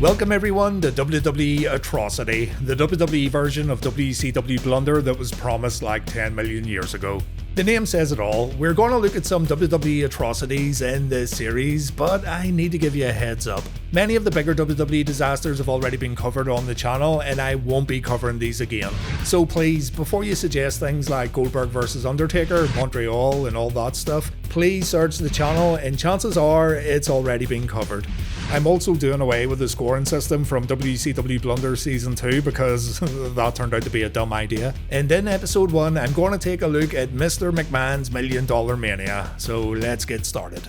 Welcome everyone to WWE Atrocity, the WWE version of WCW Blunder that was promised like 10 million years ago. The name says it all. We're going to look at some WWE atrocities in this series, but I need to give you a heads up. Many of the bigger WWE disasters have already been covered on the channel, and I won't be covering these again. So please, before you suggest things like Goldberg vs Undertaker, Montreal and all that stuff, please search the channel and chances are it's already been covered. I'm also doing away with the scoring system from WCW Blunder Season 2 because that turned out to be a dumb idea. And in episode 1, I'm going to take a look at Mr. McMahon's $1 Million Mania. So let's get started.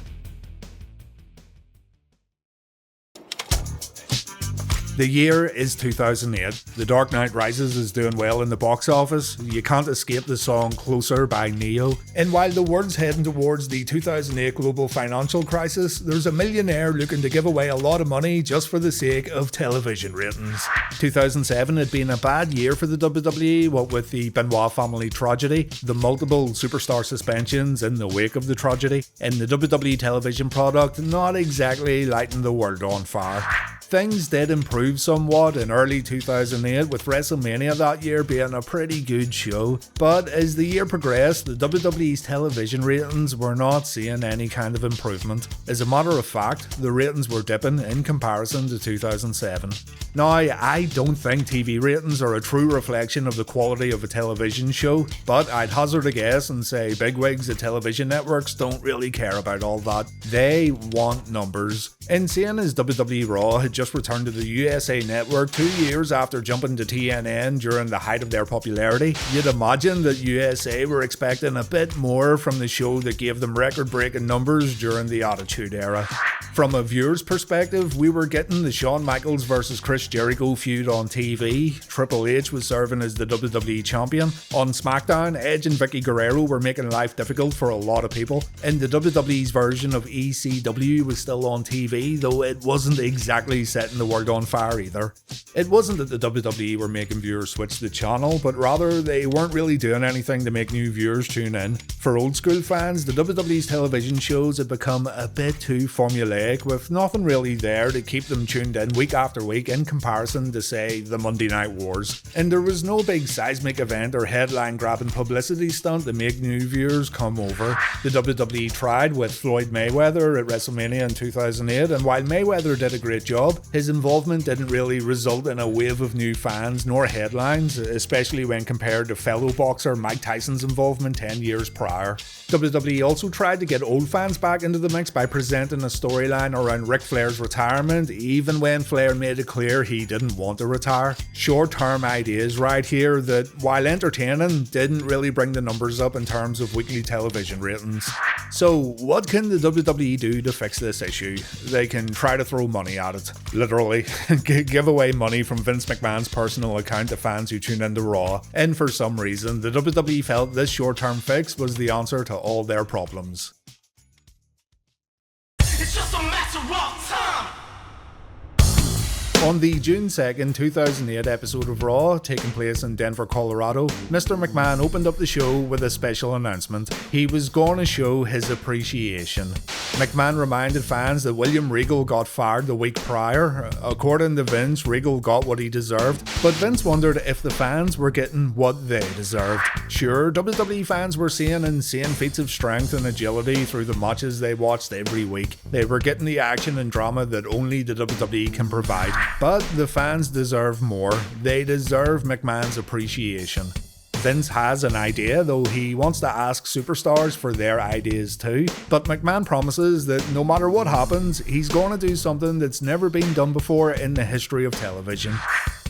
The year is 2008. The Dark Knight Rises is doing well in the box office. You can't escape the song Closer by Neo. And while the world's heading towards the 2008 global financial crisis, there's a millionaire looking to give away a lot of money just for the sake of television ratings. 2007 had been a bad year for the WWE, what with the Benoit family tragedy, the multiple superstar suspensions in the wake of the tragedy, and the WWE television product not exactly lighting the world on fire. Things did improve somewhat in early 2008 with WrestleMania that year being a pretty good show, but as the year progressed, the WWE's television ratings were not seeing any kind of improvement. As a matter of fact, the ratings were dipping in comparison to 2007. Now, I don't think TV ratings are a true reflection of the quality of a television show, but I'd hazard a guess and say bigwigs at television networks don't really care about all that. They want numbers. And seeing as WWE Raw had just returned to the USA Network 2 years after jumping to TNN during the height of their popularity, you'd imagine that USA were expecting a bit more from the show that gave them record-breaking numbers during the Attitude Era. From a viewer's perspective, we were getting the Shawn Michaels vs Chris Jericho feud on TV, Triple H was serving as the WWE Champion, on SmackDown, Edge and Vicky Guerrero were making life difficult for a lot of people, and the WWE's version of ECW was still on TV, though it wasn't exactly setting the world on fire either. It wasn't that the WWE were making viewers switch the channel, but rather they weren't really doing anything to make new viewers tune in. For old school fans, the WWE's television shows had become a bit too formulaic, with nothing really there to keep them tuned in week after week in comparison to, say, the Monday Night Wars. And there was no big seismic event or headline-grabbing publicity stunt to make new viewers come over. The WWE tried with Floyd Mayweather at WrestleMania in 2008, and while Mayweather did a great job, his involvement didn't really result in a wave of new fans nor headlines, especially when compared to fellow boxer Mike Tyson's involvement 10 years prior. WWE also tried to get old fans back into the mix by presenting a storyline around Ric Flair's retirement, even when Flair made it clear he didn't want to retire. Short-term ideas right here that, while entertaining, didn't really bring the numbers up in terms of weekly television ratings. So, what can the WWE do to fix this issue? They can try to throw money at it. Literally. Give away money from Vince McMahon's personal account to fans who tune into Raw. And for some reason, the WWE felt this short-term fix was the answer to all their problems. It's just a matter of time. On the June 2nd, 2008 episode of Raw, taking place in Denver, Colorado, Mr. McMahon opened up the show with a special announcement. He was going to show his appreciation. McMahon reminded fans that William Regal got fired the week prior. According to Vince, Regal got what he deserved, but Vince wondered if the fans were getting what they deserved. Sure, WWE fans were seeing insane feats of strength and agility through the matches they watched every week. They were getting the action and drama that only the WWE can provide. But the fans deserve more. They deserve McMahon's appreciation. Vince has an idea, though he wants to ask superstars for their ideas too. But McMahon promises that no matter what happens, he's going to do something that's never been done before in the history of television.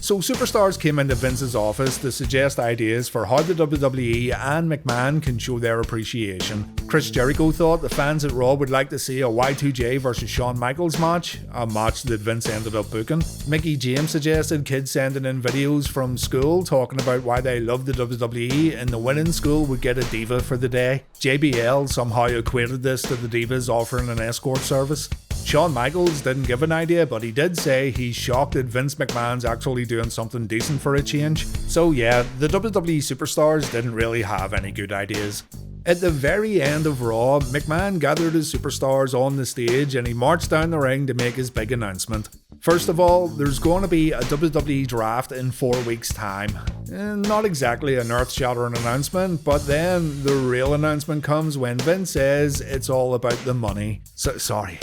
So superstars came into Vince's office to suggest ideas for how the WWE and McMahon can show their appreciation. Chris Jericho thought the fans at Raw would like to see a Y2J versus Shawn Michaels match, a match that Vince ended up booking. Mickey James suggested kids sending in videos from school talking about why they love the WWE and the winning school would get a diva for the day. JBL somehow equated this to the divas offering an escort service. Shawn Michaels didn't give an idea, but he did say he's shocked that Vince McMahon's actually doing something decent for a change. So yeah, the WWE superstars didn't really have any good ideas. At the very end of Raw, McMahon gathered his superstars on the stage and he marched down the ring to make his big announcement. First of all, there's going to be a WWE draft in 4 weeks' time. Not exactly an earth-shattering announcement, but then the real announcement comes when Vince says it's all about the money. Sorry.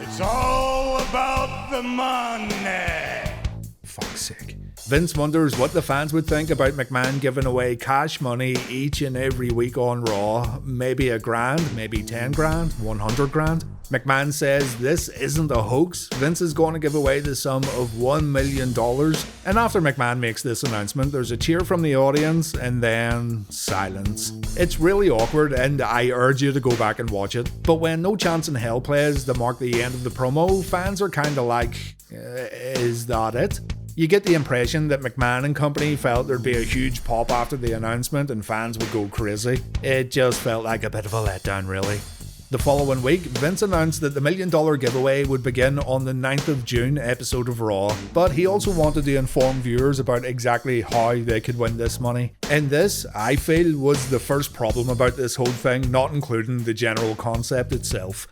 It's all about the money. Fuck's sake. Vince wonders what the fans would think about McMahon giving away cash money each and every week on Raw. Maybe $1,000, maybe 10 grand, 100 grand. McMahon says this isn't a hoax. Vince is going to give away the sum of $1 million. And after McMahon makes this announcement, there's a cheer from the audience and then silence. It's really awkward and I urge you to go back and watch it. But when No Chance in Hell plays to mark the end of the promo, fans are kinda like, is that it? You get the impression that McMahon and company felt there'd be a huge pop after the announcement and fans would go crazy. It just felt like a bit of a letdown, really. The following week, Vince announced that the $1 million giveaway would begin on the 9th of June episode of Raw, but he also wanted to inform viewers about exactly how they could win this money. And this, I feel, was the first problem about this whole thing, not including the general concept itself.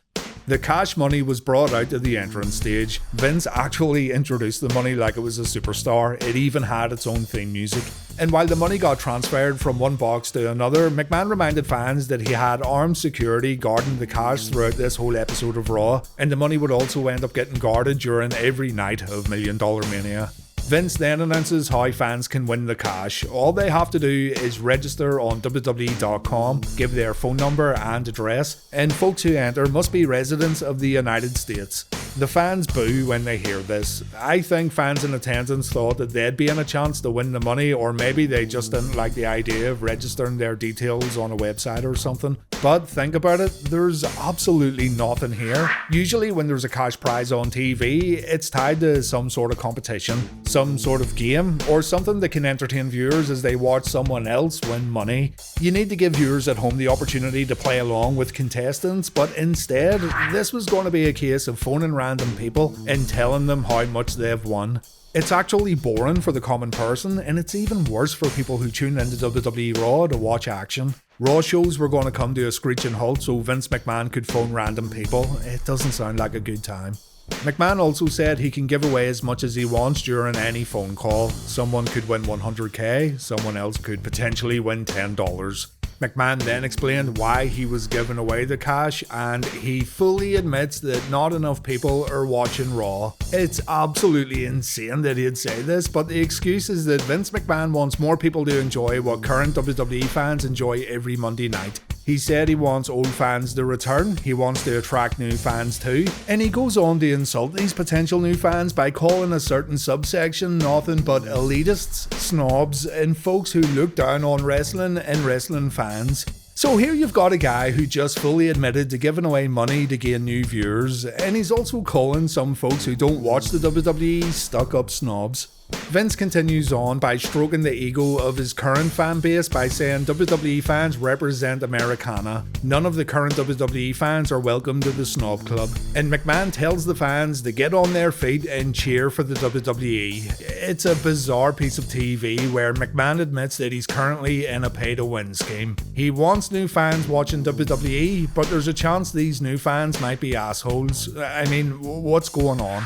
The cash money was brought out to the entrance stage. Vince actually introduced the money like it was a superstar. It even had its own theme music. And while the money got transferred from one box to another, McMahon reminded fans that he had armed security guarding the cash throughout this whole episode of Raw, and the money would also end up getting guarded during every night of $1 Million Mania. Vince then announces how fans can win the cash. All they have to do is register on WWE.com, give their phone number and address, and folks who enter must be residents of the United States. The fans boo when they hear this. I think fans in attendance thought that they'd be in a chance to win the money, or maybe they just didn't like the idea of registering their details on a website or something. But think about it, there's absolutely nothing here. Usually when there's a cash prize on TV, it's tied to some sort of competition, some sort of game, or something that can entertain viewers as they watch someone else win money. You need to give viewers at home the opportunity to play along with contestants, but instead, this was going to be a case of phoning random people and telling them how much they've won. It's actually boring for the common person, and it's even worse for people who tune into WWE Raw to watch action. Raw shows were going to come to a screeching halt so Vince McMahon could phone random people. It doesn't sound like a good time. McMahon also said he can give away as much as he wants during any phone call. Someone could win $100k, someone else could potentially win $10. McMahon then explained why he was giving away the cash, and he fully admits that not enough people are watching Raw. It's absolutely insane that he'd say this, but the excuse is that Vince McMahon wants more people to enjoy what current WWE fans enjoy every Monday night. He said he wants old fans to return, he wants to attract new fans too, and he goes on to insult these potential new fans by calling a certain subsection nothing but elitists, snobs, and folks who look down on wrestling and wrestling fans. So here you've got a guy who just fully admitted to giving away money to gain new viewers, and he's also calling some folks who don't watch the WWE stuck-up snobs. Vince continues on by stroking the ego of his current fan base by saying WWE fans represent Americana. None of the current WWE fans are welcome to the snob club. And McMahon tells the fans to get on their feet and cheer for the WWE. It's a bizarre piece of TV where McMahon admits that he's currently in a pay-to-win scheme. He wants new fans watching WWE, but there's a chance these new fans might be assholes. I mean, what's going on?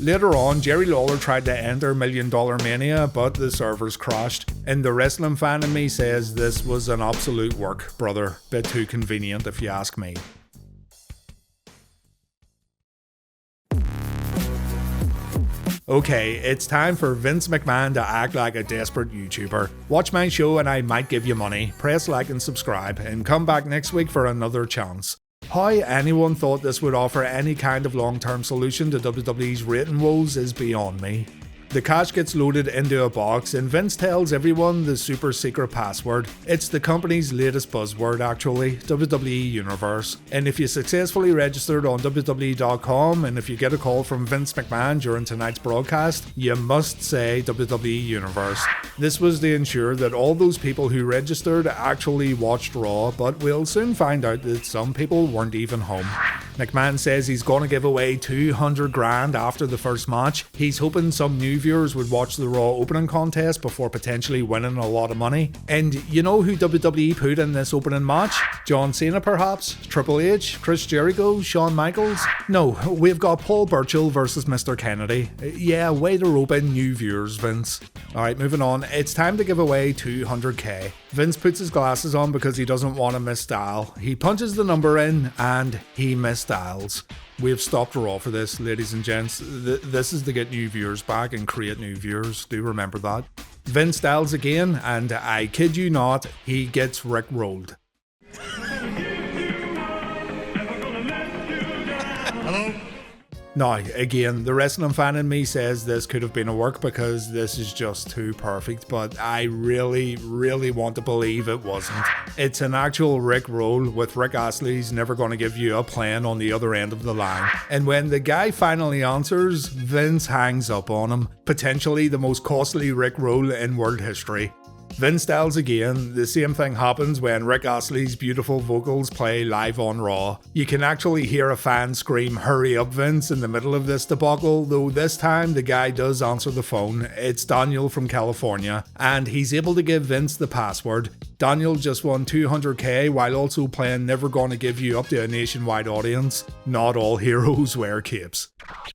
Later on, Jerry Lawler tried to enter $1 Million Mania, but the servers crashed. And the wrestling fan in me says this was an absolute work, brother. Bit too convenient if you ask me. Okay, it's time for Vince McMahon to act like a desperate YouTuber. Watch my show and I might give you money. Press like and subscribe, and come back next week for another chance. How anyone thought this would offer any kind of long-term solution to WWE's rating woes is beyond me. The cash gets loaded into a box and Vince tells everyone the super secret password. It's the company's latest buzzword actually, WWE Universe. And if you successfully registered on WWE.com and if you get a call from Vince McMahon during tonight's broadcast, you must say WWE Universe. This was to ensure that all those people who registered actually watched Raw, but we'll soon find out that some people weren't even home. McMahon says he's going to give away 200 grand after the first match. He's hoping some new viewers would watch the Raw opening contest before potentially winning a lot of money. And you know who WWE put in this opening match? John Cena perhaps? Triple H? Chris Jericho? Shawn Michaels? No, we've got Paul Burchill versus Mr. Kennedy. Yeah, way to rope in new viewers, Vince. Alright, moving on. It's time to give away 200k. Vince puts his glasses on because he doesn't want to misdial. He punches the number in and he misdials. We've stopped Raw for this, ladies and gents. This is to get new viewers back and create new viewers. Do remember that. Vince dials again and I kid you not, he gets rickrolled. Hello? Now, again, the wrestling fan in me says this could have been a work because this is just too perfect, but I really, really want to believe it wasn't. It's an actual Rick roll with Rick Astley's never gonna give you a plan on the other end of the line. And when the guy finally answers, Vince hangs up on him. Potentially the most costly Rick roll in world history. Vince dials again. The same thing happens when Rick Astley's beautiful vocals play live on Raw. You can actually hear a fan scream, "Hurry up, Vince," in the middle of this debacle, though this time the guy does answer the phone. It's Daniel from California, and he's able to give Vince the password. Daniel just won 200k while also playing Never Gonna Give You Up to a nationwide audience. Not all heroes wear capes.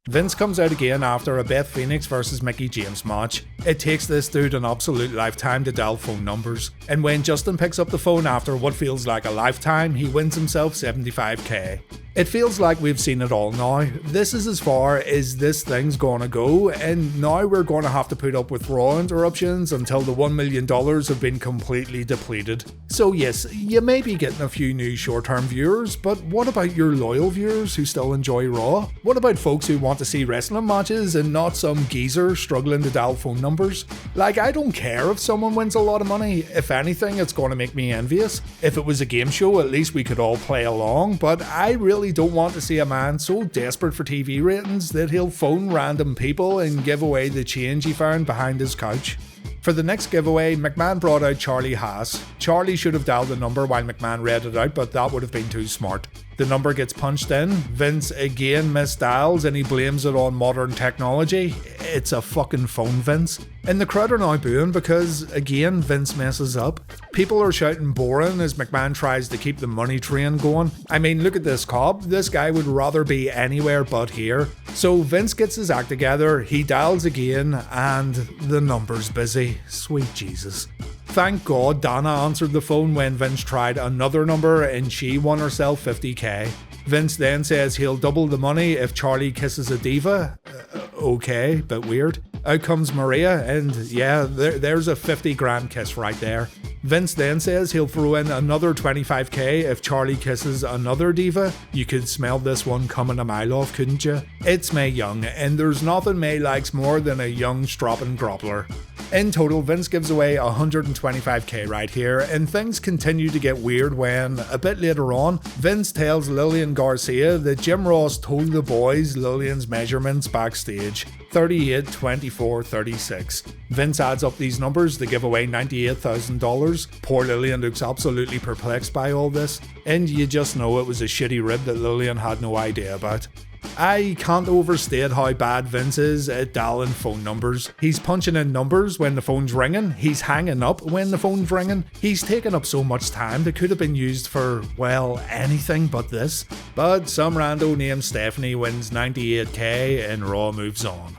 Vince comes out again after a Beth Phoenix versus Mickie James match. It takes this dude an absolute lifetime to dial phone numbers, and when Justin picks up the phone after what feels like a lifetime, he wins himself 75k. It feels like we've seen it all now. This is as far as this thing's gonna go, and now we're gonna have to put up with Raw interruptions until the $1 million have been completely depleted. So yes, you may be getting a few new short-term viewers, but what about your loyal viewers who still enjoy Raw? What about folks who want to see wrestling matches and not some geezer struggling to dial phone numbers? Like, I don't care if someone wins a lot of money. If anything, it's gonna make me envious. If it was a game show, at least we could all play along, but I really don't want to see a man so desperate for TV ratings that he'll phone random people and give away the change he found behind his couch. For the next giveaway, McMahon brought out Charlie Haas. Charlie should have dialed the number while McMahon read it out, but that would have been too smart. The number gets punched in, Vince again misdials and he blames it on modern technology. It's a fucking phone, Vince. And the crowd are now booing because, again, Vince messes up. People are shouting boring as McMahon tries to keep the money train going. I mean, look at this cob. This guy would rather be anywhere but here. So Vince gets his act together, he dials again, and the number's busy. Sweet Jesus. Thank God Dana answered the phone when Vince tried another number and she won herself 50k. Vince then says he'll double the money if Charlie kisses a diva. Okay, bit weird. Out comes Maria, and yeah, there's a 50 grand kiss right there. Vince then says he'll throw in another 25k if Charlie kisses another diva. You could smell this one coming a mile off, couldn't you? It's Mae Young, and there's nothing Mae likes more than a young stropping groppler. In total, Vince gives away 125k right here, and things continue to get weird when, a bit later on, Vince tells Lillian Garcia that Jim Ross told the boys Lillian's measurements backstage. 38, 24, 36. Vince adds up these numbers to give away $98,000. Poor Lillian looks absolutely perplexed by all this, and you just know it was a shitty rib that Lillian had no idea about. I can't overstate how bad Vince is at dialing phone numbers. He's punching in numbers when the phone's ringing, he's hanging up when the phone's ringing, he's taking up so much time that could have been used for, well, anything but this. But some rando named Stephanie wins 98k and Raw moves on.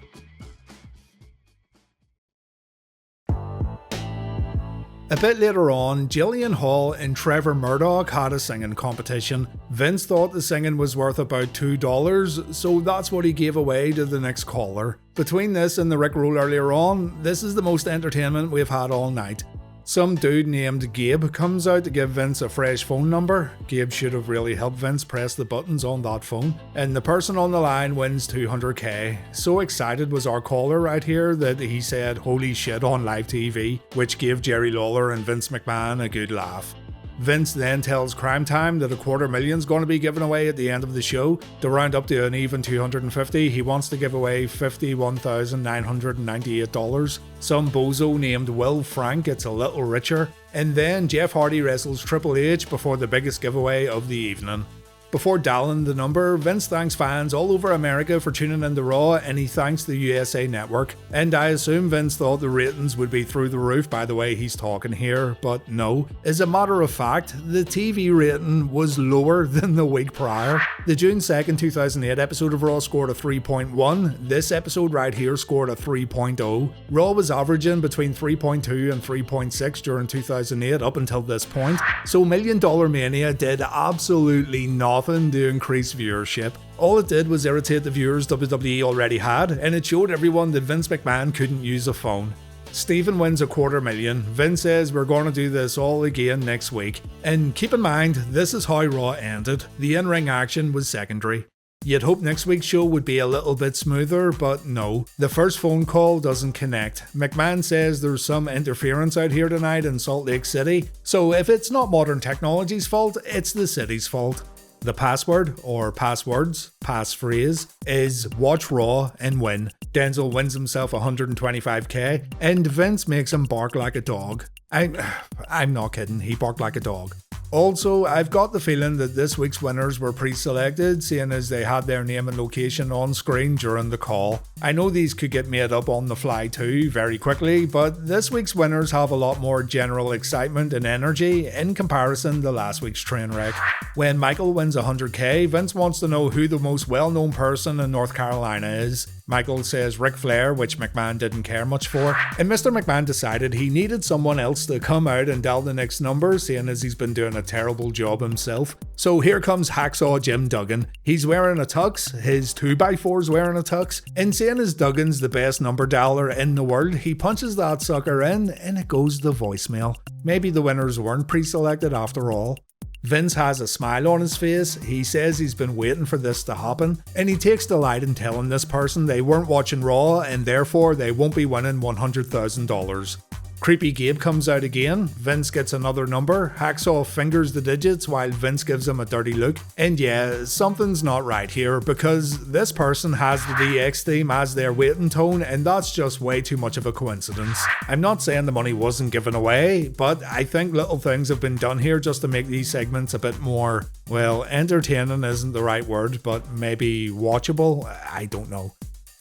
A bit later on, Jillian Hall and Trevor Murdoch had a singing competition. Vince thought the singing was worth about $2, so that's what he gave away to the next caller. Between this and the Rickroll earlier on, this is the most entertainment we've had all night. Some dude named Gabe comes out to give Vince a fresh phone number. Gabe should have really helped Vince press the buttons on that phone. And the person on the line wins 200k. So excited was our caller right here that he said holy shit on live TV, which gave Jerry Lawler and Vince McMahon a good laugh. Vince then tells Crime Time that $250,000 is going to be given away at the end of the show. To round up to an even 250, he wants to give away $51,998. Some bozo named Will Frank gets a little richer, and then Jeff Hardy wrestles Triple H before the biggest giveaway of the evening. Before dialing the number, Vince thanks fans all over America for tuning in to Raw, and he thanks the USA Network. And I assume Vince thought the ratings would be through the roof by the way he's talking here, but no. As a matter of fact, the TV rating was lower than the week prior. The June 2nd, 2008 episode of Raw scored a 3.1. This episode right here scored a 3.0. Raw was averaging between 3.2 and 3.6 during 2008 up until this point. So $1 Million Mania did absolutely nothing to increase viewership. All it did was irritate the viewers WWE already had, and it showed everyone that Vince McMahon couldn't use a phone. Stephen wins $250,000. Vince says we're going to do this all again next week. And keep in mind, this is how Raw ended. The in-ring action was secondary. You'd hope next week's show would be a little bit smoother, but no. The first phone call doesn't connect. McMahon says there's some interference out here tonight in Salt Lake City, so if it's not modern technology's fault, it's the city's fault. The password, or passwords, passphrase, is watch Raw and win. Denzel wins himself $125k, and Vince makes him bark like a dog. I'm not kidding, he barked like a dog. Also, I've got the feeling that this week's winners were pre-selected, seeing as they had their name and location on screen during the call. I know these could get made up on the fly too, very quickly, but this week's winners have a lot more general excitement and energy in comparison to last week's train wreck. When Michael wins $100k, Vince wants to know who the most well-known person in North Carolina is. Michael says Ric Flair, which McMahon didn't care much for, and Mr. McMahon decided he needed someone else to come out and dial the next number, seeing as he's been doing a terrible job himself. So here comes Hacksaw Jim Duggan. He's wearing a tux, his 2x4's wearing a tux, and seeing as Duggan's the best number dialer in the world, he punches that sucker in and it goes to voicemail. Maybe the winners weren't pre-selected after all. Vince has a smile on his face. He says he's been waiting for this to happen, and he takes delight in telling this person they weren't watching Raw and therefore they won't be winning $100,000. Creepy Gabe comes out again. Vince gets another number. Hacksaw fingers the digits while Vince gives him a dirty look. And yeah, something's not right here because this person has the DX theme as their waiting tone, and that's just way too much of a coincidence. I'm not saying the money wasn't given away, but I think little things have been done here just to make these segments a bit more, well, entertaining isn't the right word, but maybe watchable? I don't know.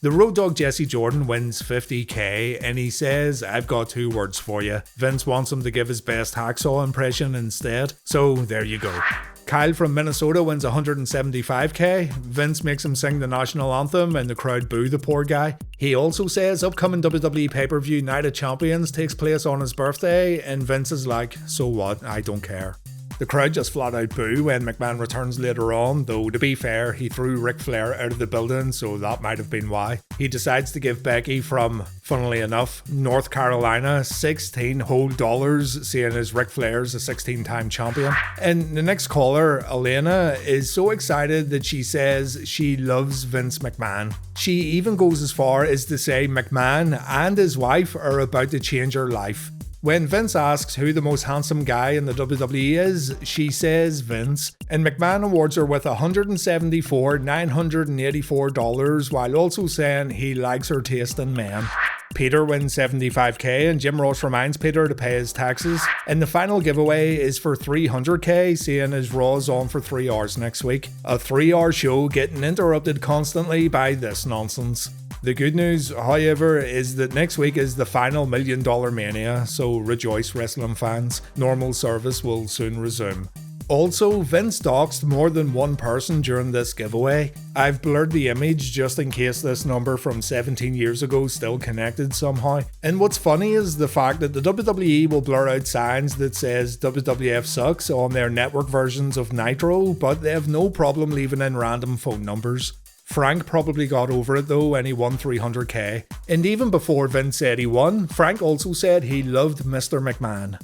The Road Dogg Jesse Jordan wins $50k and he says, I've got 2 words for you. Vince wants him to give his best Hacksaw impression instead, so there you go. Kyle from Minnesota wins $175k. Vince makes him sing the national anthem and the crowd boo the poor guy. He also says upcoming WWE pay-per-view Night of Champions takes place on his birthday, and Vince is like, so what, I don't care. The crowd just flat out boo when McMahon returns later on, though to be fair, he threw Ric Flair out of the building, so that might have been why. He decides to give Becky from, funnily enough, North Carolina $16 whole, seeing as Ric Flair's a 16-time champion. And the next caller, Elena, is so excited that she says she loves Vince McMahon. She even goes as far as to say McMahon and his wife are about to change her life. When Vince asks who the most handsome guy in the WWE is, she says Vince, and McMahon awards her with $174,984 while also saying he likes her taste in men. Peter wins $75k and Jim Ross reminds Peter to pay his taxes. And the final giveaway is for $300k, seeing as Raw's on for 3 hours next week. A 3-hour show getting interrupted constantly by this nonsense. The good news, however, is that next week is the final $1 Million Mania, so rejoice wrestling fans. Normal service will soon resume. Also, Vince doxed more than one person during this giveaway. I've blurred the image just in case this number from 17 years ago still connected somehow. And what's funny is the fact that the WWE will blur out signs that says WWF sucks on their network versions of Nitro, but they have no problem leaving in random phone numbers. Frank probably got over it though when he won $300k. And even before Vince said he won, Frank also said he loved Mr. McMahon.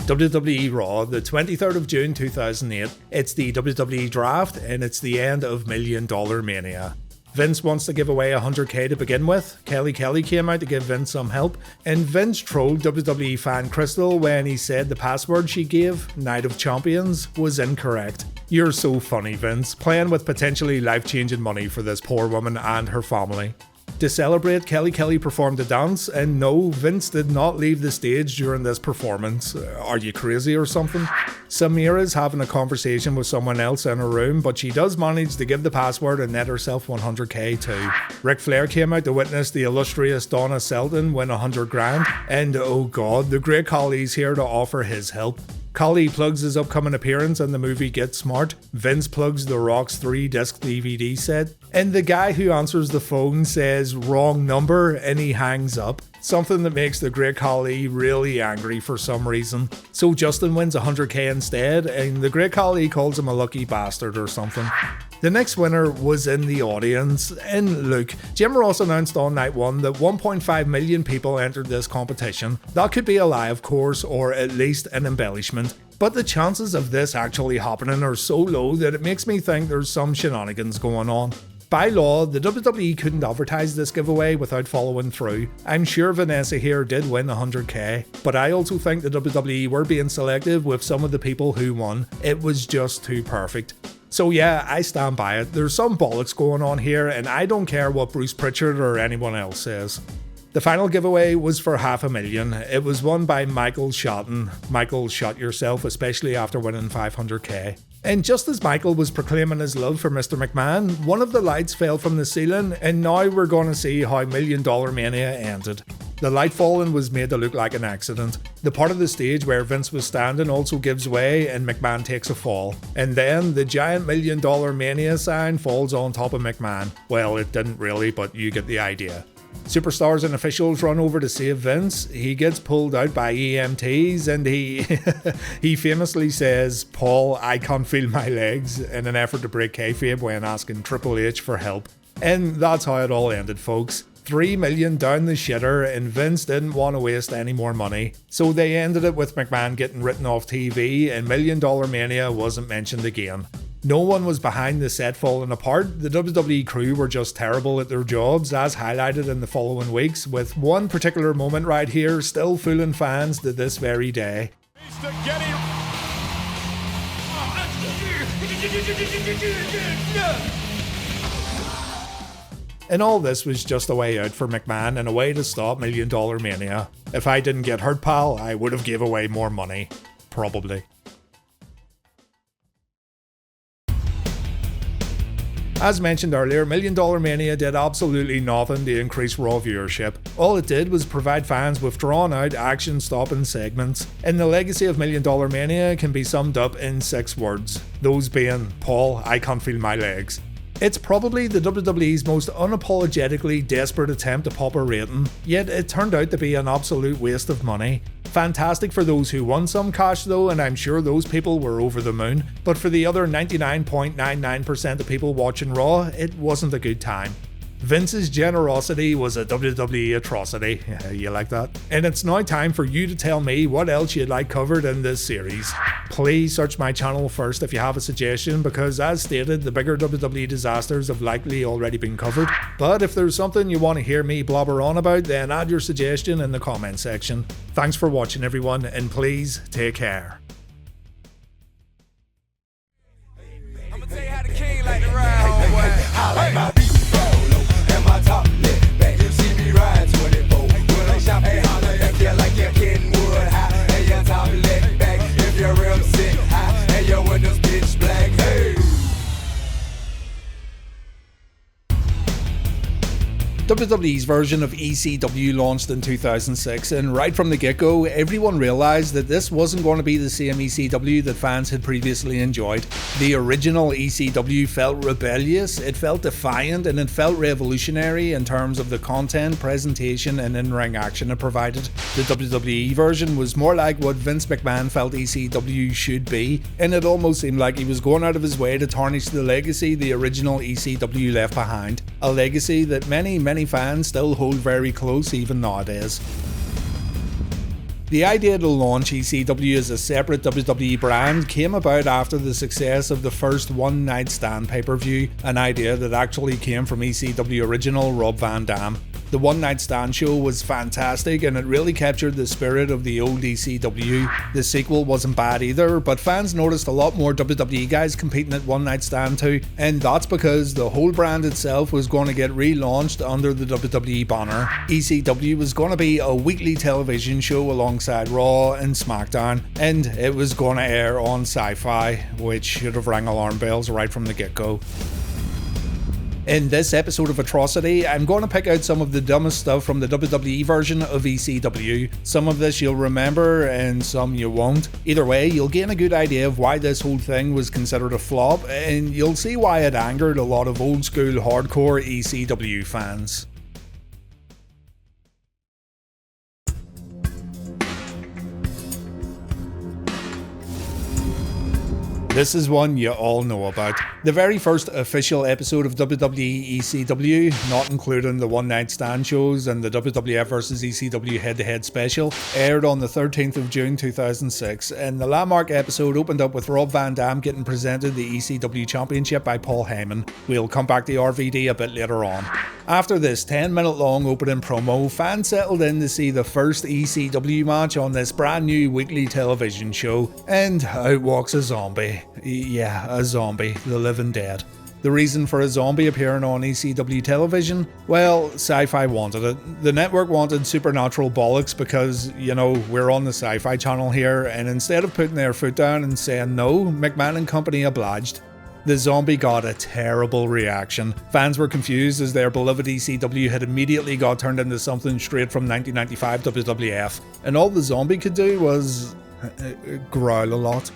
WWE Raw, the 23rd of June 2008. It's the WWE Draft and it's the end of $1 Million Mania. Vince wants to give away $100k to begin with. Kelly came out to give Vince some help, and Vince trolled WWE fan Crystal when he said the password she gave, Night of Champions, was incorrect. You're so funny, Vince, playing with potentially life-changing money for this poor woman and her family. To celebrate, Kelly performed a dance, and no, Vince did not leave the stage during this performance. Are you crazy or something? Samira's having a conversation with someone else in her room, but she does manage to give the password and net herself 100k too. Ric Flair came out to witness the illustrious Donna Selton win 100 grand, and oh god, the great Khali's here to offer his help. Khali plugs his upcoming appearance in the movie Get Smart, Vince plugs The Rock's 3-disc DVD set, and the guy who answers the phone says wrong number and he hangs up. Something that makes the great Khali really angry for some reason. So Justin wins 100k instead, and the great Khali calls him a lucky bastard or something. The next winner was in the audience, and look, Jim Ross announced on night 1 that 1.5 million people entered this competition. That could be a lie, of course, or at least an embellishment. But the chances of this actually happening are so low that it makes me think there's some shenanigans going on. By law, the WWE couldn't advertise this giveaway without following through. I'm sure Vanessa here did win 100k, but I also think the WWE were being selective with some of the people who won. It was just too perfect. So yeah, I stand by it. There's some bollocks going on here, and I don't care what Bruce Pritchard or anyone else says. The final giveaway was for $500,000. It was won by Michael Shotton. Michael, shot yourself, especially after winning 500k. And just as Michael was proclaiming his love for Mr. McMahon, one of the lights fell from the ceiling, and now we're going to see how $1 Million Mania ended. The light falling was made to look like an accident. The part of the stage where Vince was standing also gives way and McMahon takes a fall. And then the giant $1 Million Mania sign falls on top of McMahon. Well, it didn't really, but you get the idea. Superstars and officials run over to save Vince. He gets pulled out by EMTs and he famously says, "Paul, I can't feel my legs," in an effort to break kayfabe when asking Triple H for help. And that's how it all ended, folks. $3 million down the shitter, and Vince didn't want to waste any more money. So they ended it with McMahon getting written off TV, and $1 Million Mania wasn't mentioned again. No one was behind the set falling apart. The WWE crew were just terrible at their jobs, as highlighted in the following weeks, with one particular moment right here still fooling fans to this very day. And all this was just a way out for McMahon and a way to stop $1 Million Mania. If I didn't get hurt, pal, I would have gave away more money. Probably. As mentioned earlier, $1 Million Mania did absolutely nothing to increase Raw viewership. All it did was provide fans with drawn-out, action-stopping segments. And the legacy of $1 Million Mania can be summed up in 6 words. Those being, "Paul, I can't feel my legs." It's probably the WWE's most unapologetically desperate attempt to pop a rating, yet it turned out to be an absolute waste of money. Fantastic for those who won some cash though, and I'm sure those people were over the moon, but for the other 99.99% of people watching Raw, it wasn't a good time. Vince's generosity was a WWE atrocity. You like that? And it's now time for you to tell me what else you'd like covered in this series. Please search my channel first if you have a suggestion, because as stated, the bigger WWE disasters have likely already been covered. But if there's something you want to hear me blabber on about, then add your suggestion in the comment section. Thanks for watching everyone, and please take care. I'ma tell you how the king like to ride, homeboy. I like my beat solo and my top lip back. You see me ride 24. When I shop, hey, holla if you like your kitten wood high and your top lip back. If your rim sit high and your windows pitch black, hey. WWE's version of ECW launched in 2006, and right from the get-go, everyone realised that this wasn't going to be the same ECW that fans had previously enjoyed. The original ECW felt rebellious, it felt defiant, and it felt revolutionary in terms of the content, presentation, and in-ring action it provided. The WWE version was more like what Vince McMahon felt ECW should be, and it almost seemed like he was going out of his way to tarnish the legacy the original ECW left behind. A legacy that many fans still hold very close even nowadays. The idea to launch ECW as a separate WWE brand came about after the success of the first One Night Stand pay-per-view, an idea that actually came from ECW original Rob Van Dam. The One Night Stand show was fantastic and it really captured the spirit of the old ECW. The sequel wasn't bad either, but fans noticed a lot more WWE guys competing at One Night Stand too, and that's because the whole brand itself was going to get relaunched under the WWE banner. ECW was going to be a weekly television show alongside Raw and SmackDown, and it was going to air on Sci-Fi, which should have rang alarm bells right from the get-go. In this episode of Atrocity, I'm going to pick out some of the dumbest stuff from the WWE version of ECW. Some of this you'll remember and some you won't. Either way, you'll gain a good idea of why this whole thing was considered a flop, and you'll see why it angered a lot of old school hardcore ECW fans. This is one you all know about. The very first official episode of WWE ECW, not including the One Night Stand shows and the WWF vs ECW head-to-head special, aired on the 13th of June 2006, and the landmark episode opened up with Rob Van Dam getting presented the ECW Championship by Paul Heyman. We'll come back to RVD a bit later on. After this 10-minute long opening promo, fans settled in to see the first ECW match on this brand new weekly television show, and out walks a zombie. Yeah, a zombie, the living dead. The reason for a zombie appearing on ECW television? Well, Sci-Fi wanted it. The network wanted supernatural bollocks because, you know, we're on the Sci-Fi channel here, and instead of putting their foot down and saying no, McMahon and company obliged. The zombie got a terrible reaction. Fans were confused as their beloved ECW had immediately got turned into something straight from 1995 WWF, and all the zombie could do was growl a lot.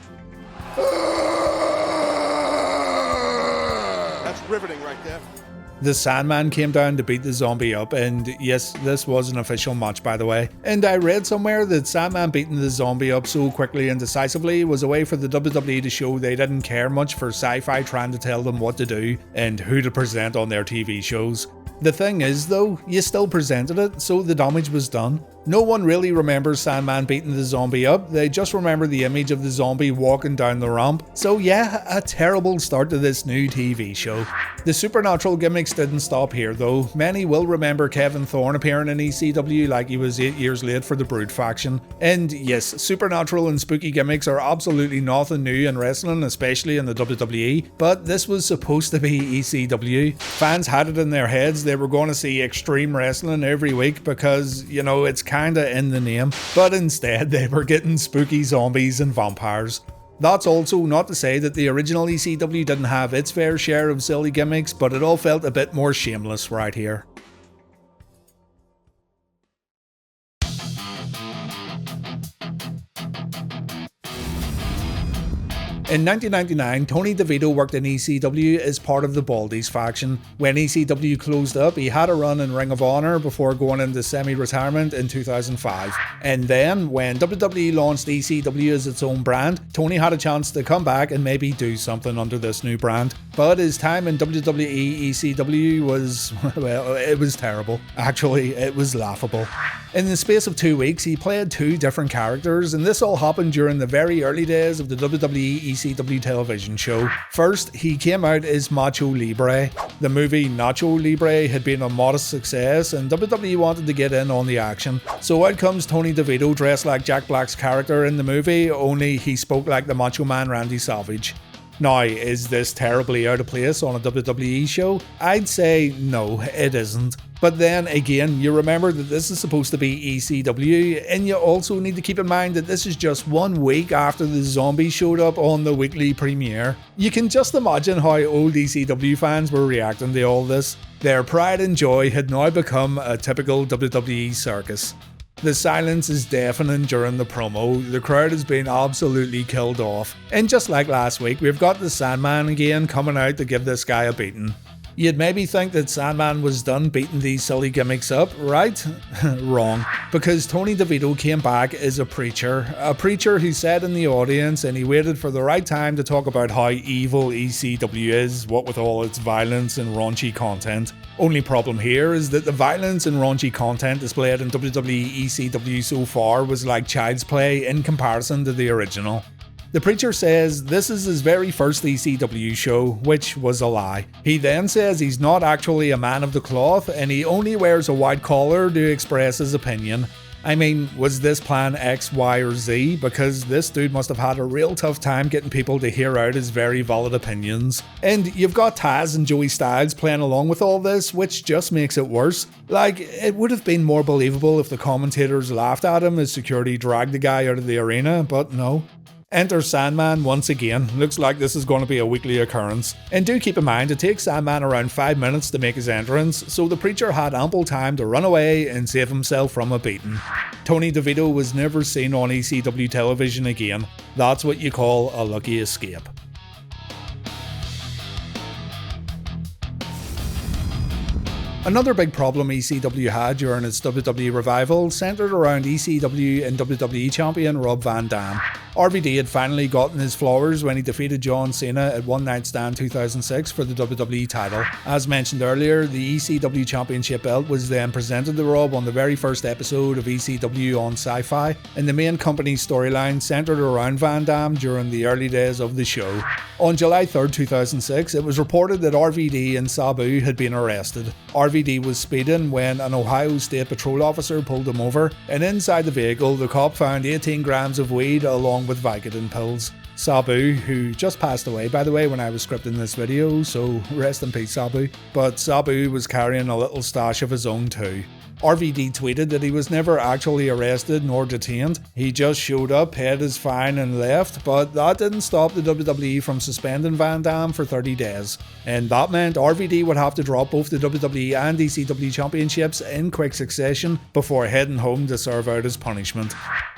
That's riveting right there. The Sandman came down to beat the zombie up, and yes, this was an official match by the way. And I read somewhere that Sandman beating the zombie up so quickly and decisively was a way for the WWE to show they didn't care much for Sci-Fi trying to tell them what to do and who to present on their TV shows. The thing is though, you still presented it, so the damage was done. No one really remembers Sandman beating the zombie up, they just remember the image of the zombie walking down the ramp. So yeah, a terrible start to this new TV show. The supernatural gimmicks didn't stop here though. Many will remember Kevin Thorne appearing in ECW like he was 8 years late for the Brood faction. And yes, supernatural and spooky gimmicks are absolutely nothing new in wrestling, especially in the WWE, but this was supposed to be ECW. Fans had it in their heads they were going to see extreme wrestling every week because, you know, it's kinda in the name, but instead they were getting spooky zombies and vampires. That's also not to say that the original ECW didn't have its fair share of silly gimmicks, but it all felt a bit more shameless right here. In 1999, Tony DeVito worked in ECW as part of the Baldies faction. When ECW closed up, he had a run in Ring of Honor before going into semi-retirement in 2005. And then, when WWE launched ECW as its own brand, Tony had a chance to come back and maybe do something under this new brand. But his time in WWE ECW was, well, it was terrible. Actually, it was laughable. In the space of 2 weeks, he played 2 different characters, and this all happened during the very early days of the WWE ECW television show. First, he came out as Macho Libre. The movie Nacho Libre had been a modest success, and WWE wanted to get in on the action. So out comes Tony DeVito dressed like Jack Black's character in the movie, only he spoke like the Macho Man Randy Savage. Now, is this terribly out of place on a WWE show? I'd say no, it isn't. But then again, you remember that this is supposed to be ECW, and you also need to keep in mind that this is just 1 week after the zombie showed up on the weekly premiere. You can just imagine how old ECW fans were reacting to all this. Their pride and joy had now become a typical WWE circus. The silence is deafening during the promo, the crowd has been absolutely killed off. And just like last week, we've got the Sandman again coming out to give this guy a beating. You'd maybe think that Sandman was done beating these silly gimmicks up, right? Wrong. Because Tony DeVito came back as a preacher who sat in the audience and he waited for the right time to talk about how evil ECW is, what with all its violence and raunchy content. Only problem here is that the violence and raunchy content displayed in WWE ECW so far was like child's play in comparison to the original. The Preacher says this is his very first ECW show, which was a lie. He then says he's not actually a man of the cloth and he only wears a white collar to express his opinion. I mean, was this plan X, Y, or Z? Because this dude must have had a real tough time getting people to hear out his very valid opinions. And you've got Taz and Joey Styles playing along with all this, which just makes it worse. Like, it would have been more believable if the commentators laughed at him as security dragged the guy out of the arena, but no. Enter Sandman once again. Looks like this is going to be a weekly occurrence. And do keep in mind, it takes Sandman around 5 minutes to make his entrance, so the Preacher had ample time to run away and save himself from a beating. Tony DeVito was never seen on ECW television again. That's what you call a lucky escape. Another big problem ECW had during its WWE revival centered around ECW and WWE champion Rob Van Dam. RVD had finally gotten his flowers when he defeated John Cena at One Night Stand 2006 for the WWE title. As mentioned earlier, the ECW Championship belt was then presented to Rob on the very first episode of ECW on Sci-Fi, and the main company's storyline centered around Van Dam during the early days of the show. On July 3rd, 2006, it was reported that RVD and Sabu had been arrested. RVD was speeding when an Ohio State Patrol officer pulled him over, and inside the vehicle the cop found 18 grams of weed along with Vicodin pills. Sabu, who just passed away by the way when I was scripting this video, so rest in peace Sabu, but Sabu was carrying a little stash of his own too. RVD tweeted that he was never actually arrested nor detained. He just showed up, paid his fine and left, but that didn't stop the WWE from suspending Van Dam for 30 days. And that meant RVD would have to drop both the WWE and ECW championships in quick succession before heading home to serve out his punishment.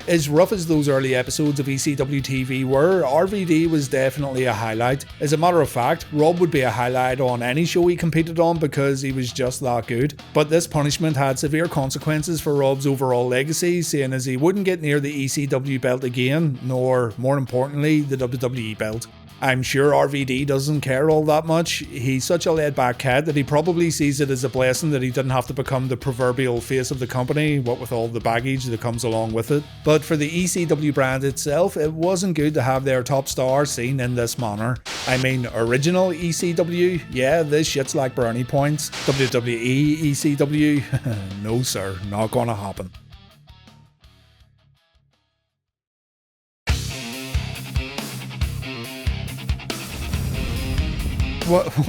As rough as those early episodes of ECW TV were, RVD was definitely a highlight. As a matter of fact, Rob would be a highlight on any show he competed on because he was just that good. But this punishment had severe consequences for Rob's overall legacy, seeing as he wouldn't get near the ECW belt again, nor, more importantly, the WWE belt. I'm sure RVD doesn't care all that much. He's such a laid-back cat that he probably sees it as a blessing that he didn't have to become the proverbial face of the company, what with all the baggage that comes along with it. But for the ECW brand itself, it wasn't good to have their top star seen in this manner. I mean, original ECW? Yeah, this shit's like brownie points. WWE ECW? No sir, not gonna happen.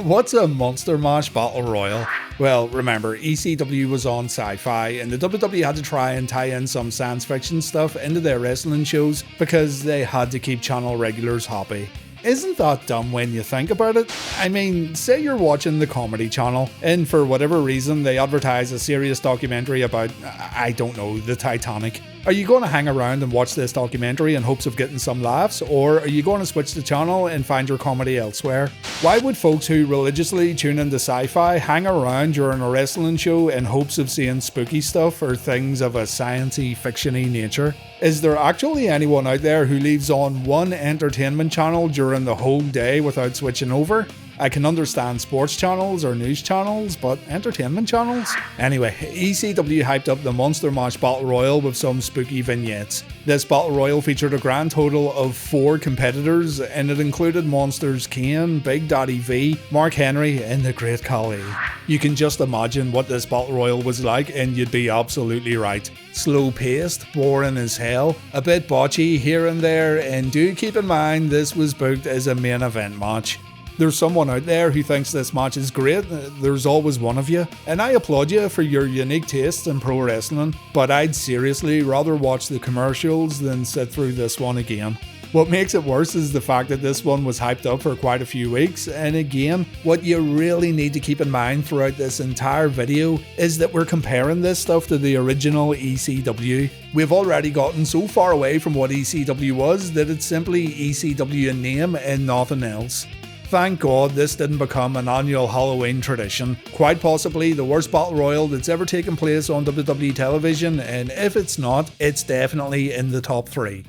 What's a Monster Mash Battle Royal? Well, remember, ECW was on Sci-Fi, and the WWE had to try and tie in some science fiction stuff into their wrestling shows because they had to keep channel regulars happy. Isn't that dumb when you think about it? I mean, say you're watching the Comedy Channel, and for whatever reason they advertise a serious documentary about, I don't know, the Titanic. Are you going to hang around and watch this documentary in hopes of getting some laughs, or are you going to switch the channel and find your comedy elsewhere? Why would folks who religiously tune into Sci-Fi hang around during a wrestling show in hopes of seeing spooky stuff or things of a science-y, fiction-y nature? Is there actually anyone out there who leaves on one entertainment channel during the whole day without switching over? I can understand sports channels or news channels, but entertainment channels? Anyway, ECW hyped up the Monster Mash Battle Royal with some spooky vignettes. This Battle Royal featured a grand total of 4 competitors, and it included Monsters Kane, Big Daddy V, Mark Henry, and the Great Khali. You can just imagine what this Battle Royal was like, and you'd be absolutely right. Slow-paced, boring as hell, a bit botchy here and there, and do keep in mind this was booked as a main event match. There's someone out there who thinks this match is great, there's always one of you, and I applaud you for your unique tastes in pro wrestling, but I'd seriously rather watch the commercials than sit through this one again. What makes it worse is the fact that this one was hyped up for quite a few weeks, and again, what you really need to keep in mind throughout this entire video is that we're comparing this stuff to the original ECW. We've already gotten so far away from what ECW was that it's simply ECW in name and nothing else. Thank God this didn't become an annual Halloween tradition, quite possibly the worst battle royal that's ever taken place on WWE television, and if it's not, it's definitely in the top 3.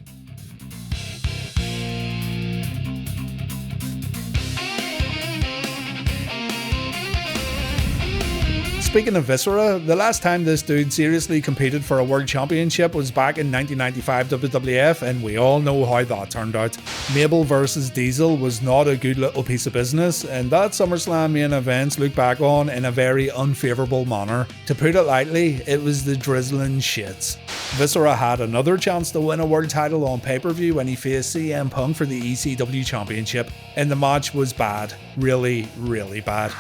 Speaking of Viscera, the last time this dude seriously competed for a world championship was back in 1995 WWF, and we all know how that turned out. Mabel vs Diesel was not a good little piece of business, and that SummerSlam main event looked back on in a very unfavourable manner. To put it lightly, it was the drizzling shits. Viscera had another chance to win a world title on pay-per-view when he faced CM Punk for the ECW Championship, and the match was bad. Really, really bad.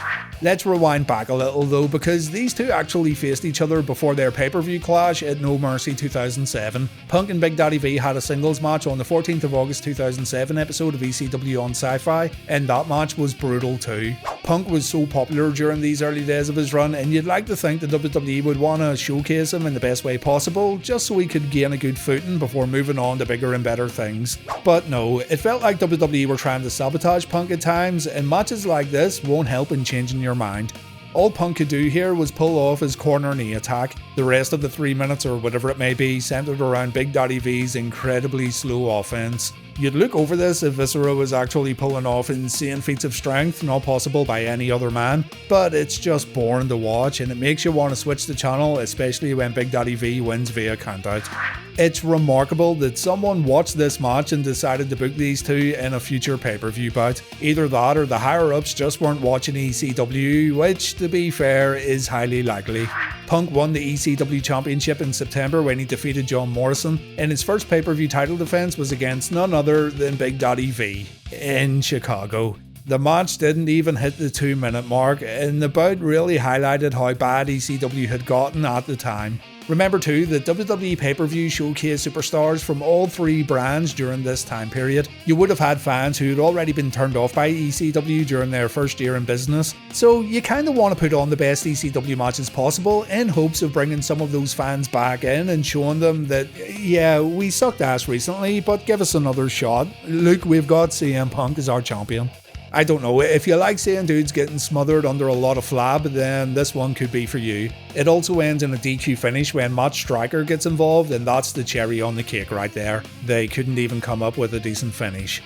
Let's rewind back a little though, because these two actually faced each other before their pay-per-view clash at No Mercy 2007. Punk and Big Daddy V had a singles match on the 14th of August 2007 episode of ECW on Sci-Fi, and that match was brutal too. Punk was so popular during these early days of his run, and you'd like to think the WWE would want to showcase him in the best way possible, just so he could gain a good footing before moving on to bigger and better things. But no, it felt like WWE were trying to sabotage Punk at times, and matches like this won't help in changing your mind. All Punk could do here was pull off his corner knee attack. The rest of the 3 minutes or whatever it may be centered around Big Daddy V's incredibly slow offense. You'd look over this if Viscera was actually pulling off insane feats of strength not possible by any other man, but it's just boring to watch and it makes you want to switch the channel, especially when Big Daddy V wins via countout. It's remarkable that someone watched this match and decided to book these two in a future pay-per-view bout. Either that or the higher-ups just weren't watching ECW, which, to be fair, is highly likely. Punk won the ECW Championship in September when he defeated John Morrison, and his first pay-per-view title defense was against none other than Big Daddy V in Chicago. The match didn't even hit the 2-minute mark, and the bout really highlighted how bad ECW had gotten at the time. Remember too that WWE pay-per-view showcased superstars from all three brands during this time period. You would have had fans who had already been turned off by ECW during their first year in business, so you kinda want to put on the best ECW matches possible in hopes of bringing some of those fans back in and showing them that, yeah, we sucked ass recently, but give us another shot. Look, we've got CM Punk as our champion. I don't know, if you like seeing dudes getting smothered under a lot of flab, then this one could be for you. It also ends in a DQ finish when Matt Striker gets involved, and that's the cherry on the cake right there. They couldn't even come up with a decent finish.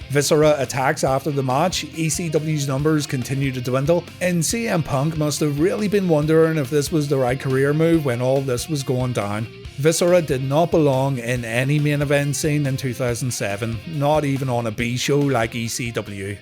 Viscera attacks after the match, ECW's numbers continue to dwindle, and CM Punk must have really been wondering if this was the right career move when all this was going down. Viscera did not belong in any main event scene in 2007, not even on a B show like ECW.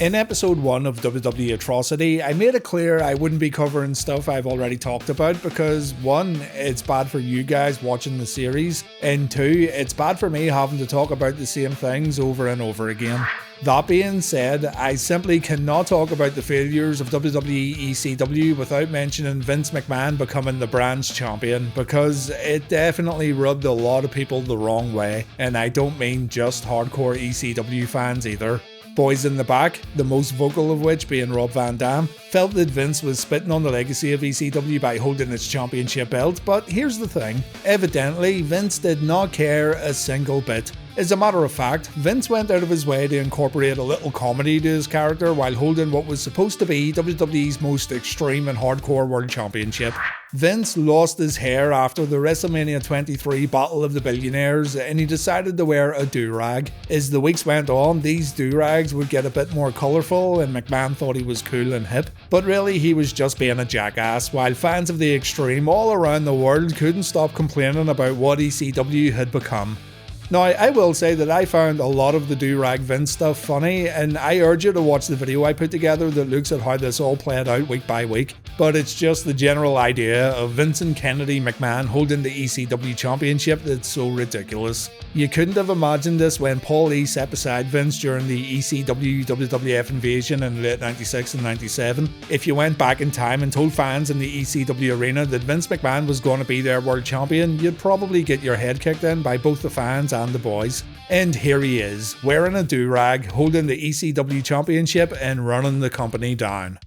In episode 1 of WWE Atrocity, I made it clear I wouldn't be covering stuff I've already talked about because 1, it's bad for you guys watching the series, and 2, it's bad for me having to talk about the same things over and over again. That being said, I simply cannot talk about the failures of WWE ECW without mentioning Vince McMahon becoming the brand's champion, because it definitely rubbed a lot of people the wrong way, and I don't mean just hardcore ECW fans either. Boys in the back, the most vocal of which being Rob Van Dam, felt that Vince was spitting on the legacy of ECW by holding its championship belt, but here's the thing, evidently Vince did not care a single bit. As a matter of fact, Vince went out of his way to incorporate a little comedy to his character while holding what was supposed to be WWE's most extreme and hardcore world championship. Vince lost his hair after the WrestleMania 23 Battle of the Billionaires, and he decided to wear a do-rag. As the weeks went on, these do-rags would get a bit more colourful, and McMahon thought he was cool and hip, but really he was just being a jackass, while fans of the Extreme all around the world couldn't stop complaining about what ECW had become. Now, I will say that I found a lot of the do-rag Vince stuff funny, and I urge you to watch the video I put together that looks at how this all played out week by week, but it's just the general idea of Vincent Kennedy McMahon holding the ECW championship that's so ridiculous. You couldn't have imagined this when Paul E sat beside Vince during the ECW WWF invasion in late 96 and 97. If you went back in time and told fans in the ECW arena that Vince McMahon was going to be their world champion, you'd probably get your head kicked in by both the fans and the boys. And here he is, wearing a do-rag, holding the ECW championship and running the company down.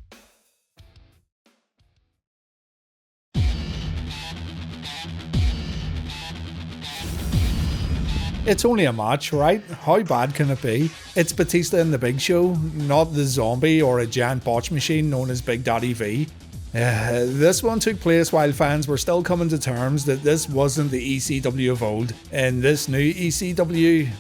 It's only a match, right? How bad can it be? It's Batista in the Big Show, not the zombie or a giant botch machine known as Big Daddy V. This one took place while fans were still coming to terms that this wasn't the ECW of old, and this new ECW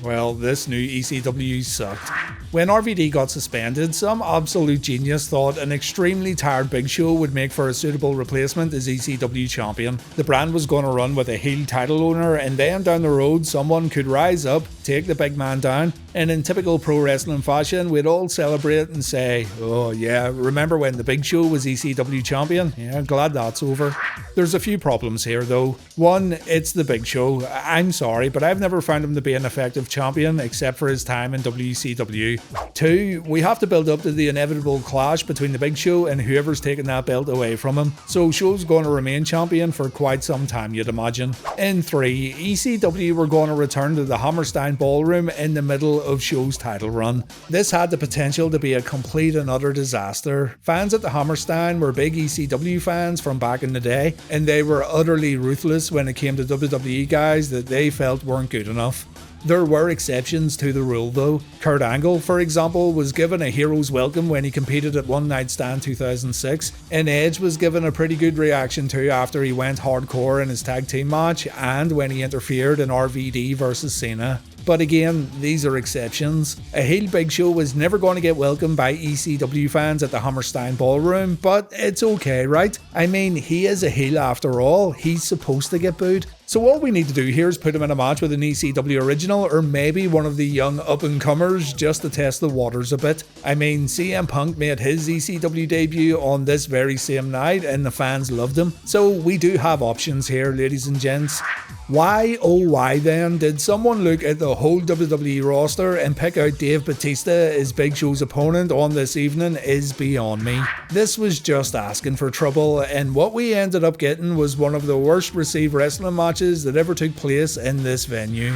sucked. When RVD got suspended, some absolute genius thought an extremely tired Big Show would make for a suitable replacement as ECW champion. The brand was going to run with a heel title owner, and then down the road someone could rise up, take the big man down, and in typical pro wrestling fashion, we'd all celebrate and say, "Oh yeah, remember when the Big Show was ECW champion? Yeah, glad that's over." There's a few problems here though. One, it's the Big Show. I'm sorry, but I've never found him to be an effective champion except for his time in WCW. Two, we have to build up to the inevitable clash between the Big Show and whoever's taking that belt away from him, so Show's going to remain champion for quite some time, you'd imagine. And three, ECW were going to return to the Hammerstein Ballroom in the middle of Show's title run. This had the potential to be a complete and utter disaster. Fans at the Hammerstein were big ECW fans from back in the day, and they were utterly ruthless when it came to WWE guys that they felt weren't good enough. There were exceptions to the rule though. Kurt Angle, for example, was given a hero's welcome when he competed at One Night Stand 2006, and Edge was given a pretty good reaction too after he went hardcore in his tag team match and when he interfered in RVD versus Cena. But again, these are exceptions. A heel Big Show was never going to get welcomed by ECW fans at the Hammerstein Ballroom, but it's okay, right? I mean, he is a heel after all, he's supposed to get booed. So all we need to do here is put him in a match with an ECW original or maybe one of the young up-and-comers just to test the waters a bit. I mean, CM Punk made his ECW debut on this very same night and the fans loved him. So we do have options here, ladies and gents. Why, oh why then, did someone look at the whole WWE roster and pick out Dave Bautista as Big Show's opponent on this evening is beyond me. This was just asking for trouble, and what we ended up getting was one of the worst received wrestling matches that ever took place in this venue.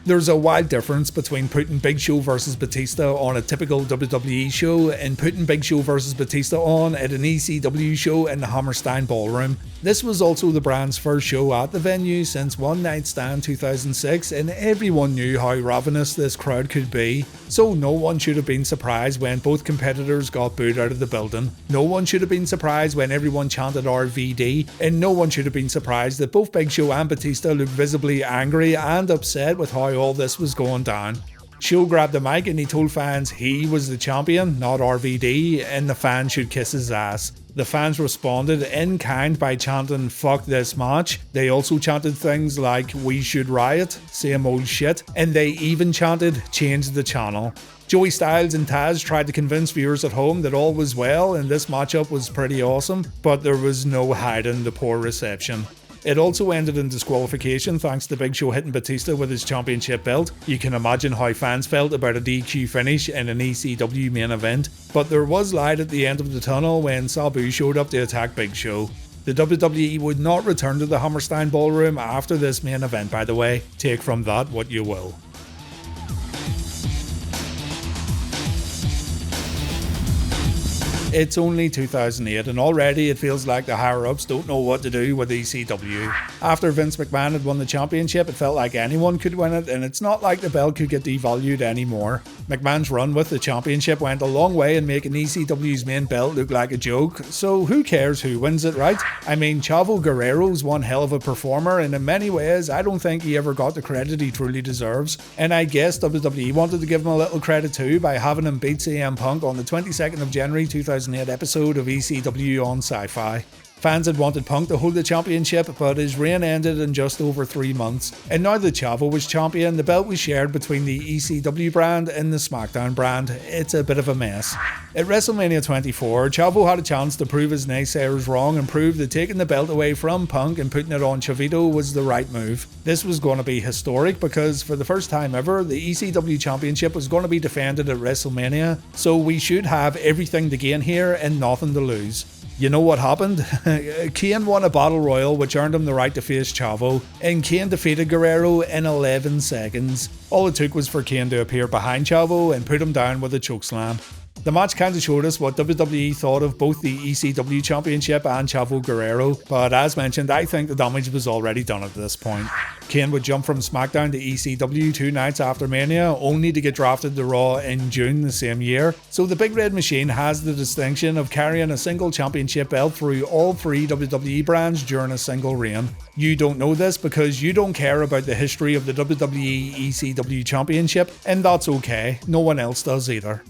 There's a wide difference between putting Big Show versus Batista on a typical WWE show and putting Big Show versus Batista on at an ECW show in the Hammerstein Ballroom. This was also the brand's first show at the venue since One Night Stand 2006, and everyone knew how ravenous this crowd could be, so no one should have been surprised when both competitors got booed out of the building. No one should have been surprised when everyone chanted RVD, and no one should have been surprised that both Big Show and Batista looked visibly angry and upset with how all this was going down. Show grabbed the mic and he told fans he was the champion, not RVD, and the fans should kiss his ass. The fans responded in kind by chanting "fuck this match." They also chanted things like "we should riot," "same old shit," and they even chanted "change the channel." Joey Styles and Taz tried to convince viewers at home that all was well and this matchup was pretty awesome, but there was no hiding the poor reception. It also ended in disqualification thanks to Big Show hitting Batista with his championship belt. You can imagine how fans felt about a DQ finish in an ECW main event. But there was light at the end of the tunnel when Sabu showed up to attack Big Show. The WWE would not return to the Hammerstein Ballroom after this main event, by the way. Take from that what you will. It's only 2008 and already it feels like the higher-ups don't know what to do with ECW. After Vince McMahon had won the championship, it felt like anyone could win it, and it's not like the belt could get devalued anymore. McMahon's run with the championship went a long way in making ECW's main belt look like a joke, so who cares who wins it, right? I mean, Chavo Guerrero's one hell of a performer, and in many ways I don't think he ever got the credit he truly deserves. And I guess WWE wanted to give him a little credit too by having him beat CM Punk on the 22nd of January 2008 episode of ECW on Sci-Fi. Fans had wanted Punk to hold the championship, but his reign ended in just over 3 months. And now that Chavo was champion, the belt was shared between the ECW brand and the SmackDown brand. It's a bit of a mess. At WrestleMania 24, Chavo had a chance to prove his naysayers wrong and prove that taking the belt away from Punk and putting it on Chavito was the right move. This was going to be historic because for the first time ever, the ECW championship was going to be defended at WrestleMania, so we should have everything to gain here and nothing to lose. You know what happened? Kane won a battle royal which earned him the right to face Chavo, and Kane defeated Guerrero in 11 seconds. All it took was for Kane to appear behind Chavo and put him down with a chokeslam. The match kinda showed us what WWE thought of both the ECW Championship and Chavo Guerrero, but as mentioned, I think the damage was already done at this point. Kane would jump from SmackDown to ECW 2 nights after Mania, only to get drafted to Raw in June the same year, so the Big Red Machine has the distinction of carrying a single championship belt through all 3 WWE brands during a single reign. You don't know this because you don't care about the history of the WWE ECW Championship, and that's okay, no one else does either.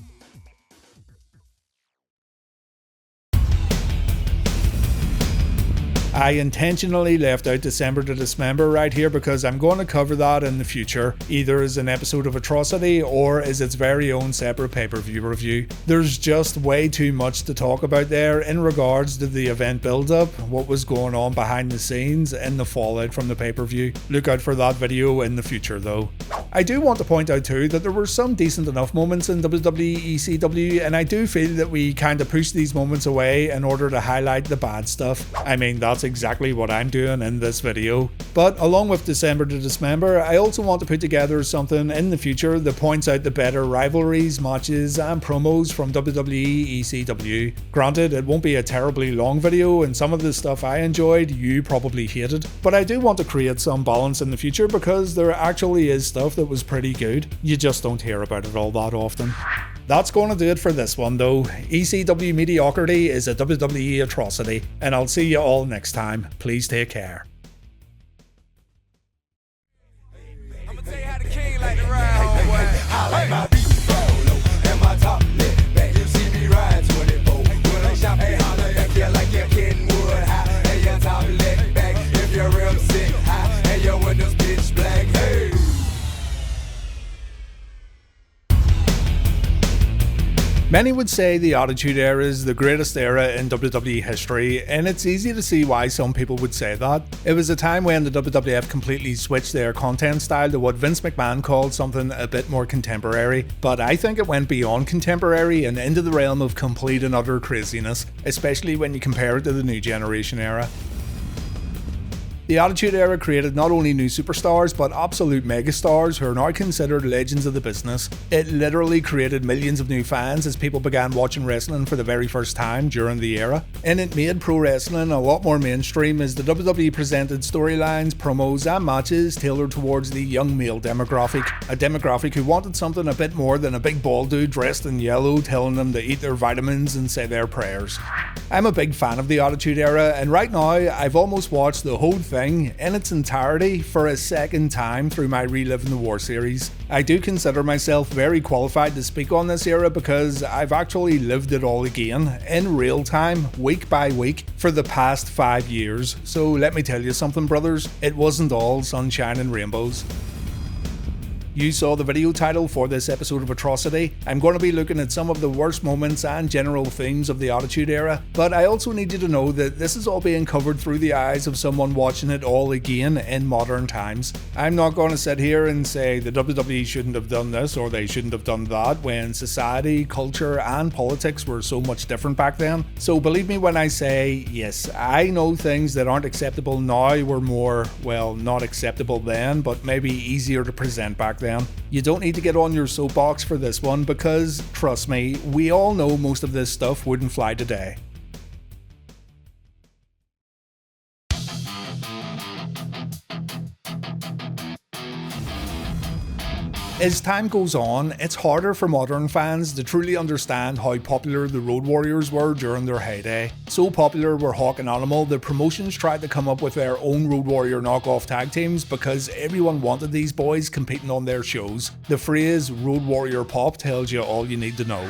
I intentionally left out December to Dismember right here because I'm going to cover that in the future, either as an episode of Atrocity or as its very own separate pay-per-view review. There's just way too much to talk about there in regards to the event build-up, what was going on behind the scenes, and the fallout from the pay-per-view. Look out for that video in the future though. I do want to point out too that there were some decent enough moments in WWE ECW, and I do feel that we kinda pushed these moments away in order to highlight the bad stuff. I mean, that's exactly what I'm doing in this video. But along with December to Dismember, I also want to put together something in the future that points out the better rivalries, matches and promos from WWE ECW. Granted, it won't be a terribly long video, and some of the stuff I enjoyed you probably hated, but I do want to create some balance in the future because there actually is stuff that was pretty good. You just don't hear about it all that often. That's going to do it for this one though. ECW mediocrity is a WWE atrocity, and I'll see you all next time. Please take care. I'ma tell you how the king like to ride, homeboy. I like my beat solo and my top lit back. You see me ride 24. When I shop, hey, holla at you like you're Kenwood high. And your top lit back if your rim sit high. And your windows pitch black, hey. Many would say the Attitude Era is the greatest era in WWE history, and it's easy to see why some people would say that. It was a time when the WWF completely switched their content style to what Vince McMahon called something a bit more contemporary, but I think it went beyond contemporary and into the realm of complete and utter craziness, especially when you compare it to the New Generation era. The Attitude Era created not only new superstars, but absolute megastars who are now considered legends of the business. It literally created millions of new fans as people began watching wrestling for the very first time during the era. And it made pro wrestling a lot more mainstream as the WWE presented storylines, promos and matches tailored towards the young male demographic. A demographic who wanted something a bit more than a big bald dude dressed in yellow telling them to eat their vitamins and say their prayers. I'm a big fan of the Attitude Era, and right now I've almost watched the whole thing in its entirety for a second time through my Reliving the War series. I do consider myself very qualified to speak on this era because I've actually lived it all again in real time, week by week, for the past 5 years. So let me tell you something, brothers, it wasn't all sunshine and rainbows. You saw the video title for this episode of Atrocity. I'm going to be looking at some of the worst moments and general themes of the Attitude Era, but I also need you to know that this is all being covered through the eyes of someone watching it all again in modern times. I'm not going to sit here and say the WWE shouldn't have done this or they shouldn't have done that when society, culture and politics were so much different back then. So believe me when I say, yes, I know things that aren't acceptable now were more, well, not acceptable then, but maybe easier to present back then. You don't need to get on your soapbox for this one because, trust me, we all know most of this stuff wouldn't fly today. As time goes on, it's harder for modern fans to truly understand how popular the Road Warriors were during their heyday. So popular were Hawk and Animal that promotions tried to come up with their own Road Warrior knockoff tag teams because everyone wanted these boys competing on their shows. The phrase Road Warrior Pop tells you all you need to know.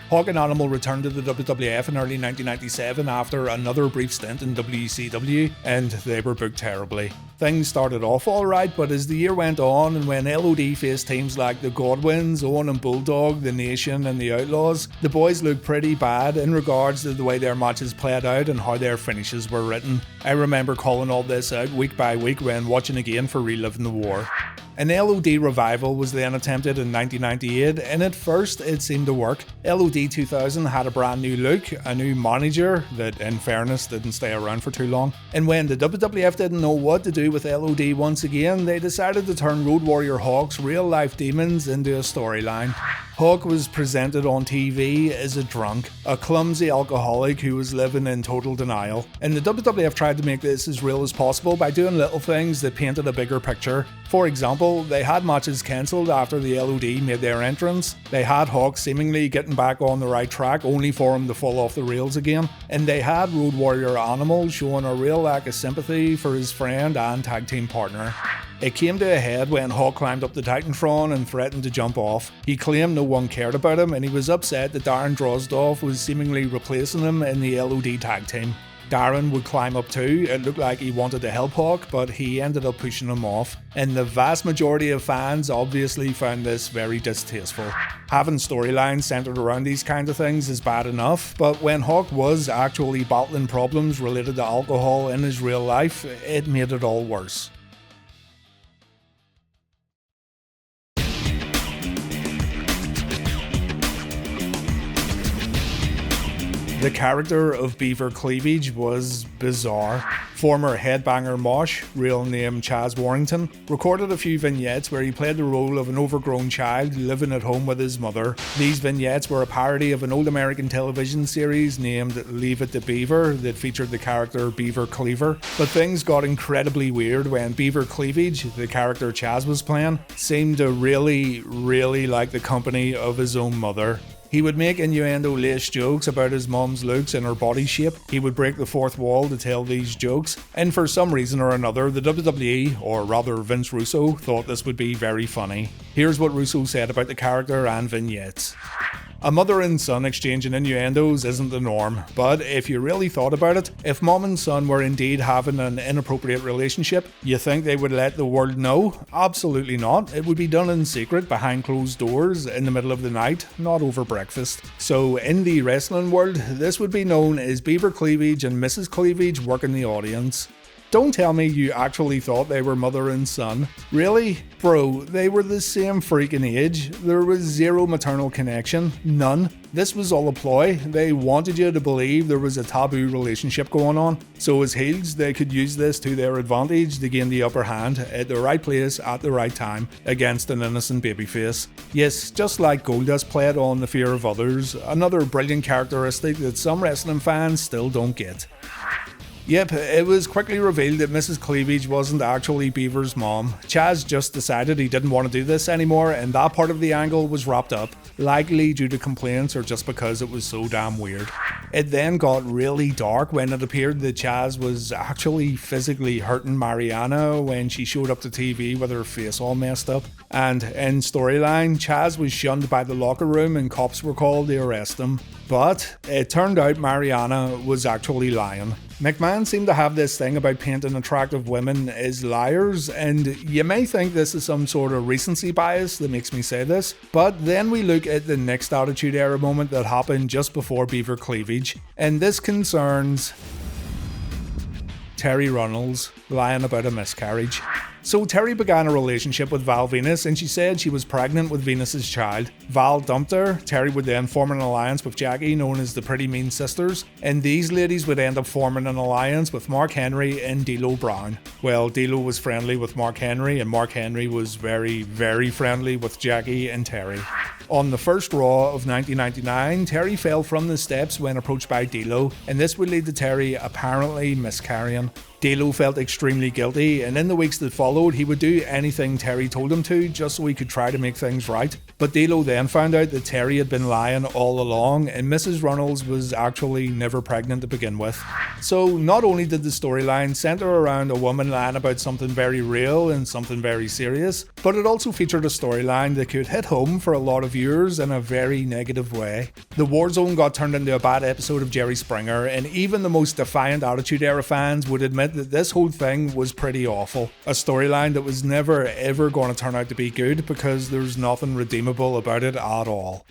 Hawk and Animal returned to the WWF in early 1997 after another brief stint in WCW, and they were booked terribly. Things started off alright, but as the year went on and when LOD faced teams like the Godwins, Owen and Bulldog, The Nation and The Outlaws, the boys looked pretty bad in regards to the way their matches played out and how their finishes were written. I remember calling all this out week by week when watching again for Reliving the War. An LOD revival was then attempted in 1998, and at first it seemed to work. LOD 2000 had a brand new look, a new manager that, in fairness, didn't stay around for too long. And when the WWF didn't know what to do with LOD once again, they decided to turn Road Warrior Hawk's real-life demons into a storyline. Hawk was presented on TV as a drunk, a clumsy alcoholic who was living in total denial, and the WWF tried to make this as real as possible by doing little things that painted a bigger picture. For example, they had matches cancelled after the LOD made their entrance, they had Hawk seemingly getting back on the right track only for him to fall off the rails again, and they had Road Warrior Animal showing a real lack of sympathy for his friend and tag team partner. It came to a head when Hawk climbed up the Titantron and threatened to jump off. He claimed no one cared about him, and he was upset that Darren Drozdov was seemingly replacing him in the LOD tag team. Darren would climb up too. It looked like he wanted to help Hawk, but he ended up pushing him off, and the vast majority of fans obviously found this very distasteful. Having storylines centered around these kinds of things is bad enough, but when Hawk was actually battling problems related to alcohol in his real life, it made it all worse. The character of Beaver Cleavage was bizarre. Former headbanger Mosh, real name Chaz Warrington, recorded a few vignettes where he played the role of an overgrown child living at home with his mother. These vignettes were a parody of an old American television series named Leave It to Beaver that featured the character Beaver Cleaver. But things got incredibly weird when Beaver Cleavage, the character Chaz was playing, seemed to really like the company of his own mother. He would make innuendo-laced jokes about his mom's looks and her body shape. He would break the fourth wall to tell these jokes, and for some reason or another, the WWE, or rather Vince Russo, thought this would be very funny. Here's what Russo said about the character and vignettes. A mother and son exchanging innuendos isn't the norm, but if you really thought about it, if mom and son were indeed having an inappropriate relationship, you think they would let the world know? Absolutely not. It would be done in secret, behind closed doors, in the middle of the night, not over breakfast. So in the wrestling world, this would be known as Beaver Cleavage and Mrs. Cleavage working the audience. Don't tell me you actually thought they were mother and son. Really? Bro, they were the same freaking age. There was zero maternal connection. None. This was all a ploy. They wanted you to believe there was a taboo relationship going on. So as heels, they could use this to their advantage to gain the upper hand at the right place at the right time against an innocent babyface. Yes, just like Goldust played on the fear of others, another brilliant characteristic that some wrestling fans still don't get. Yep, it was quickly revealed that Mrs. Cleavage wasn't actually Beaver's mom. Chaz just decided he didn't want to do this anymore, and that part of the angle was wrapped up, likely due to complaints or just because it was so damn weird. It then got really dark when it appeared that Chaz was actually physically hurting Mariana when she showed up to TV with her face all messed up. And in storyline, Chaz was shunned by the locker room and cops were called to arrest him. But it turned out Mariana was actually lying. McMahon seemed to have this thing about painting attractive women as liars, and you may think this is some sort of recency bias that makes me say this, but then we look at the next Attitude Era moment that happened just before Beaver Cleavage, and this concerns Terry Runnels lying about a miscarriage. So Terry began a relationship with Val Venus, and she said she was pregnant with Venus's child. Val dumped her. Terry would then form an alliance with Jackie, known as the Pretty Mean Sisters, and these ladies would end up forming an alliance with Mark Henry and D'Lo Brown. Well, D'Lo was friendly with Mark Henry, and Mark Henry was very friendly with Jackie and Terry. On the first Raw of 1999, Terry fell from the steps when approached by D'Lo, and this would lead to Terry apparently miscarrying. D'Lo felt extremely guilty, and in the weeks that followed, he would do anything Terry told him to just so he could try to make things right. But D'Lo then found out that Terry had been lying all along, and Mrs. Runnels was actually never pregnant to begin with. So not only did the storyline center around a woman lying about something very real and something very serious, but it also featured a storyline that could hit home for a lot of viewers in a very negative way. The Warzone got turned into a bad episode of Jerry Springer, and even the most defiant Attitude Era fans would admit that this whole thing was pretty awful. A storyline that was never ever going to turn out to be good because there's nothing redeemable about it at all.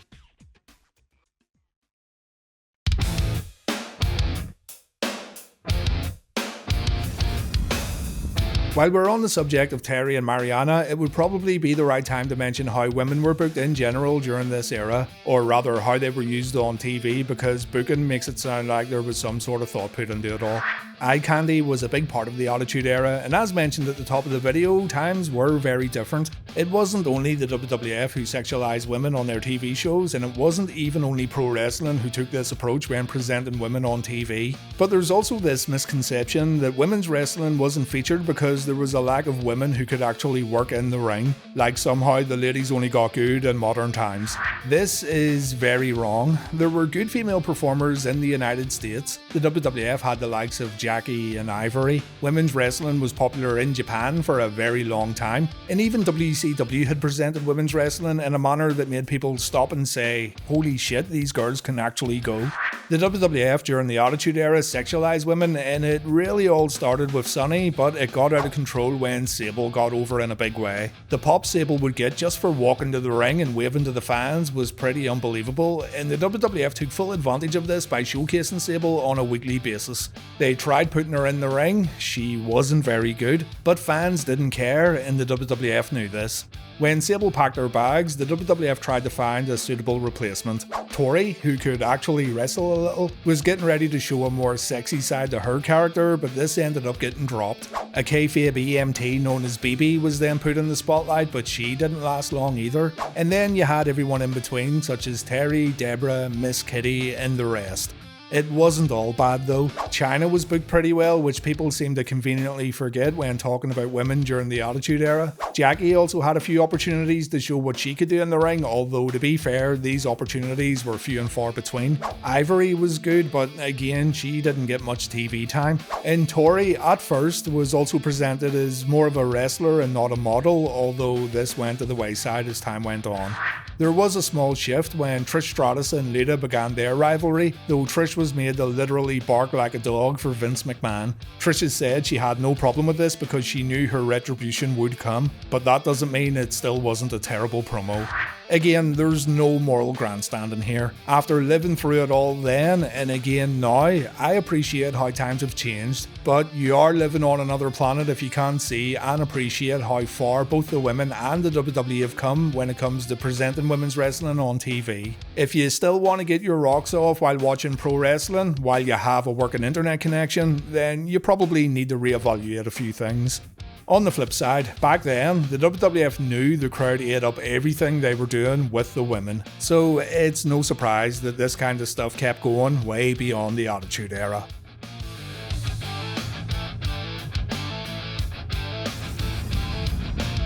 While we're on the subject of Terry and Mariana, it would probably be the right time to mention how women were booked in general during this era, or rather how they were used on TV, because booking makes it sound like there was some sort of thought put into it all. Eye candy was a big part of the Attitude Era, and as mentioned at the top of the video, times were very different. It wasn't only the WWF who sexualized women on their TV shows, and it wasn't even only pro wrestling who took this approach when presenting women on TV. But there's also this misconception that women's wrestling wasn't featured because there was a lack of women who could actually work in the ring, like somehow the ladies only got good in modern times. This is very wrong. There were good female performers in the United States. The WWF had the likes of Jackie and Ivory. Women's wrestling was popular in Japan for a very long time, and even WCW had presented women's wrestling in a manner that made people stop and say, holy shit, these girls can actually go. The WWF during the Attitude Era sexualized women, and it really all started with Sunny, but it got out of control when Sable got over in a big way. The pop Sable would get just for walking to the ring and waving to the fans was pretty unbelievable, and the WWF took full advantage of this by showcasing Sable on a weekly basis. They tried putting her in the ring, she wasn't very good, but fans didn't care, and the WWF knew this. When Sable packed her bags, the WWF tried to find a suitable replacement. Tori, who could actually wrestle a little, was getting ready to show a more sexy side to her character, but this ended up getting dropped. A kayfabe EMT known as BB was then put in the spotlight, but she didn't last long either. And then you had everyone in between, such as Terry, Deborah, Miss Kitty, and the rest. It wasn't all bad though. Chyna was booked pretty well, which people seem to conveniently forget when talking about women during the Attitude Era. Jackie also had a few opportunities to show what she could do in the ring, although to be fair, these opportunities were few and far between. Ivory was good, but again, she didn't get much TV time. And Tori, at first, was also presented as more of a wrestler and not a model, although this went to the wayside as time went on. There was a small shift when Trish Stratus and Lita began their rivalry, though Trish was made to literally bark like a dog for Vince McMahon. Trish has said she had no problem with this because she knew her retribution would come, but that doesn't mean it still wasn't a terrible promo. Again, there's no moral grandstanding here. After living through it all then, and again now, I appreciate how times have changed, but you are living on another planet if you can't see and appreciate how far both the women and the WWE have come when it comes to presenting women's wrestling on TV. If you still want to get your rocks off while watching pro wrestling, while you have a working internet connection, then you probably need to reevaluate a few things. On the flip side, back then, the WWF knew the crowd ate up everything they were doing with the women, so it's no surprise that this kind of stuff kept going way beyond the Attitude Era.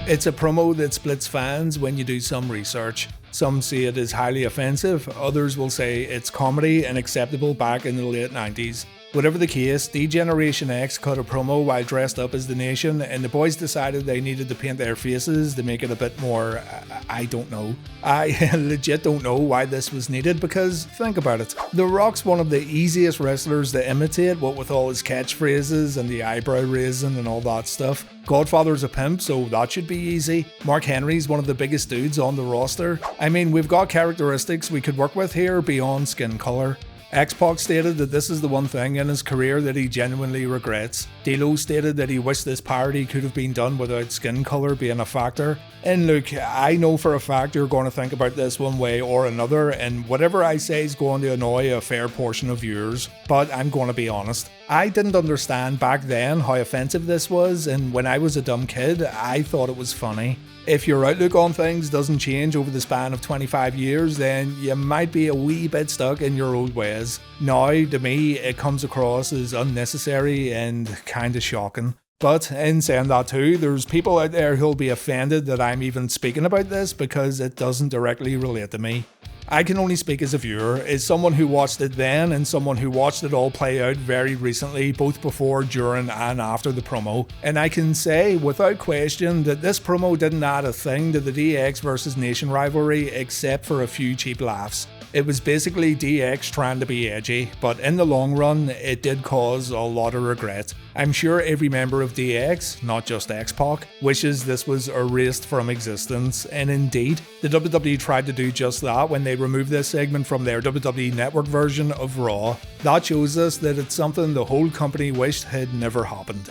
It's a promo that splits fans when you do some research. Some see it as highly offensive, others will say it's comedy and acceptable back in the late 90s. Whatever the case, D-Generation X cut a promo while dressed up as the Nation, and the boys decided they needed to paint their faces to make it a bit more, I don't know. I legit don't know why this was needed, because think about it. The Rock's one of the easiest wrestlers to imitate, what with all his catchphrases and the eyebrow raising and all that stuff. Godfather's a pimp, so that should be easy. Mark Henry's one of the biggest dudes on the roster. I mean, we've got characteristics we could work with here beyond skin colour. X-Pac stated that this is the one thing in his career that he genuinely regrets. D'Lo stated that he wished this parody could have been done without skin colour being a factor. And look, I know for a fact you're going to think about this one way or another, and whatever I say is going to annoy a fair portion of viewers, but I'm going to be honest. I didn't understand back then how offensive this was, and when I was a dumb kid, I thought it was funny. If your outlook on things doesn't change over the span of 25 years, then you might be a wee bit stuck in your old ways. Now, to me, it comes across as unnecessary and kinda shocking. But in saying that too, there's people out there who'll be offended that I'm even speaking about this because it doesn't directly relate to me. I can only speak as a viewer, as someone who watched it then and someone who watched it all play out very recently, both before, during and after the promo. And I can say without question that this promo didn't add a thing to the DX versus Nation rivalry except for a few cheap laughs. It was basically DX trying to be edgy, but in the long run, it did cause a lot of regret. I'm sure every member of DX, not just X-Pac, wishes this was erased from existence, and indeed, the WWE tried to do just that when they removed this segment from their WWE Network version of Raw. That shows us that it's something the whole company wished had never happened.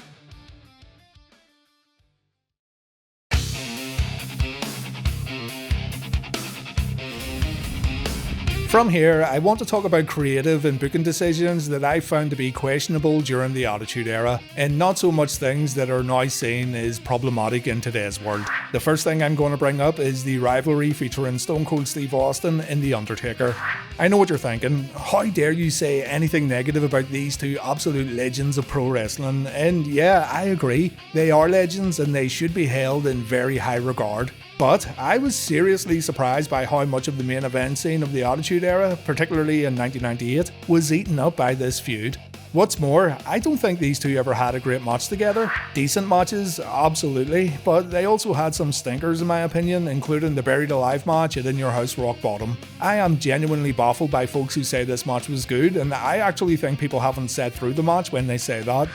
From here, I want to talk about creative and booking decisions that I found to be questionable during the Attitude Era, and not so much things that are now seen as problematic in today's world. The first thing I'm going to bring up is the rivalry featuring Stone Cold Steve Austin and The Undertaker. I know what you're thinking, how dare you say anything negative about these two absolute legends of pro wrestling? And yeah, I agree, they are legends and they should be held in very high regard. But I was seriously surprised by how much of the main event scene of the Attitude Era, particularly in 1998, was eaten up by this feud. What's more, I don't think these two ever had a great match together. Decent matches, absolutely, but they also had some stinkers in my opinion, including the Buried Alive match at In Your House Rock Bottom. I am genuinely baffled by folks who say this match was good, and I actually think people haven't sat through the match when they say that.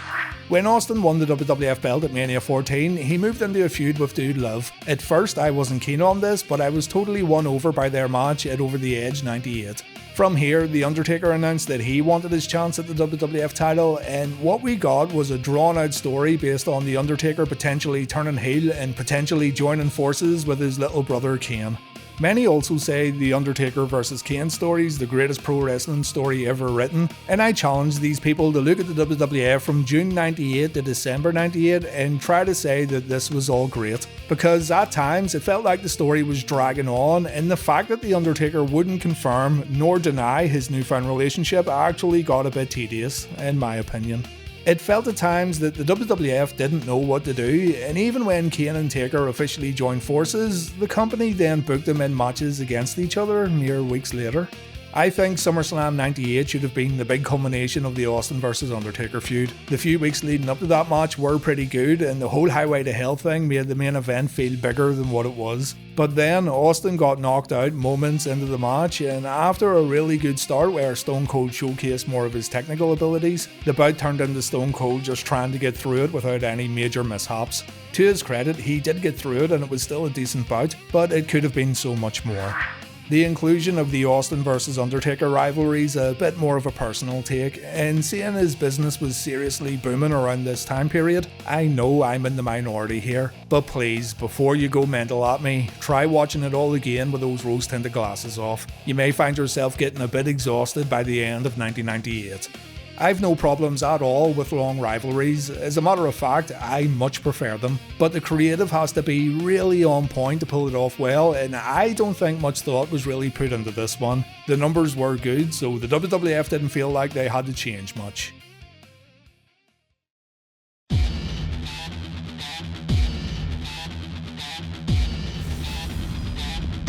When Austin won the WWF belt at Mania 14, he moved into a feud with Dude Love. At first I wasn't keen on this, but I was totally won over by their match at Over the Edge 98. From here, The Undertaker announced that he wanted his chance at the WWF title, and what we got was a drawn-out story based on The Undertaker potentially turning heel and potentially joining forces with his little brother Kane. Many also say the Undertaker vs Kane story is the greatest pro wrestling story ever written, and I challenge these people to look at the WWF from June 98 to December 98 and try to say that this was all great, because at times it felt like the story was dragging on, and the fact that the Undertaker wouldn't confirm nor deny his newfound relationship actually got a bit tedious, in my opinion. It felt at times that the WWF didn't know what to do, and even when Kane and Taker officially joined forces, the company then booked them in matches against each other mere weeks later. I think SummerSlam 98 should have been the big culmination of the Austin vs Undertaker feud. The few weeks leading up to that match were pretty good, and the whole Highway to Hell thing made the main event feel bigger than what it was. But then Austin got knocked out moments into the match, and after a really good start where Stone Cold showcased more of his technical abilities, the bout turned into Stone Cold just trying to get through it without any major mishaps. To his credit, he did get through it and it was still a decent bout, but it could have been so much more. The inclusion of the Austin vs Undertaker rivalry is a bit more of a personal take, and seeing his business was seriously booming around this time period, I know I'm in the minority here, but please, before you go mental at me, try watching it all again with those rose tinted glasses off. You may find yourself getting a bit exhausted by the end of 1998. I've no problems at all with long rivalries. As a matter of fact, I much prefer them. But the creative has to be really on point to pull it off well, and I don't think much thought was really put into this one. The numbers were good, so the WWF didn't feel like they had to change much.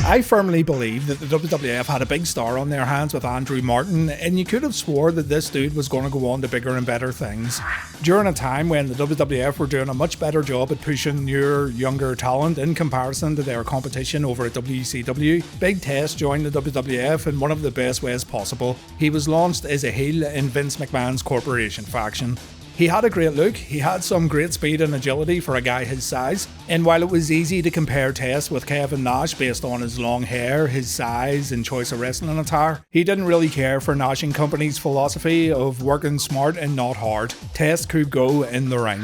I firmly believe that the WWF had a big star on their hands with Andrew Martin, and you could have swore that this dude was going to go on to bigger and better things. During a time when the WWF were doing a much better job at pushing newer, younger talent in comparison to their competition over at WCW, Big Test joined the WWF in one of the best ways possible. He was launched as a heel in Vince McMahon's corporation faction. He had a great look, he had some great speed and agility for a guy his size, and while it was easy to compare Test with Kevin Nash based on his long hair, his size and choice of wrestling attire, he didn't really care for Nash & Company's philosophy of working smart and not hard. Test could go in the ring.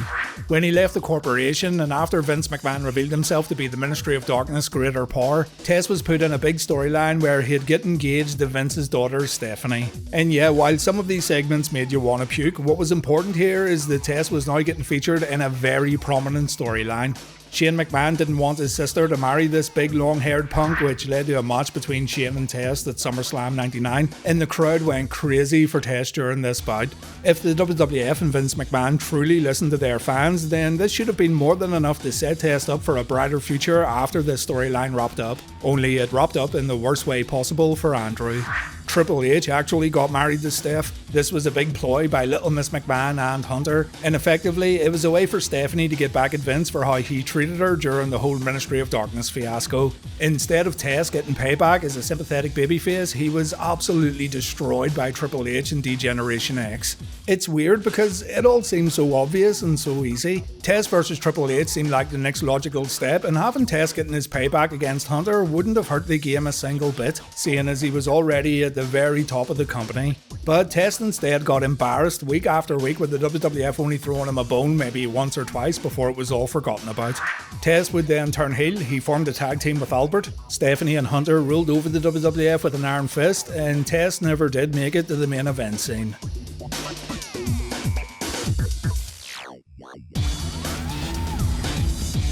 When he left the corporation and after Vince McMahon revealed himself to be the Ministry of Darkness Greater Power, Test was put in a big storyline where he'd get engaged to Vince's daughter Stephanie. And yeah, while some of these segments made you want to puke, what was important here is that Test was now getting featured in a very prominent storyline. Shane McMahon didn't want his sister to marry this big long-haired punk, which led to a match between Shane and Test at SummerSlam 99, and the crowd went crazy for Test during this bout. If the WWF and Vince McMahon truly listened to their fans, then this should have been more than enough to set Test up for a brighter future after this storyline wrapped up. Only it wrapped up in the worst way possible for Andrew. Triple H actually got married to Steph. This was a big ploy by Little Miss McMahon and Hunter, and effectively it was a way for Stephanie to get back at Vince for how he treated her during the whole Ministry of Darkness fiasco. Instead of Test getting payback as a sympathetic babyface, he was absolutely destroyed by Triple H and D-Generation X. It's weird because it all seems so obvious and so easy. Test versus Triple H seemed like the next logical step, and having Test getting his payback against Hunter wouldn't have hurt the game a single bit, seeing as he was already at the very top of the company. But Test Test instead got embarrassed week after week, with the WWF only throwing him a bone maybe once or twice before it was all forgotten about. Test would then turn heel. He formed a tag team with Albert. Stephanie and Hunter ruled over the WWF with an iron fist, and Test never did make it to the main event scene.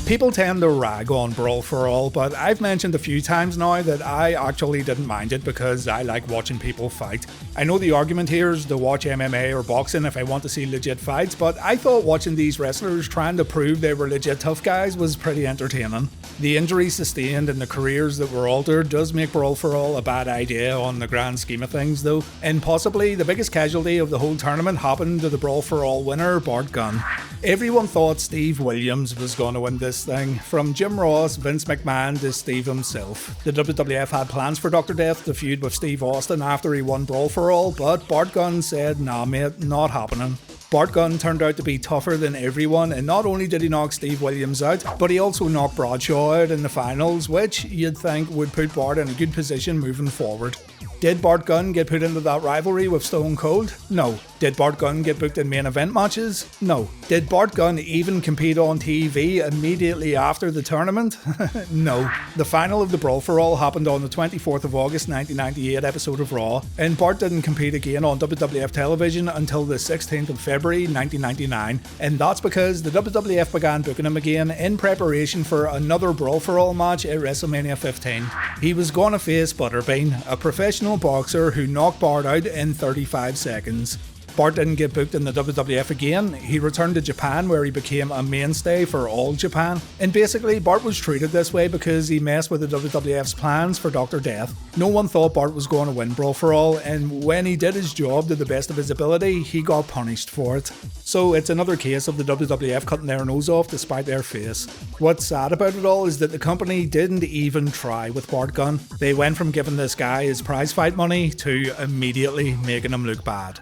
People tend to rag on Brawl for All, but I've mentioned a few times now that I actually didn't mind it because I like watching people fight. I know the argument here is to watch MMA or boxing if I want to see legit fights, but I thought watching these wrestlers trying to prove they were legit tough guys was pretty entertaining. The injuries sustained and the careers that were altered does make Brawl for All a bad idea on the grand scheme of things though, and possibly the biggest casualty of the whole tournament happened to the Brawl for All winner, Bart Gunn. Everyone thought Steve Williams was going to win this thing, from Jim Ross, Vince McMahon to Steve himself. The WWF had plans for Dr. Death to feud with Steve Austin after he won Brawl for All, but Bart Gunn said, "Nah mate, not happening." Bart Gunn turned out to be tougher than everyone, and not only did he knock Steve Williams out, but he also knocked Bradshaw out in the finals, which you'd think would put Bart in a good position moving forward. Did Bart Gunn get put into that rivalry with Stone Cold? No. Did Bart Gunn get booked in main event matches? No. Did Bart Gunn even compete on TV immediately after the tournament? No. The final of the Brawl for All happened on the 24th of August 1998 episode of Raw, and Bart didn't compete again on WWF television until the 16th of February 1999, and that's because the WWF began booking him again in preparation for another Brawl for All match at WrestleMania 15. He was going to face Butterbean, a professional boxer who knocked Bart out in 35 seconds. Bart didn't get booked in the WWF again. He returned to Japan where he became a mainstay for All Japan. And basically, Bart was treated this way because he messed with the WWF's plans for Dr. Death. No one thought Bart was going to win Brawl for All, and when he did his job to the best of his ability, he got punished for it. So it's another case of the WWF cutting their nose off to spite their face. What's sad about it all is that the company didn't even try with Bart Gunn. They went from giving this guy his prize fight money to immediately making him look bad.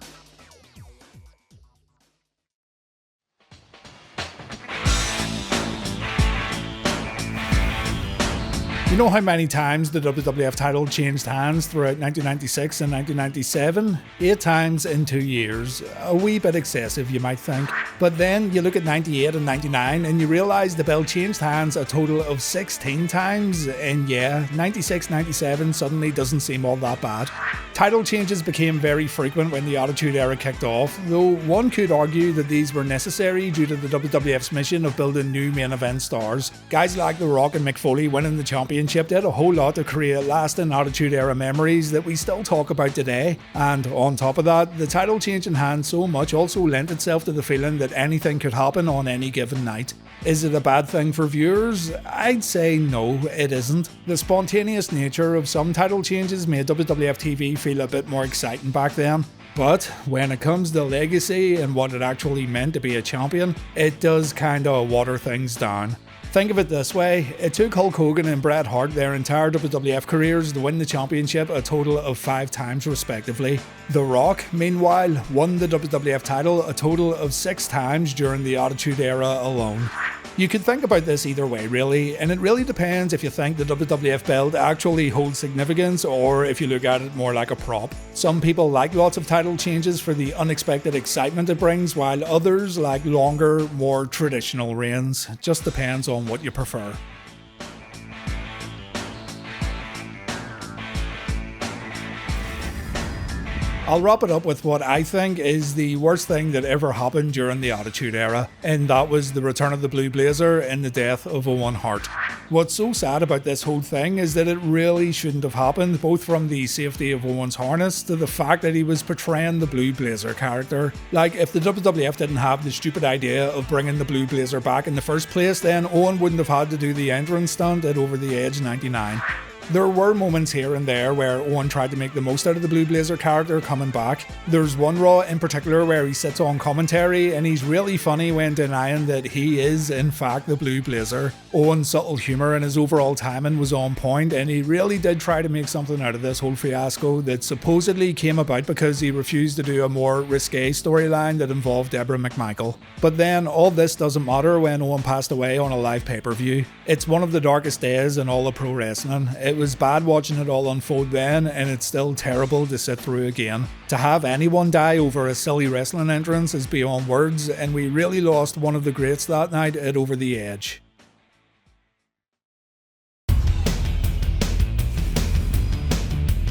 You know how many times the WWF title changed hands throughout 1996 and 1997? 8 times in 2 years. A wee bit excessive, you might think. But then you look at 98 and 99 and you realise the belt changed hands a total of 16 times, and yeah, 96-97 suddenly doesn't seem all that bad. Title changes became very frequent when the Attitude Era kicked off, though one could argue that these were necessary due to the WWF's mission of building new main event stars. Guys like The Rock and Mick Foley winning the championship did a whole lot to create lasting Attitude Era memories that we still talk about today. And on top of that, the title changing hands so much also lent itself to the feeling that anything could happen on any given night. Is it a bad thing for viewers? I'd say no, it isn't. The spontaneous nature of some title changes made WWF TV feel a bit more exciting back then. But when it comes to legacy and what it actually meant to be a champion, it does kinda water things down. Think of it this way, it took Hulk Hogan and Bret Hart their entire WWF careers to win the championship a total of 5 times respectively. The Rock, meanwhile, won the WWF title a total of 6 times during the Attitude Era alone. You could think about this either way really, and it really depends if you think the WWF belt actually holds significance or if you look at it more like a prop. Some people like lots of title changes for the unexpected excitement it brings, while others like longer, more traditional reigns. Just depends on what you prefer. I'll wrap it up with what I think is the worst thing that ever happened during the Attitude Era, and that was the return of the Blue Blazer and the death of Owen Hart. What's so sad about this whole thing is that it really shouldn't have happened, both from the safety of Owen's harness to the fact that he was portraying the Blue Blazer character. Like, if the WWF didn't have the stupid idea of bringing the Blue Blazer back in the first place, then Owen wouldn't have had to do the entrance stunt at Over the Edge 99. There were moments here and there where Owen tried to make the most out of the Blue Blazer character coming back. There's one Raw in particular where he sits on commentary and he's really funny when denying that he is in fact the Blue Blazer. Owen's subtle humour and his overall timing was on point, and he really did try to make something out of this whole fiasco that supposedly came about because he refused to do a more risque storyline that involved Deborah McMichael. But then all this doesn't matter when Owen passed away on a live pay-per-view. It's one of the darkest days in all of pro wrestling. It It was bad watching it all unfold then, and it's still terrible to sit through again. To have anyone die over a silly wrestling entrance is beyond words, and we really lost one of the greats that night at Over the Edge.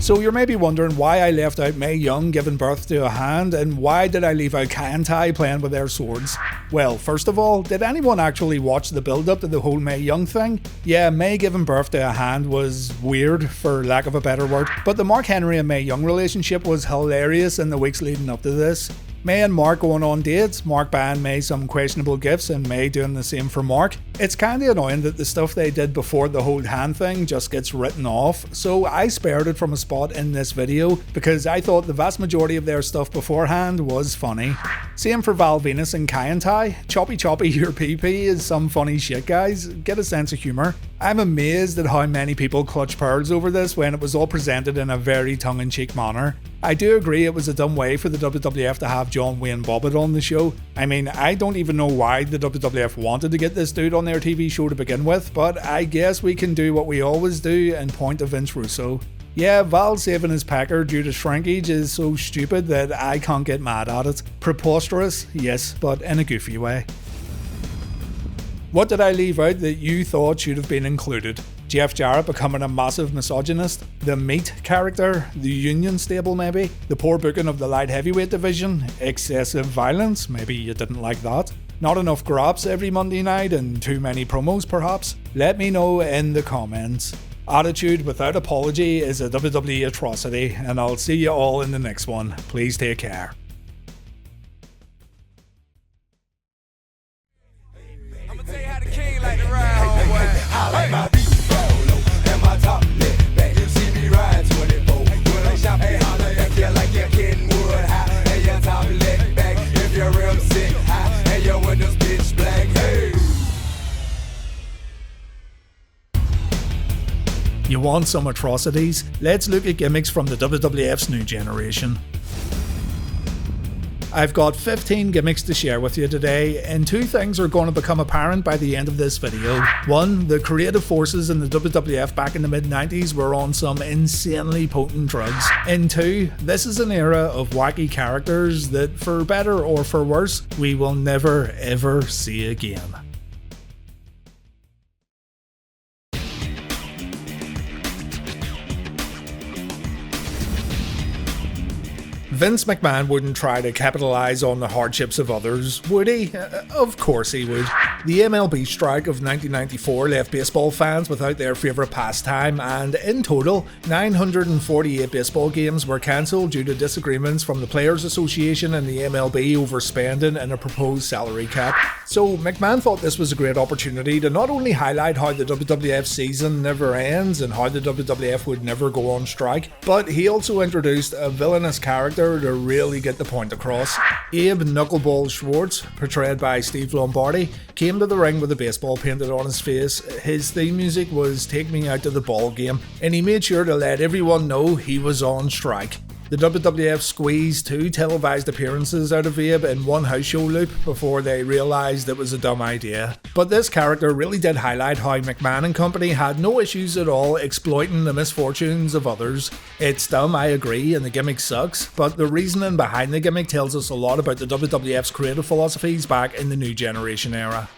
So you're maybe wondering why I left out Mae Young giving birth to a hand, and why did I leave out Kaientai playing with their swords? Well, first of all, did anyone actually watch the build up to the whole Mae Young thing? Yeah, Mae giving birth to a hand was weird, for lack of a better word, but the Mark Henry and Mae Young relationship was hilarious in the weeks leading up to this. Mae and Mark going on dates, Mark buying Mae some questionable gifts and Mae doing the same for Mark. It's kinda annoying that the stuff they did before the whole hand thing just gets written off, so I spared it from a spot in this video because I thought the vast majority of their stuff beforehand was funny. Same for Val Venus and Kaientai. Choppy your PP is some funny shit, guys. Get a sense of humour. I'm amazed at how many people clutch pearls over this when it was all presented in a very tongue-in-cheek manner. I do agree it was a dumb way for the WWF to have John Wayne Bobbitt on the show. I mean, I don't even know why the WWF wanted to get this dude on their TV show to begin with, but I guess we can do what we always do and point to Vince Russo. Yeah, Val saving his pecker due to shrinkage is so stupid that I can't get mad at it. Preposterous, yes, but in a goofy way. What did I leave out that you thought should have been included? Jeff Jarrett becoming a massive misogynist, the Meat character, the Union stable maybe, the poor booking of the light heavyweight division, excessive violence, maybe you didn't like that, not enough graps every Monday night and too many promos perhaps? Let me know in the comments. Attitude without apology is a WWE atrocity, and I'll see you all in the next one. Please take care. I'ma tell you how the king like to ride, homeboy. I like my beat solo and my top lit back. You see me ride 24. When I shop, hey, holla if you like your kitten wood high and your top lit back. If your rim sit high and your windows pitch black, hey. You want some atrocities? Let's look at gimmicks from the WWF's new generation. I've got 15 gimmicks to share with you today, and two things are going to become apparent by the end of this video. One, the creative forces in the WWF back in the mid-90s were on some insanely potent drugs. And two, this is an era of wacky characters that, for better or for worse, we will never ever see again. Vince McMahon wouldn't try to capitalise on the hardships of others, would he? Of course he would. The MLB strike of 1994 left baseball fans without their favourite pastime, and in total, 948 baseball games were cancelled due to disagreements from the Players Association and the MLB over spending and a proposed salary cap. So McMahon thought this was a great opportunity to not only highlight how the WWF season never ends and how the WWF would never go on strike, but he also introduced a villainous character to really get the point across. Abe Knuckleball Schwartz, portrayed by Steve Lombardi, came to the ring with a baseball painted on his face. His theme music was Take Me Out to the Ball Game, and he made sure to let everyone know he was on strike. The WWF squeezed 2 televised appearances out of Abe in one house show loop before they realised it was a dumb idea. But this character really did highlight how McMahon and company had no issues at all exploiting the misfortunes of others. It's dumb, I agree, and the gimmick sucks, but the reasoning behind the gimmick tells us a lot about the WWF's creative philosophies back in the new generation era.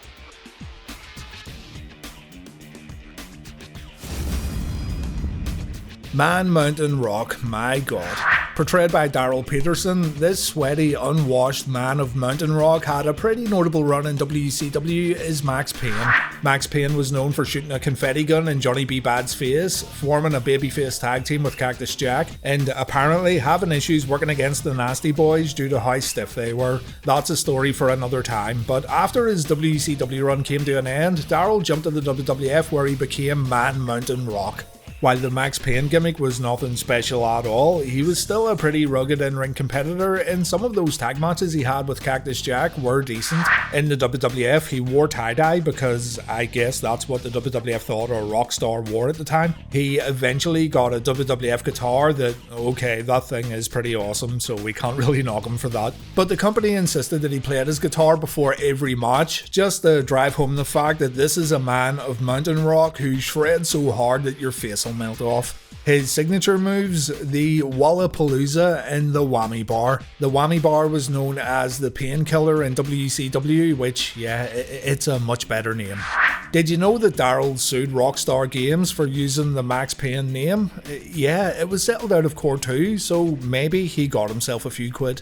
Man Mountain Rock, my god. Portrayed by Darryl Peterson, this sweaty, unwashed man of Mountain Rock had a pretty notable run in WCW as Max Payne. Max Payne was known for shooting a confetti gun in Johnny B. Bad's face, forming a babyface tag team with Cactus Jack, and apparently having issues working against the Nasty Boys due to how stiff they were. That's a story for another time, but after his WCW run came to an end, Darryl jumped to the WWF where he became Man Mountain Rock. While the Max Payne gimmick was nothing special at all, he was still a pretty rugged in-ring competitor, and some of those tag matches he had with Cactus Jack were decent. In the WWF, he wore tie-dye because I guess that's what the WWF thought a rock star wore at the time. He eventually got a WWF guitar that, okay, that thing is pretty awesome, so we can't really knock him for that. But the company insisted that he played his guitar before every match, just to drive home the fact that this is a man of Mountain Rock who shreds so hard that your face muscle melt off. His signature moves, the Wallapalooza and the Whammy Bar. The Whammy Bar was known as the Painkiller in WCW, which, yeah, it's a much better name. Did you know that Darryl sued Rockstar Games for using the Max Payne name? Yeah, it was settled out of court too, so maybe he got himself a few quid.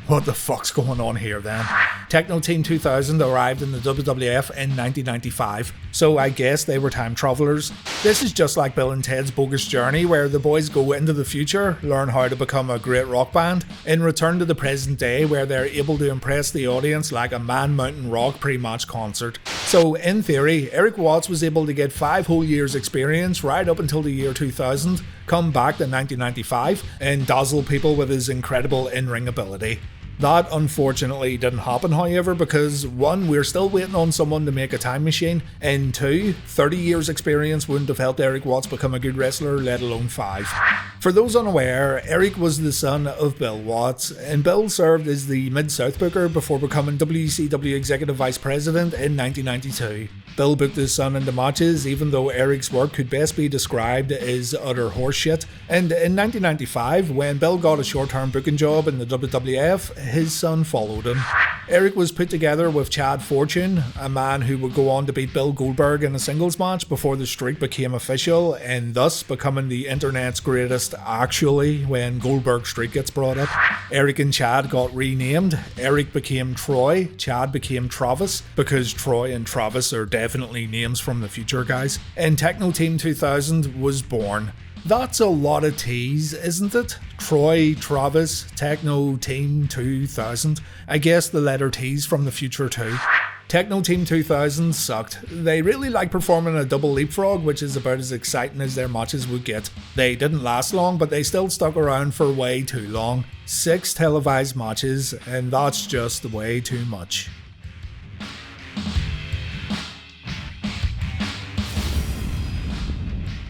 What the fuck's going on here then? Techno Team 2000 arrived in the WWF in 1995, so I guess they were time travelers. This is just like Bill and Ted's Bogus Journey, where the boys go into the future, learn how to become a great rock band, and return to the present day where they're able to impress the audience like a Man Mountain Rock pre-match concert. So in theory, Eric Watts was able to get 5 whole years experience right up until the year 2000, come back to 1995, and dazzle people with his incredible in-ring ability. That unfortunately didn't happen, however, because 1, we're still waiting on someone to make a time machine, and 2, 30 years experience wouldn't have helped Eric Watts become a good wrestler, let alone 5. For those unaware, Eric was the son of Bill Watts, and Bill served as the Mid-South booker before becoming WCW Executive Vice President in 1992. Bill booked his son into matches, even though Eric's work could best be described as utter horseshit, and in 1995, when Bill got a short-term booking job in the WWF, his son followed him. Eric was put together with Chad Fortune, a man who would go on to beat Bill Goldberg in a singles match before the streak became official, and thus becoming the internet's greatest actually when Goldberg's streak gets brought up. Eric and Chad got renamed. Eric became Troy, Chad became Travis, because Troy and Travis are definitely names from the future, guys. And Techno Team 2000 was born. That's a lot of T's, isn't it? Troy, Travis, Techno Team 2000. I guess the letter T's from the future too. Techno Team 2000 sucked. They really liked performing a double leapfrog, which is about as exciting as their matches would get. They didn't last long, but they still stuck around for way too long. 6 televised matches, and that's just way too much.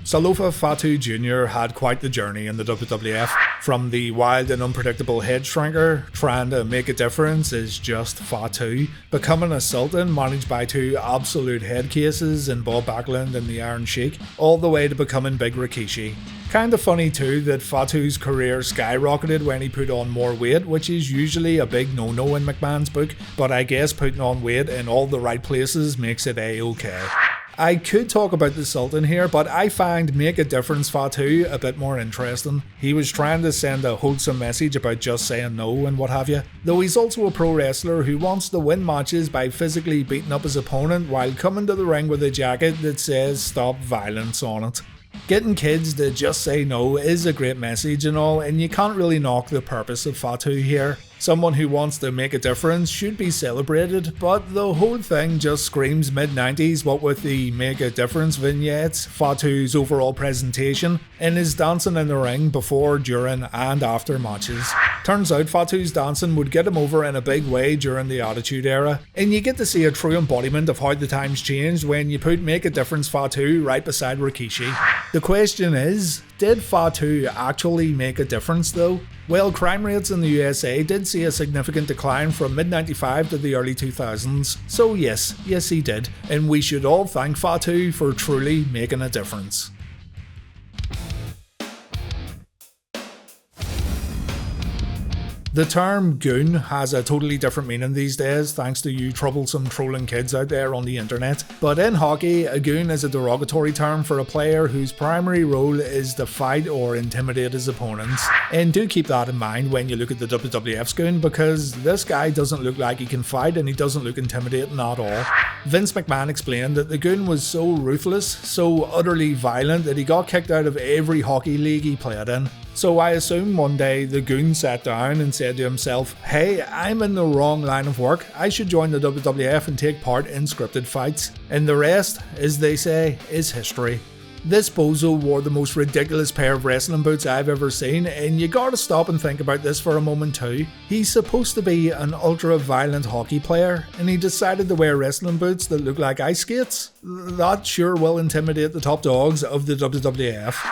Salofa Fatu Jr. had quite the journey in the WWF. From the wild and unpredictable head shrinker, trying to make a difference is just Fatu, becoming a sultan managed by 2 absolute head cases in Bob Backlund and the Iron Sheik, all the way to becoming Big Rikishi. Kinda funny too that Fatu's career skyrocketed when he put on more weight, which is usually a big no-no in McMahon's book, but I guess putting on weight in all the right places makes it a-okay. I could talk about the Sultan here, but I find Make a Difference Fatu a bit more interesting. He was trying to send a wholesome message about just saying no and what have you, though he's also a pro wrestler who wants to win matches by physically beating up his opponent while coming to the ring with a jacket that says "Stop Violence" on it. Getting kids to just say no is a great message and all, and you can't really knock the purpose of Fatu here. Someone who wants to make a difference should be celebrated, but the whole thing just screams mid-90s, what with the Make a Difference vignettes, Fatu's overall presentation, and his dancing in the ring before, during and after matches. Turns out Fatu's dancing would get him over in a big way during the Attitude Era, and you get to see a true embodiment of how the times changed when you put Make a Difference Fatu right beside Rikishi. The question is, did Fatu actually make a difference though? Well, crime rates in the USA did see a significant decline from mid-95 to the early 2000s, so yes he did, and we should all thank Fatu for truly making a difference. The term goon has a totally different meaning these days thanks to you troublesome trolling kids out there on the internet. But in hockey, a goon is a derogatory term for a player whose primary role is to fight or intimidate his opponents. And do keep that in mind when you look at the WWF's goon, because this guy doesn't look like he can fight and he doesn't look intimidating at all. Vince McMahon explained that the goon was so ruthless, so utterly violent that he got kicked out of every hockey league he played in. So I assume one day the goon sat down and said to himself, "Hey, I'm in the wrong line of work. I should join the WWF and take part in scripted fights." And the rest, as they say, is history. This bozo wore the most ridiculous pair of wrestling boots I've ever seen, and you gotta stop and think about this for a moment too. He's supposed to be an ultra-violent hockey player, and he decided to wear wrestling boots that look like ice skates? That sure will intimidate the top dogs of the WWF.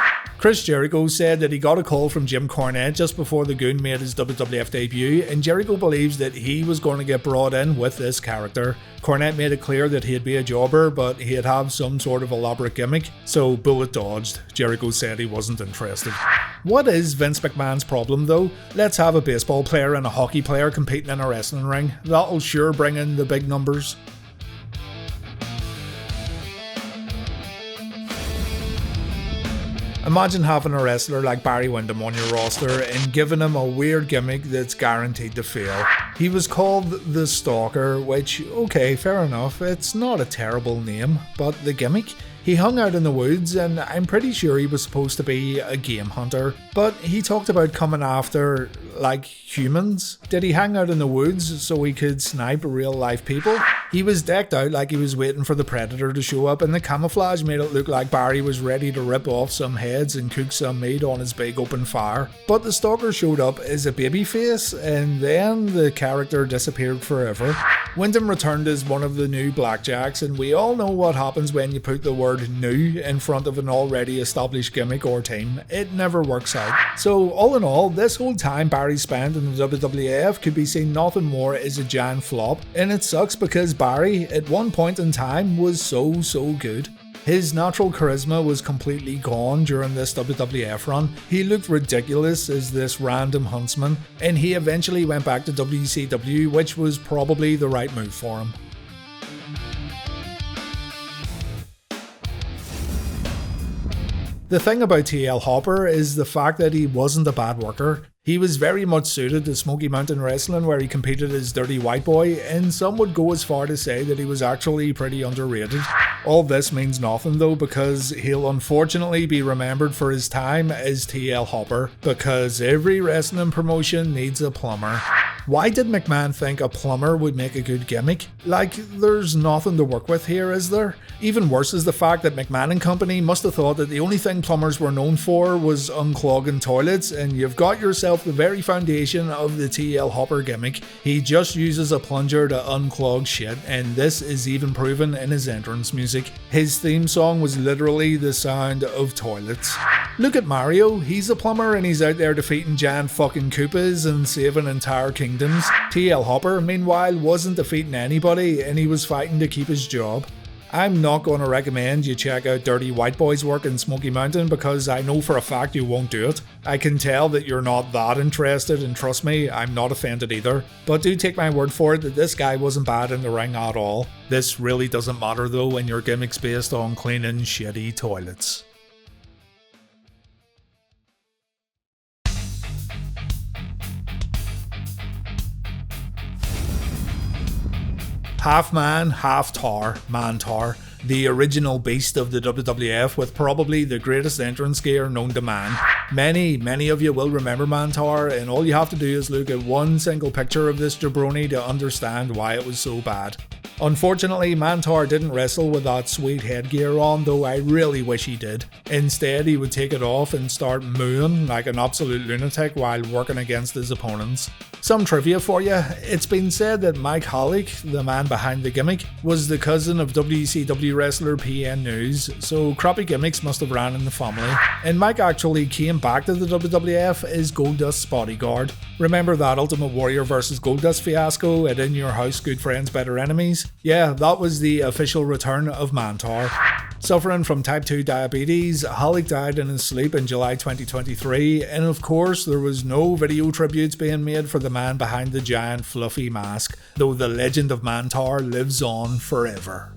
Chris Jericho said that he got a call from Jim Cornette just before the Goon made his WWF debut, and Jericho believes that he was going to get brought in with this character. Cornette made it clear that he'd be a jobber, but he'd have some sort of elaborate gimmick, so bullet dodged. Jericho said he wasn't interested. What is Vince McMahon's problem though? Let's have a baseball player and a hockey player competing in a wrestling ring. That'll sure bring in the big numbers. Imagine having a wrestler like Barry Windham on your roster and giving him a weird gimmick that's guaranteed to fail. He was called the Stalker, which, okay, fair enough, it's not a terrible name, but the gimmick? He hung out in the woods, and I'm pretty sure he was supposed to be a game hunter, but he talked about coming after, like, humans. Did he hang out in the woods so he could snipe real life people? He was decked out like he was waiting for the Predator to show up, and the camouflage made it look like Barry was ready to rip off some heads and cook some meat on his big open fire. But the Stalker showed up as a babyface, and then the character disappeared forever. Windham returned as one of the new Blackjacks, and we all know what happens when you put the word new in front of an already established gimmick or team. It never works out. So all in all, this whole time Barry spent in the WWF could be seen nothing more as a giant flop, and it sucks because Barry, at one point in time, was so good. His natural charisma was completely gone during this WWF run. He looked ridiculous as this random huntsman, and he eventually went back to WCW, which was probably the right move for him. The thing about TL Hopper is the fact that he wasn't a bad worker. He was very much suited to Smoky Mountain Wrestling, where he competed as Dirty White Boy, and some would go as far to say that he was actually pretty underrated. All this means nothing though, because he'll unfortunately be remembered for his time as TL Hopper, because every wrestling promotion needs a plumber. Why did McMahon think a plumber would make a good gimmick? Like, there's nothing to work with here, is there? Even worse is the fact that McMahon and company must have thought that the only thing plumbers were known for was unclogging toilets, and you've got yourself the very foundation of the TL Hopper gimmick. He just uses a plunger to unclog shit, and this is even proven in his entrance music. His theme song was literally the sound of toilets. Look at Mario, he's a plumber and he's out there defeating giant fucking Koopas and saving entire kingdoms. TL Hopper, meanwhile, wasn't defeating anybody and he was fighting to keep his job. I'm not going to recommend you check out Dirty White Boy's work in Smoky Mountain because I know for a fact you won't do it. I can tell that you're not that interested, and trust me, I'm not offended either. But do take my word for it that this guy wasn't bad in the ring at all. This really doesn't matter though when your gimmick's based on cleaning shitty toilets. Half man, half tar, Mantar, the original beast of the WWF with probably the greatest entrance gear known to man. Many of you will remember Mantar, and all you have to do is look at one single picture of this jabroni to understand why it was so bad. Unfortunately, Mantar didn't wrestle with that sweet headgear on, though I really wish he did. Instead, he would take it off and start mooing like an absolute lunatic while working against his opponents. Some trivia for you, it's been said that Mike Halleck, the man behind the gimmick, was the cousin of WCW wrestler PN News, so crappy gimmicks must have ran in the family. And Mike actually came back to the WWF as Goldust's bodyguard. Remember that Ultimate Warrior vs Goldust fiasco at In Your House Good Friends Better Enemies? Yeah, that was the official return of Mantar. Suffering from type 2 diabetes, Halleck died in his sleep in July 2023, and of course there was no video tributes being made for the man behind the giant fluffy mask, though the legend of Mantar lives on forever.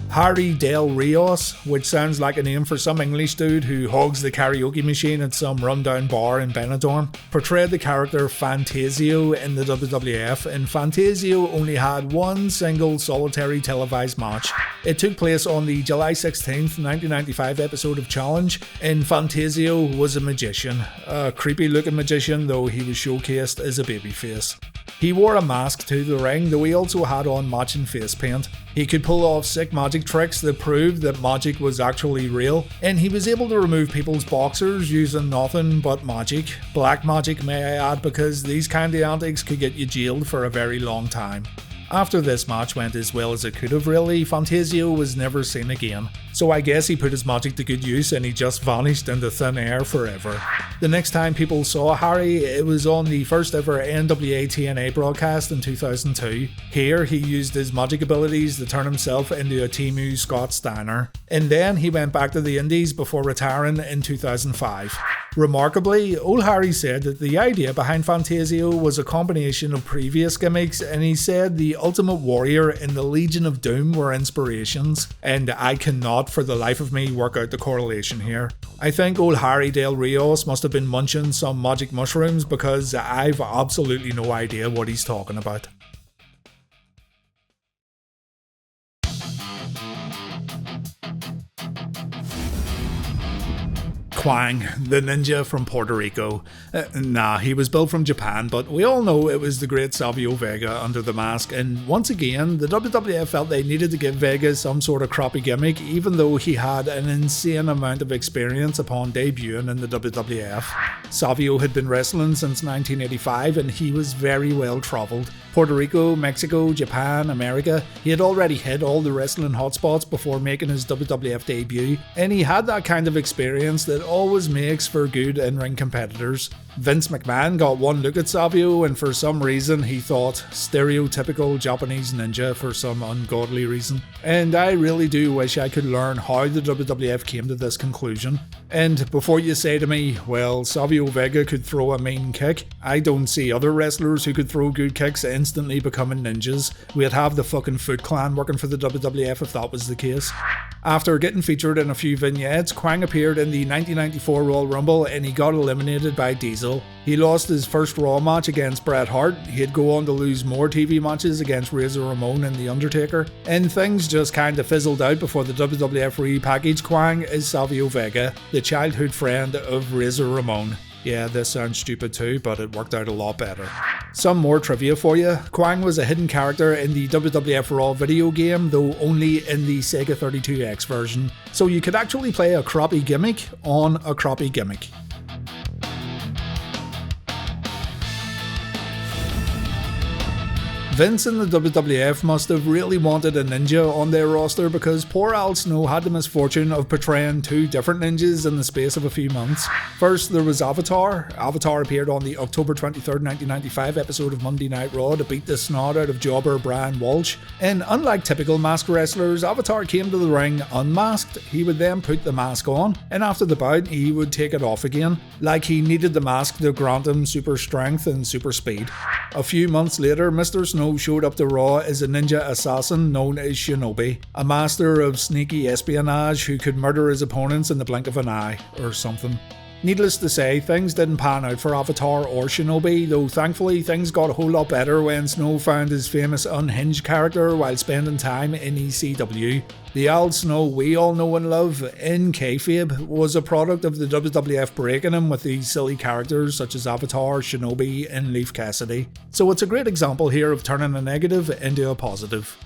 Harry Del Rios, which sounds like a name for some English dude who hogs the karaoke machine at some rundown bar in Benidorm, portrayed the character Fantasio in the WWF, and Fantasio only had one single solitary televised match. It took place on the July 16th, 1995 episode of Challenge, and Fantasio was a magician. A creepy looking magician, though he was showcased as a babyface. He wore a mask to the ring, though he also had on matching face paint. He could pull off sick magic tricks that proved that magic was actually real, and he was able to remove people's boxers using nothing but magic. Black magic, may I add, because these kind of antics could get you jailed for a very long time. After this match went as well as it could have really, Fantasio was never seen again. So I guess he put his magic to good use and he just vanished into thin air forever. The next time people saw Harry, it was on the first ever NWA TNA broadcast in 2002. Here he used his magic abilities to turn himself into a Timu Scott Steiner. And then he went back to the Indies before retiring in 2005. Remarkably, old Harry said that the idea behind Fantasio was a combination of previous gimmicks, and he said the Ultimate Warrior and the Legion of Doom were inspirations, and I cannot for the life of me work out the correlation here. I think old Harry Del Rios must have been munching some magic mushrooms because I've absolutely no idea what he's talking about. Kwang, the ninja from Puerto Rico. Nah, he was built from Japan, but we all know it was the great Savio Vega under the mask, and once again, the WWF felt they needed to give Vega some sort of crappy gimmick, even though he had an insane amount of experience upon debuting in the WWF. Savio had been wrestling since 1985, and he was very well travelled. Puerto Rico, Mexico, Japan, America, he had already hit all the wrestling hotspots before making his WWF debut, and he had that kind of experience that always makes for good in-ring competitors. Vince McMahon got one look at Savio and for some reason he thought stereotypical Japanese ninja for some ungodly reason. And I really do wish I could learn how the WWF came to this conclusion. And before you say to me, well, Savio Vega could throw a mean kick, I don't see other wrestlers who could throw good kicks instantly becoming ninjas. We'd have the fucking Foot Clan working for the WWF if that was the case. After getting featured in a few vignettes, Kwang appeared in the 1994 Royal Rumble and he got eliminated by Diesel. He lost his first Raw match against Bret Hart, he'd go on to lose more TV matches against Razor Ramon and The Undertaker, and things just kinda fizzled out before the WWF repackaged Kwang as Savio Vega, the childhood friend of Razor Ramon. Yeah, this sounds stupid too, but it worked out a lot better. Some more trivia for you. Kwang was a hidden character in the WWF Raw video game, though only in the Sega 32X version. So you could actually play a crappy gimmick on a crappy gimmick. Vince and the WWF must have really wanted a ninja on their roster because poor Al Snow had the misfortune of portraying two different ninjas in the space of a few months. First, there was Avatar. Avatar appeared on the October 23rd, 1995 episode of Monday Night Raw to beat the snot out of jobber Brian Walsh. And unlike typical masked wrestlers, Avatar came to the ring unmasked. He would then put the mask on, and after the bout, he would take it off again. Like he needed the mask to grant him super strength and super speed. A few months later, Mr. Snow showed up to Raw as a ninja assassin known as Shinobi, a master of sneaky espionage who could murder his opponents in the blink of an eye, or something. Needless to say, things didn't pan out for Avatar or Shinobi, though thankfully things got a whole lot better when Snow found his famous unhinged character while spending time in ECW. The Al Snow we all know and love, in kayfabe, was a product of the WWF breaking him with these silly characters such as Avatar, Shinobi, and Leif Cassidy. So it's a great example here of turning a negative into a positive.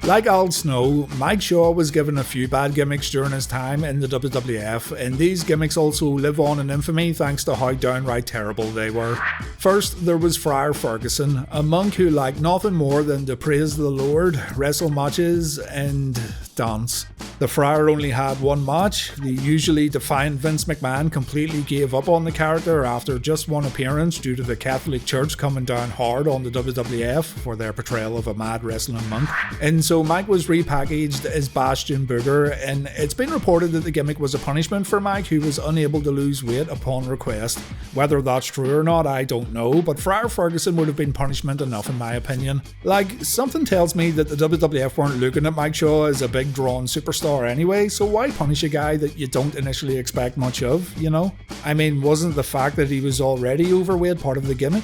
Like Al Snow, Mike Shaw was given a few bad gimmicks during his time in the WWF, and these gimmicks also live on in infamy thanks to how downright terrible they were. First, there was Friar Ferguson, a monk who liked nothing more than to praise the Lord, wrestle matches, and dance. The Friar only had one match. The usually defiant Vince McMahon completely gave up on the character after just one appearance due to the Catholic Church coming down hard on the WWF for their portrayal of a mad wrestling monk. And so Mike was repackaged as Bastion Booger, and it's been reported that the gimmick was a punishment for Mike, who was unable to lose weight upon request. Whether that's true or not, I don't know, but Friar Ferguson would have been punishment enough in my opinion. Like, something tells me that the WWF weren't looking at Mike Shaw as a big drawn superstar anyway, so why punish a guy that you don't initially expect much of, you know? I mean, wasn't the fact that he was already overweight part of the gimmick?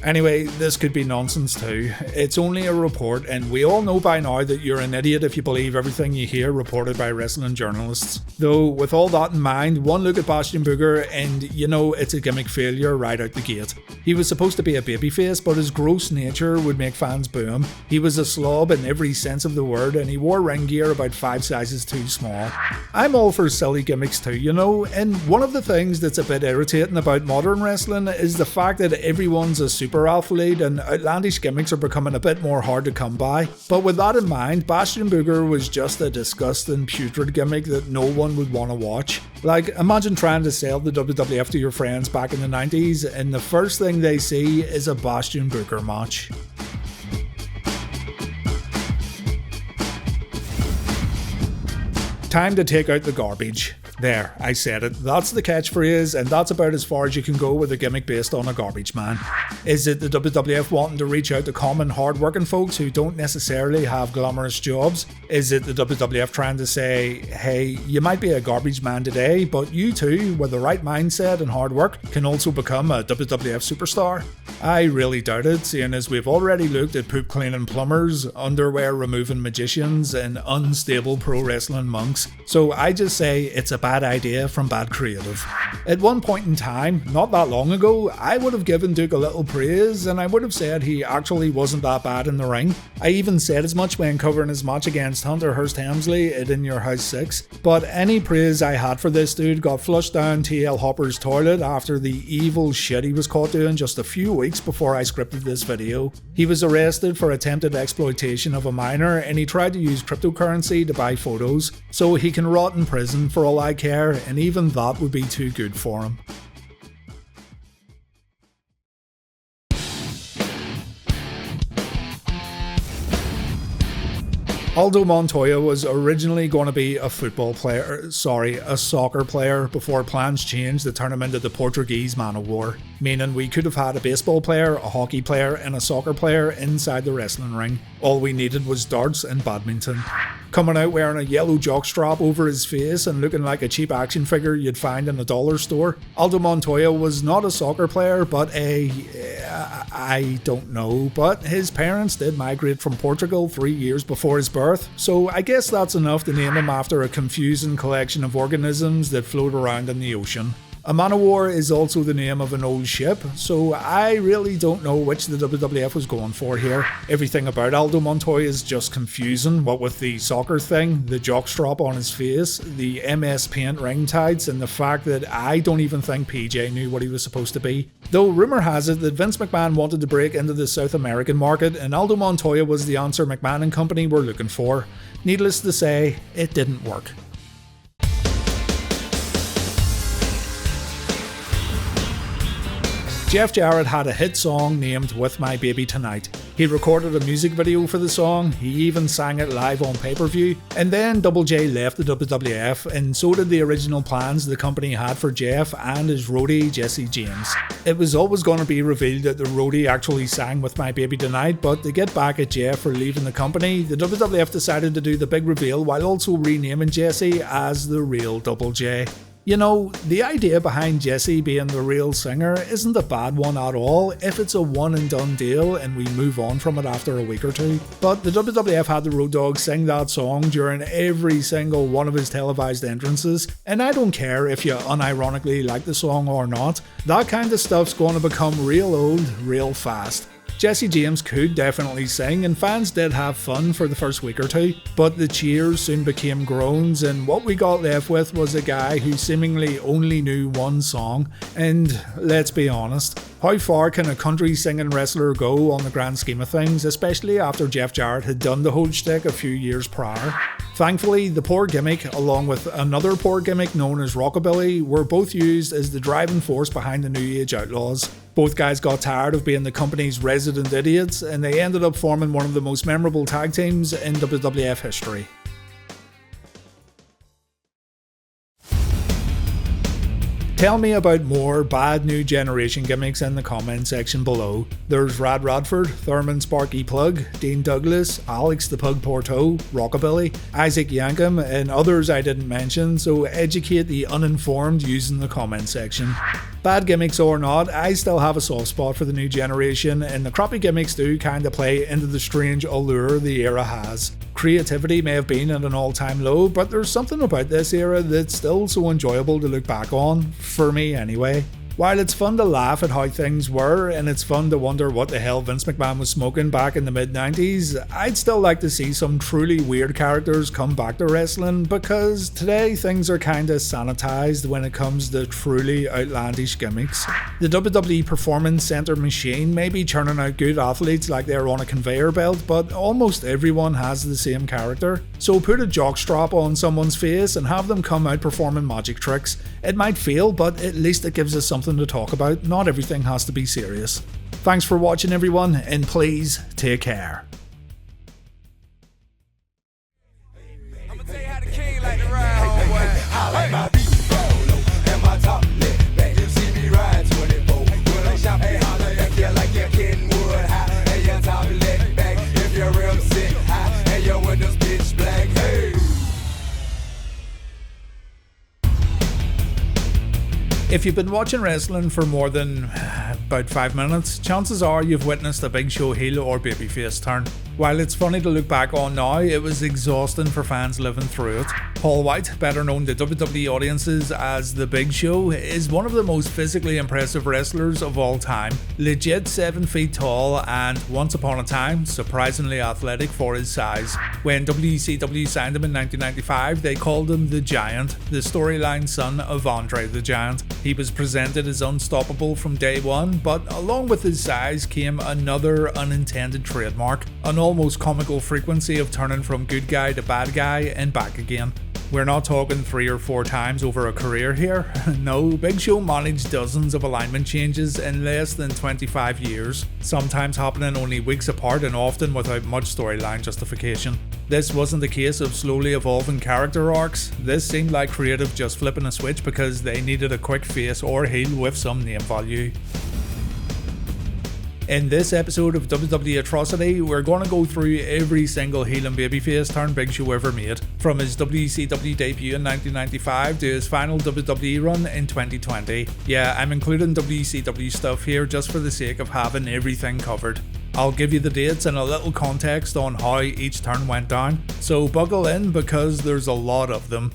Anyway, this could be nonsense too. It's only a report, and we all know by now that you're an idiot if you believe everything you hear reported by wrestling journalists. Though, with all that in mind, one look at Bastion Booger and you know it's a gimmick failure right out the gate. He was supposed to be a babyface, but his gross nature would make fans boo him. He was a slob in every sense of the word, and he wore ring gear about 5 sizes too small. I'm all for silly gimmicks too, you know, and one of the things that's a bit irritating about modern wrestling is the fact that everyone's a super athlete and outlandish gimmicks are becoming a bit more hard to come by. But with that in mind, Bastion Booger was just a disgusting, putrid gimmick that no one would want to watch. Like, imagine trying to sell the WWF to your friends back in the 90s and the first thing they see is a Bastion Booger match. Time to take out the garbage. There, I said it. That's the catchphrase, and that's about as far as you can go with a gimmick based on a garbage man. Is it the WWF wanting to reach out to common hard-working folks who don't necessarily have glamorous jobs? Is it the WWF trying to say, hey, you might be a garbage man today, but you too, with the right mindset and hard work, can also become a WWF superstar? I really doubt it, seeing as we've already looked at poop cleaning plumbers, underwear removing magicians, and unstable pro wrestling monks. So I just say it's a bad idea from bad creative. At one point in time, not that long ago, I would have given Duke a little praise and I would have said he actually wasn't that bad in the ring. I even said as much when covering his match against Hunter Hearst Helmsley at In Your House 6. But any praise I had for this dude got flushed down TL Hopper's toilet after the evil shit he was caught doing just a few weeks before I scripted this video. He was arrested for attempted exploitation of a minor and he tried to use cryptocurrency to buy photos, so he can rot in prison for all I care, and even that would be too good for him. Aldo Montoya was originally going to be a soccer player before plans changed to turn him into the Portuguese Man of War, meaning we could have had a baseball player, a hockey player and a soccer player inside the wrestling ring. All we needed was darts and badminton. Coming out wearing a yellow jockstrap over his face and looking like a cheap action figure you'd find in a dollar store, Aldo Montoya was not a soccer player but I don't know, but his parents did migrate from Portugal 3 years before his birth, so I guess that's enough to name him after a confusing collection of organisms that float around in the ocean. A Man of War is also the name of an old ship, so I really don't know which the WWF was going for here. Everything about Aldo Montoya is just confusing, what with the soccer thing, the jockstrap on his face, the MS Paint ring tights, and the fact that I don't even think PJ knew what he was supposed to be. Though rumour has it that Vince McMahon wanted to break into the South American market and Aldo Montoya was the answer McMahon and company were looking for. Needless to say, it didn't work. Jeff Jarrett had a hit song named With My Baby Tonight. He recorded a music video for the song, he even sang it live on pay-per-view, and then Double J left the WWF and so did the original plans the company had for Jeff and his roadie Jesse James. It was always going to be revealed that the roadie actually sang With My Baby Tonight, but to get back at Jeff for leaving the company, the WWF decided to do the big reveal while also renaming Jesse as the real Double J. You know, the idea behind Jesse being the real singer isn't a bad one at all if it's a one and done deal and we move on from it after a week or two. But the WWF had the Road Dogg sing that song during every single one of his televised entrances, and I don't care if you unironically like the song or not, that kind of stuff's going to become real old real fast. Jesse James could definitely sing and fans did have fun for the first week or two, but the cheers soon became groans and what we got left with was a guy who seemingly only knew one song, and let's be honest, how far can a country singing wrestler go on the grand scheme of things, especially after Jeff Jarrett had done the whole shtick a few years prior? Thankfully, the poor gimmick, along with another poor gimmick known as Rockabilly, were both used as the driving force behind the New Age Outlaws. Both guys got tired of being the company's resident idiots, and they ended up forming one of the most memorable tag teams in WWF history. Tell me about more bad new generation gimmicks in the comment section below. There's Rad Radford, Thurman Sparky Plug, Dean Douglas, Alex the Pug Porto, Rockabilly, Isaac Yankum, and others I didn't mention, so educate the uninformed using the comment section. Bad gimmicks or not, I still have a soft spot for the new generation, and the crappy gimmicks do kinda play into the strange allure the era has. Creativity may have been at an all-time low, but there's something about this era that's still so enjoyable to look back on, for me anyway. While it's fun to laugh at how things were, and it's fun to wonder what the hell Vince McMahon was smoking back in the mid-90s, I'd still like to see some truly weird characters come back to wrestling, because today things are kinda sanitized when it comes to truly outlandish gimmicks. The WWE Performance Center machine may be churning out good athletes like they're on a conveyor belt, but almost everyone has the same character. So put a jockstrap on someone's face and have them come out performing magic tricks. It might fail, but at least it gives us something to talk about. Not everything has to be serious. Thanks for watching everyone, and please take care. I'ma tell you how the king like to ride, homeboy. I like my beat roll and my top lip back. You see me ride 24. When I shop, hey, holla at you like you're Kenwood high. And your top lip back if your rims sit high. And your windows pitch black, hey. If you've been watching wrestling for more than about 5 minutes, chances are you've witnessed a Big Show heel or babyface turn. While it's funny to look back on now, it was exhausting for fans living through it. Paul White, better known to WWE audiences as The Big Show, is one of the most physically impressive wrestlers of all time. Legit 7 feet tall and, once upon a time, surprisingly athletic for his size. When WCW signed him in 1995, they called him The Giant, the storyline son of Andre the Giant. He was presented as unstoppable from day one, but along with his size came another unintended trademark, an almost comical frequency of turning from good guy to bad guy and back again. We're not talking 3 or 4 times over a career here. No, Big Show managed dozens of alignment changes in less than 25 years, sometimes happening only weeks apart and often without much storyline justification. This wasn't the case of slowly evolving character arcs. This seemed like creative just flipping a switch because they needed a quick face or heel with some name value. In this episode of WWE Atrocity, we're going to go through every single heel and babyface turn Big Show ever made, from his WCW debut in 1995 to his final WWE run in 2020. Yeah, I'm including WCW stuff here just for the sake of having everything covered. I'll give you the dates and a little context on how each turn went down, so buckle in because there's a lot of them.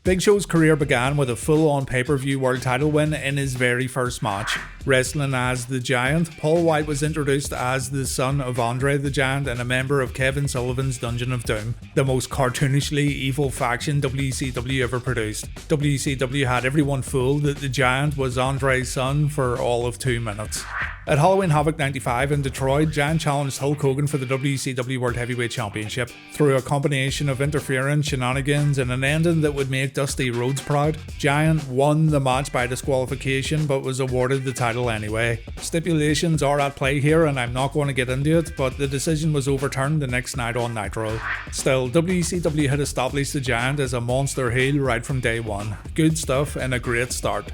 Big Show's career began with a full-on pay-per-view world title win in his very first match. Wrestling as The Giant, Paul White was introduced as the son of Andre the Giant and a member of Kevin Sullivan's Dungeon of Doom, the most cartoonishly evil faction WCW ever produced. WCW had everyone fooled that the Giant was Andre's son for all of 2 minutes. At Halloween Havoc 95 in Detroit, Giant challenged Hulk Hogan for the WCW World Heavyweight Championship. Through a combination of interference, shenanigans, and an ending that would make Dusty Rhodes proud, Giant won the match by disqualification but was awarded the title anyway. Stipulations are at play here and I'm not going to get into it, but the decision was overturned the next night on Nitro. Still, WCW had established the Giant as a monster heel right from day one. Good stuff and a great start.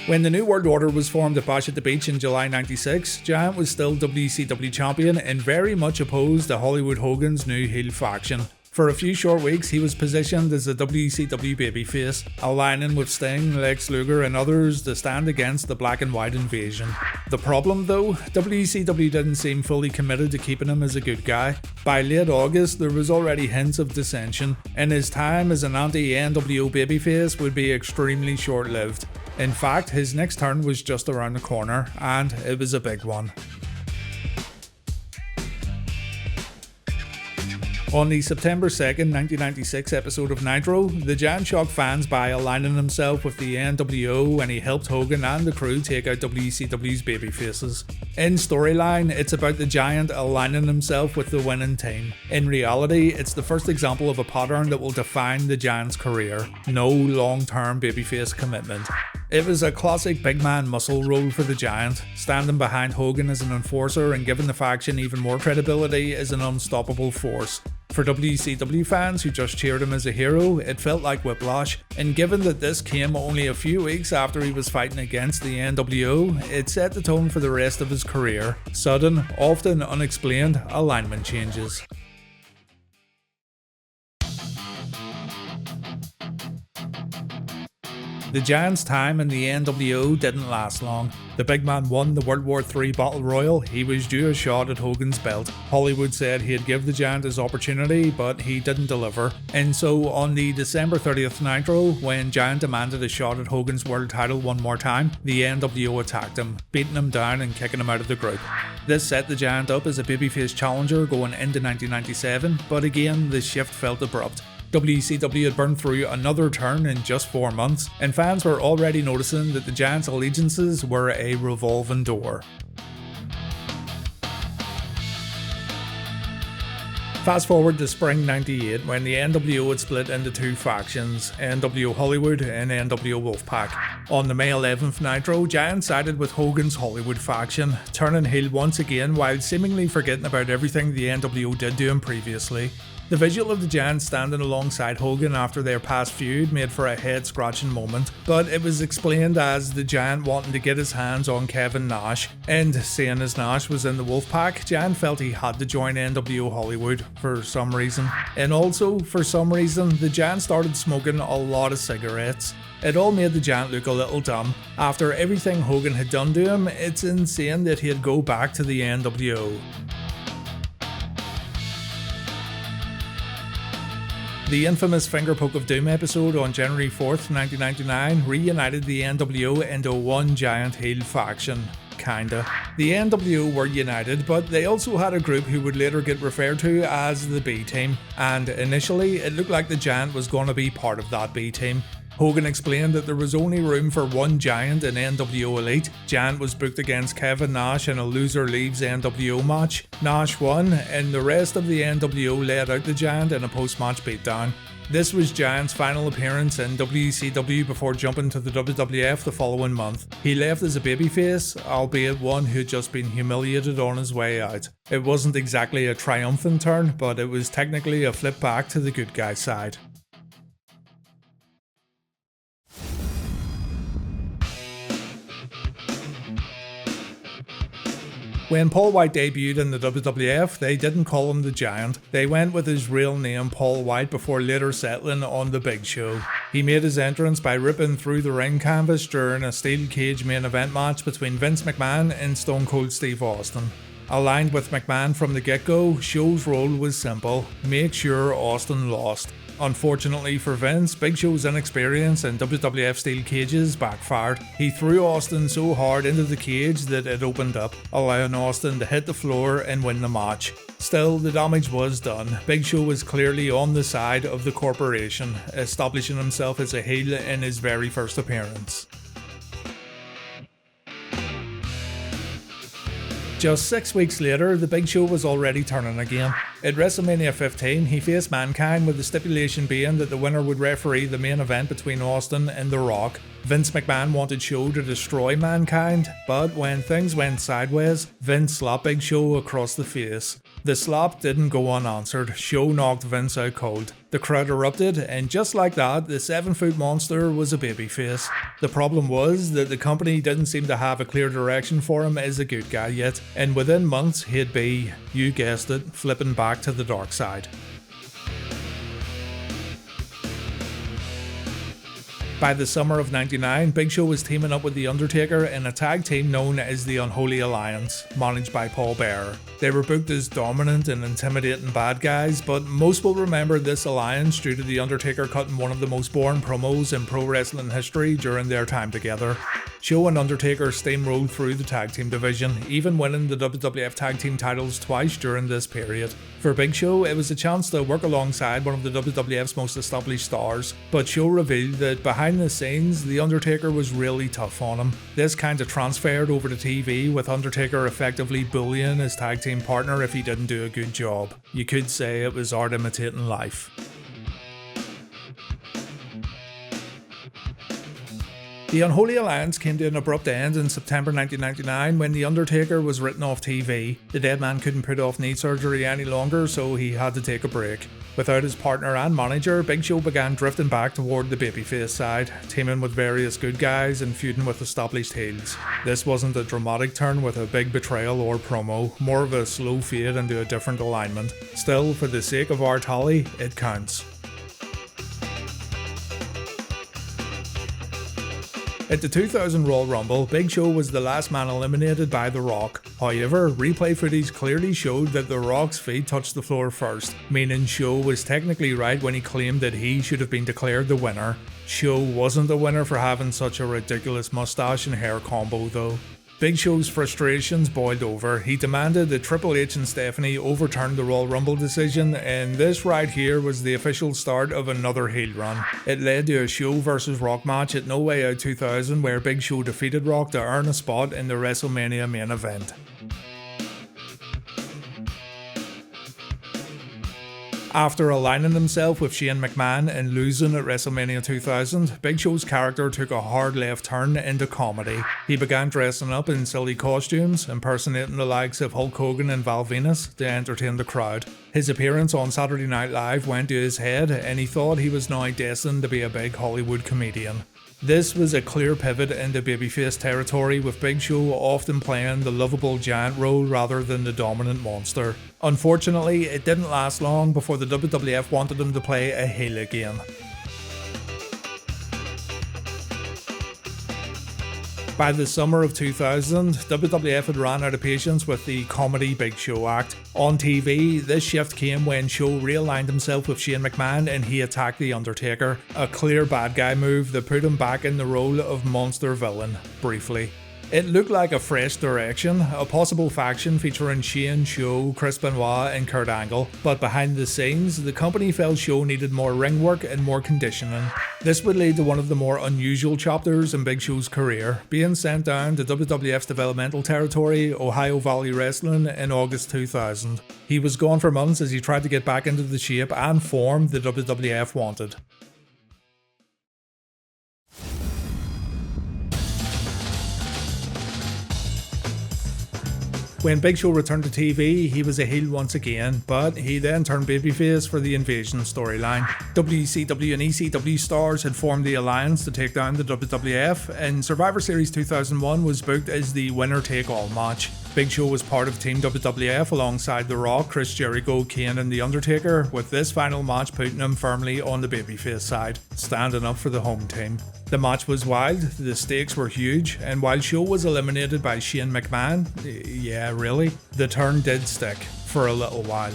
When the New World Order was formed at Bash at the Beach in July 96, Giant was still WCW champion and very much opposed to Hollywood Hogan's new heel faction. For a few short weeks, he was positioned as a WCW babyface, aligning with Sting, Lex Luger and others to stand against the black and white invasion. The problem though, WCW didn't seem fully committed to keeping him as a good guy. By late August, there was already hints of dissension, and his time as an anti-NWO babyface would be extremely short-lived. In fact, his next turn was just around the corner, and it was a big one. On the September 2nd, 1996 episode of Nitro, the Giant shocked fans by aligning himself with the NWO and he helped Hogan and the crew take out WCW's babyfaces. In storyline, it's about the Giant aligning himself with the winning team. In reality, it's the first example of a pattern that will define the Giant's career. No long-term babyface commitment. It was a classic big man muscle role for the Giant, standing behind Hogan as an enforcer and giving the faction even more credibility as an unstoppable force. For WCW fans who just cheered him as a hero, it felt like whiplash, and given that this came only a few weeks after he was fighting against the NWO, it set the tone for the rest of his career. Sudden, often unexplained, alignment changes. The Giant's time in the NWO didn't last long. The big man won the World War III Battle Royal. He was due a shot at Hogan's belt. Hollywood said he'd give the Giant his opportunity, but he didn't deliver. And so on the December 30th Nitro, when Giant demanded a shot at Hogan's world title one more time, the NWO attacked him, beating him down and kicking him out of the group. This set the Giant up as a babyface challenger going into 1997, but again the shift felt abrupt. WCW had burned through another turn in just 4 months, and fans were already noticing that the Giant's allegiances were a revolving door. Fast forward to spring '98 when the NWO had split into 2 factions, NWO Hollywood and NWO Wolfpack. On the May 11th Nitro, Giant sided with Hogan's Hollywood faction, turning heel once again while seemingly forgetting about everything the NWO did to him previously. The visual of the Giant standing alongside Hogan after their past feud made for a head-scratching moment, but it was explained as the Giant wanting to get his hands on Kevin Nash, and seeing as Nash was in the Wolfpack, Giant felt he had to join NWO Hollywood for some reason. And also, for some reason, the Giant started smoking a lot of cigarettes. It all made the Giant look a little dumb. After everything Hogan had done to him, it's insane that he'd go back to the NWO. The infamous Finger Poke of Doom episode on January 4th, 1999 reunited the NWO into one giant heel faction. Kinda. The NWO were united, but they also had a group who would later get referred to as the B-Team, and initially it looked like the Giant was going to be part of that B-Team. Hogan explained that there was only room for one Giant in NWO Elite. Giant was booked against Kevin Nash in a loser leaves NWO match. Nash won, and the rest of the NWO laid out the Giant in a post-match beatdown. This was Giant's final appearance in WCW before jumping to the WWF the following month. He left as a babyface, albeit one who had just been humiliated on his way out. It wasn't exactly a triumphant turn, but it was technically a flip back to the good guy side. When Paul White debuted in the WWF, they didn't call him the Giant. They went with his real name, Paul White, before later settling on the Big Show. He made his entrance by ripping through the ring canvas during a steel cage main event match between Vince McMahon and Stone Cold Steve Austin. Aligned with McMahon from the get-go, Show's role was simple: make sure Austin lost. Unfortunately for Vince, Big Show's inexperience in WWF steel cages backfired. He threw Austin so hard into the cage that it opened up, allowing Austin to hit the floor and win the match. Still, the damage was done. Big Show was clearly on the side of the corporation, establishing himself as a heel in his very first appearance. Just 6 weeks later, the Big Show was already turning again. At WrestleMania 15, he faced Mankind, with the stipulation being that the winner would referee the main event between Austin and The Rock. Vince McMahon wanted Show to destroy Mankind, but when things went sideways, Vince slapped Big Show across the face. The slap didn't go unanswered. Show knocked Vince out cold. The crowd erupted, and just like that, the 7-foot monster was a babyface. The problem was that the company didn't seem to have a clear direction for him as a good guy yet, and within months he'd be, you guessed it, flipping back to the dark side. By the summer of '99, Big Show was teaming up with The Undertaker in a tag team known as the Unholy Alliance, managed by Paul Bearer. They were booked as dominant and intimidating bad guys, but most will remember this alliance due to The Undertaker cutting one of the most boring promos in pro wrestling history during their time together. Show and Undertaker steamrolled through the tag team division, even winning the WWF tag team titles twice during this period. For Big Show, it was a chance to work alongside one of the WWF's most established stars, but Show revealed that behind the scenes, The Undertaker was really tough on him. This kind of transferred over to TV, with Undertaker effectively bullying his tag team partner if he didn't do a good job. You could say it was art imitating life. The Unholy Alliance came to an abrupt end in September 1999 when The Undertaker was written off TV. The dead man couldn't put off knee surgery any longer, so he had to take a break. Without his partner and manager, Big Show began drifting back toward the babyface side, teaming with various good guys and feuding with established heels. This wasn't a dramatic turn with a big betrayal or promo, more of a slow fade into a different alignment. Still, for the sake of our tally, it counts. At the 2000 Royal Rumble, Big Show was the last man eliminated by The Rock. However, replay footage clearly showed that The Rock's feet touched the floor first, meaning Show was technically right when he claimed that he should have been declared the winner. Show wasn't the winner for having such a ridiculous mustache and hair combo though. Big Show's frustrations boiled over. He demanded that Triple H and Stephanie overturn the Royal Rumble decision, and this right here was the official start of another heel run. It led to a Show vs Rock match at No Way Out 2000 where Big Show defeated Rock to earn a spot in the WrestleMania main event. After aligning himself with Shane McMahon and losing at WrestleMania 2000, Big Show's character took a hard left turn into comedy. He began dressing up in silly costumes, impersonating the likes of Hulk Hogan and Val Venus to entertain the crowd. His appearance on Saturday Night Live went to his head, and he thought he was now destined to be a big Hollywood comedian. This was a clear pivot into babyface territory, with Big Show often playing the lovable giant role rather than the dominant monster. Unfortunately, it didn't last long before the WWF wanted him to play a heel again. By the summer of 2000, WWF had ran out of patience with the comedy Big Show act. On TV, this shift came when Show realigned himself with Shane McMahon and he attacked The Undertaker, a clear bad guy move that put him back in the role of monster villain, briefly. It looked like a fresh direction, a possible faction featuring Shane, Show, Chris Benoit and Kurt Angle, but behind the scenes, the company felt Show needed more ring work and more conditioning. This would lead to one of the more unusual chapters in Big Show's career, being sent down to WWF's developmental territory, Ohio Valley Wrestling, in August 2000. He was gone for months as he tried to get back into the shape and form the WWF wanted. When Big Show returned to TV, he was a heel once again, but he then turned babyface for the Invasion storyline. WCW and ECW stars had formed the alliance to take down the WWF, and Survivor Series 2001 was booked as the winner-take-all match. Big Show was part of Team WWF alongside The Rock, Chris Jericho, Kane and The Undertaker, with this final match putting him firmly on the babyface side, standing up for the home team. The match was wild, the stakes were huge, and while Show was eliminated by Shane McMahon, yeah really, the turn did stick for a little while.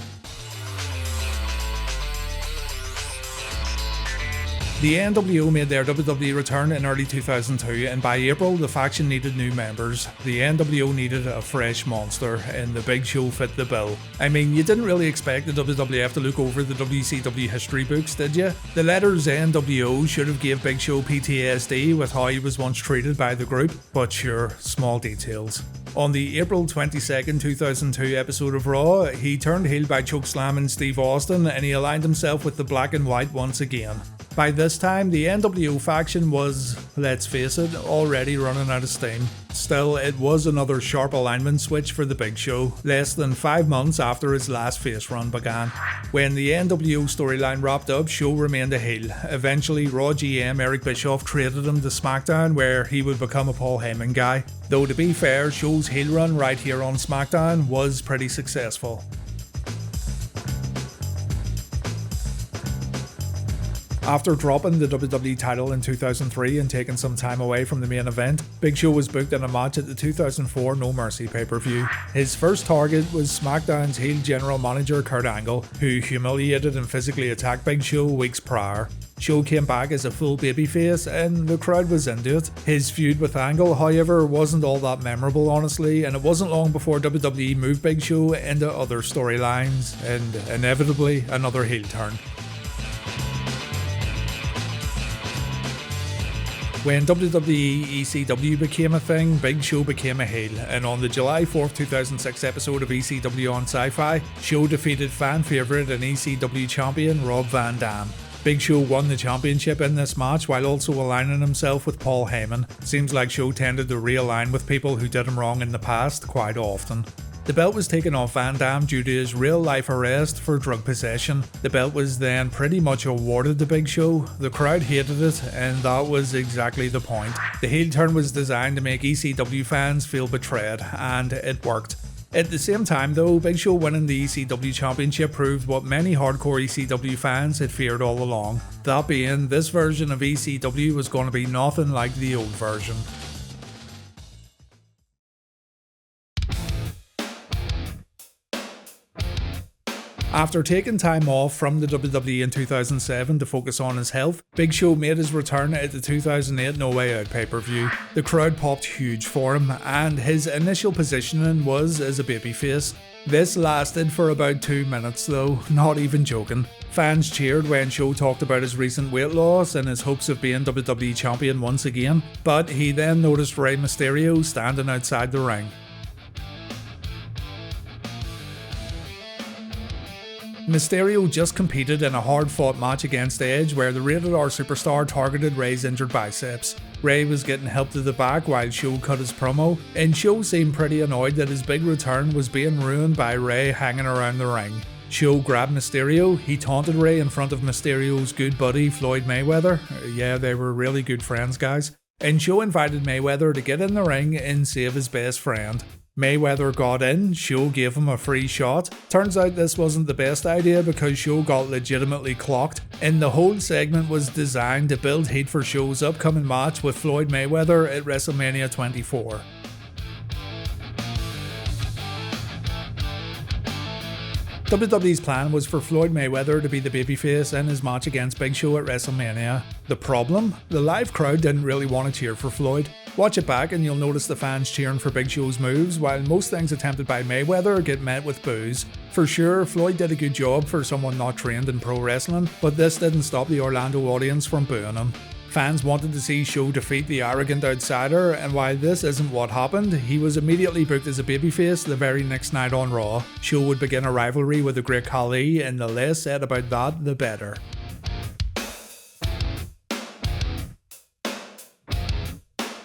The NWO made their WWE return in early 2002, and by April the faction needed new members. The NWO needed a fresh monster, and the Big Show fit the bill. I mean, you didn't really expect the WWF to look over the WCW history books, did you? The letters NWO should have gave Big Show PTSD with how he was once treated by the group, but sure, small details. On the April 22nd, 2002 episode of Raw, he turned heel by chokeslamming Steve Austin, and he aligned himself with the Black and White once again. By this time, the NWO faction was, let's face it, already running out of steam. Still, it was another sharp alignment switch for the Big Show, less than 5 months after his last face run began. When the NWO storyline wrapped up, Show remained a heel. Eventually, Raw GM Eric Bischoff traded him to SmackDown, where he would become a Paul Heyman guy. Though to be fair, Show's heel run right here on SmackDown was pretty successful. After dropping the WWE title in 2003 and taking some time away from the main event, Big Show was booked in a match at the 2004 No Mercy pay-per-view. His first target was SmackDown's heel general manager Kurt Angle, who humiliated and physically attacked Big Show weeks prior. Show came back as a full babyface and the crowd was into it. His feud with Angle, however, wasn't all that memorable honestly, and it wasn't long before WWE moved Big Show into other storylines and inevitably another heel turn. When WWE ECW became a thing, Big Show became a heel, and on the July 4th, 2006 episode of ECW on Sci-Fi, Show defeated fan favourite and ECW champion Rob Van Dam. Big Show won the championship in this match while also aligning himself with Paul Heyman. Seems like Show tended to realign with people who did him wrong in the past quite often. The belt was taken off Van Dam due to his real-life arrest for drug possession. The belt was then pretty much awarded to Big Show. The crowd hated it, and that was exactly the point. The heel turn was designed to make ECW fans feel betrayed, and it worked. At the same time though, Big Show winning the ECW Championship proved what many hardcore ECW fans had feared all along. That being, this version of ECW was going to be nothing like the old version. After taking time off from the WWE in 2007 to focus on his health, Big Show made his return at the 2008 No Way Out pay-per-view. The crowd popped huge for him, and his initial positioning was as a babyface. This lasted for about 2 minutes though, not even joking. Fans cheered when Show talked about his recent weight loss and his hopes of being WWE Champion once again, but he then noticed Rey Mysterio standing outside the ring. Mysterio just competed in a hard-fought match against Edge where the Rated R superstar targeted Rey's injured biceps. Rey was getting help to the back while Show cut his promo, and Show seemed pretty annoyed that his big return was being ruined by Rey hanging around the ring. Show grabbed Mysterio, he taunted Rey in front of Mysterio's good buddy Floyd Mayweather. Yeah, they were really good friends, guys. And Show invited Mayweather to get in the ring and save his best friend. Mayweather got in, Show gave him a free shot. Turns out this wasn't the best idea because Show got legitimately clocked, and the whole segment was designed to build heat for Show's upcoming match with Floyd Mayweather at WrestleMania 24. WWE's plan was for Floyd Mayweather to be the babyface in his match against Big Show at WrestleMania. The problem? The live crowd didn't really want to cheer for Floyd. Watch it back and you'll notice the fans cheering for Big Show's moves, while most things attempted by Mayweather get met with boos. For sure, Floyd did a good job for someone not trained in pro wrestling, but this didn't stop the Orlando audience from booing him. Fans wanted to see Show defeat the arrogant outsider, and while this isn't what happened, he was immediately booked as a babyface the very next night on Raw. Show would begin a rivalry with the Great Khali, and the less said about that, the better.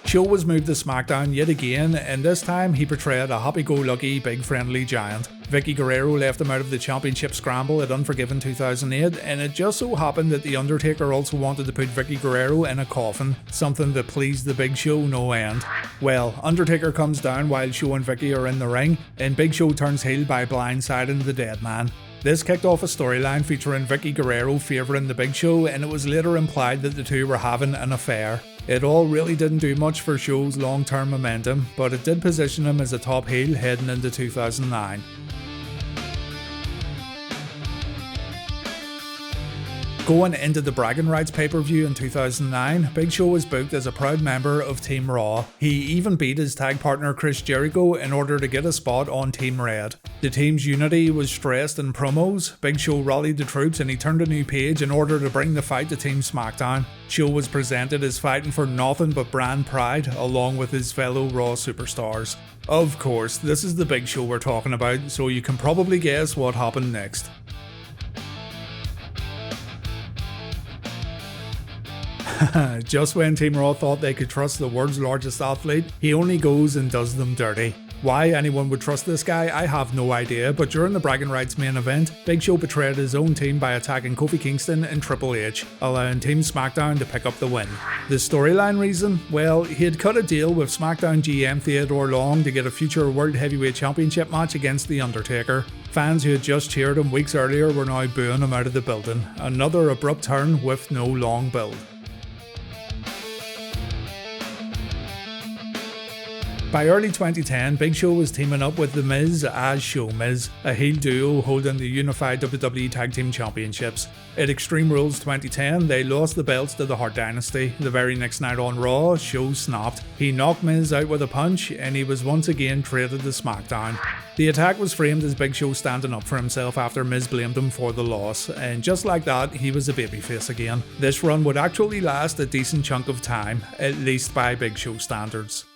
Show was moved to SmackDown yet again, and this time he portrayed a happy-go-lucky, big friendly giant. Vicky Guerrero left him out of the championship scramble at Unforgiven 2008, and it just so happened that The Undertaker also wanted to put Vicky Guerrero in a coffin, something that pleased the Big Show no end. Well, Undertaker comes down while Show and Vicky are in the ring, and Big Show turns heel by blindsiding the dead man. This kicked off a storyline featuring Vicky Guerrero favouring the Big Show, and it was later implied that the two were having an affair. It all really didn't do much for Show's long-term momentum, but it did position him as a top heel heading into 2009. Going into the Bragging Rights pay-per-view in 2009, Big Show was booked as a proud member of Team Raw. He even beat his tag partner Chris Jericho in order to get a spot on Team Red. The team's unity was stressed in promos. Big Show rallied the troops and he turned a new page in order to bring the fight to Team SmackDown. Show was presented as fighting for nothing but brand pride along with his fellow Raw superstars. Of course, this is the Big Show we're talking about, so you can probably guess what happened next. Just when Team Raw thought they could trust the world's largest athlete, he only goes and does them dirty. Why anyone would trust this guy, I have no idea, but during the Bragging Rights main event, Big Show betrayed his own team by attacking Kofi Kingston and Triple H, allowing Team SmackDown to pick up the win. The storyline reason? Well, he had cut a deal with SmackDown GM Theodore Long to get a future World Heavyweight Championship match against The Undertaker. Fans who had just cheered him weeks earlier were now booing him out of the building. Another abrupt turn with no long build. By early 2010, Big Show was teaming up with The Miz as Show Miz, a heel duo holding the unified WWE Tag Team Championships. At Extreme Rules 2010, they lost the belts to the Hart Dynasty. The very next night on Raw, Show snapped. He knocked Miz out with a punch, and he was once again traded to SmackDown. The attack was framed as Big Show standing up for himself after Miz blamed him for the loss, and just like that, he was a babyface again. This run would actually last a decent chunk of time, at least by Big Show standards.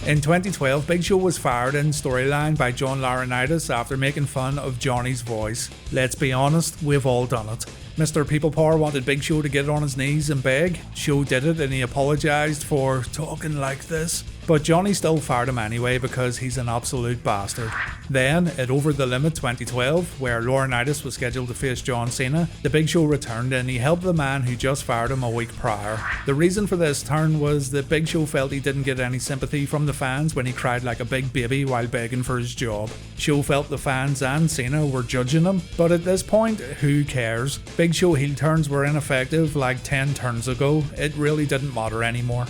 In 2012, Big Show was fired in storyline by John Laurinaitis after making fun of Johnny's voice. Let's be honest, we've all done it. Mr. People Power wanted Big Show to get on his knees and beg. Show did it and he apologised for talking like this. But Johnny still fired him anyway because he's an absolute bastard. Then, at Over the Limit 2012, where Laurinaitis was scheduled to face John Cena, the Big Show returned and he helped the man who just fired him a week prior. The reason for this turn was that Big Show felt he didn't get any sympathy from the fans when he cried like a big baby while begging for his job. Show felt the fans and Cena were judging him, but at this point, who cares? Big Show heel turns were ineffective like 10 turns ago. It really didn't matter anymore.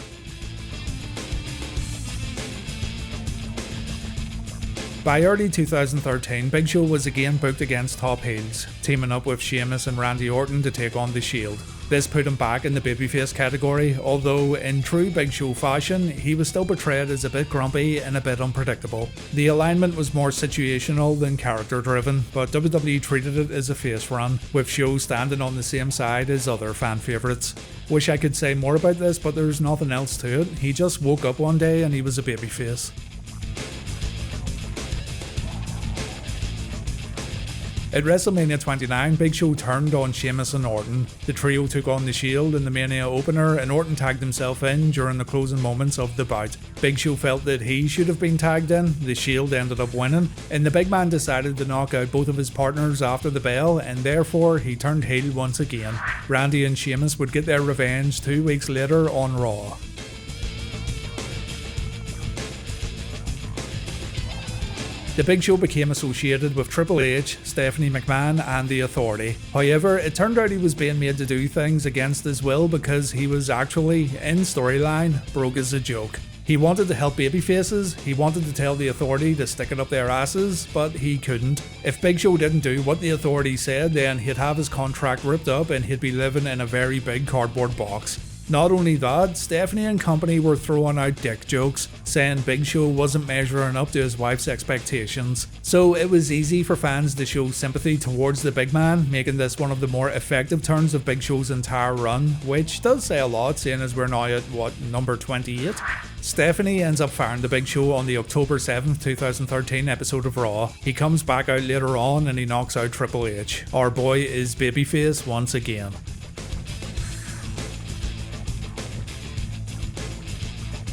By early 2013, Big Show was again booked against top heels, teaming up with Sheamus and Randy Orton to take on The Shield. This put him back in the babyface category, although in true Big Show fashion, he was still portrayed as a bit grumpy and a bit unpredictable. The alignment was more situational than character driven, but WWE treated it as a face run, with Show standing on the same side as other fan favourites. Wish I could say more about this, but there's nothing else to it. He just woke up one day and he was a babyface. At WrestleMania 29, Big Show turned on Sheamus and Orton. The trio took on The Shield in the Mania opener and Orton tagged himself in during the closing moments of the bout. Big Show felt that he should have been tagged in, The Shield ended up winning, and the big man decided to knock out both of his partners after the bell and therefore he turned heel once again. Randy and Sheamus would get their revenge 2 weeks later on Raw. The Big Show became associated with Triple H, Stephanie McMahon and The Authority. However, it turned out he was being made to do things against his will because he was actually, in storyline, broke as a joke. He wanted to help babyfaces, he wanted to tell The Authority to stick it up their asses, but he couldn't. If Big Show didn't do what The Authority said, then he'd have his contract ripped up and he'd be living in a very big cardboard box. Not only that, Stephanie and company were throwing out dick jokes, saying Big Show wasn't measuring up to his wife's expectations. So it was easy for fans to show sympathy towards the big man, making this one of the more effective turns of Big Show's entire run, which does say a lot seeing as we're now at, number 28? Stephanie ends up firing the Big Show on the October 7th, 2013 episode of Raw. He comes back out later on and he knocks out Triple H. Our boy is babyface once again.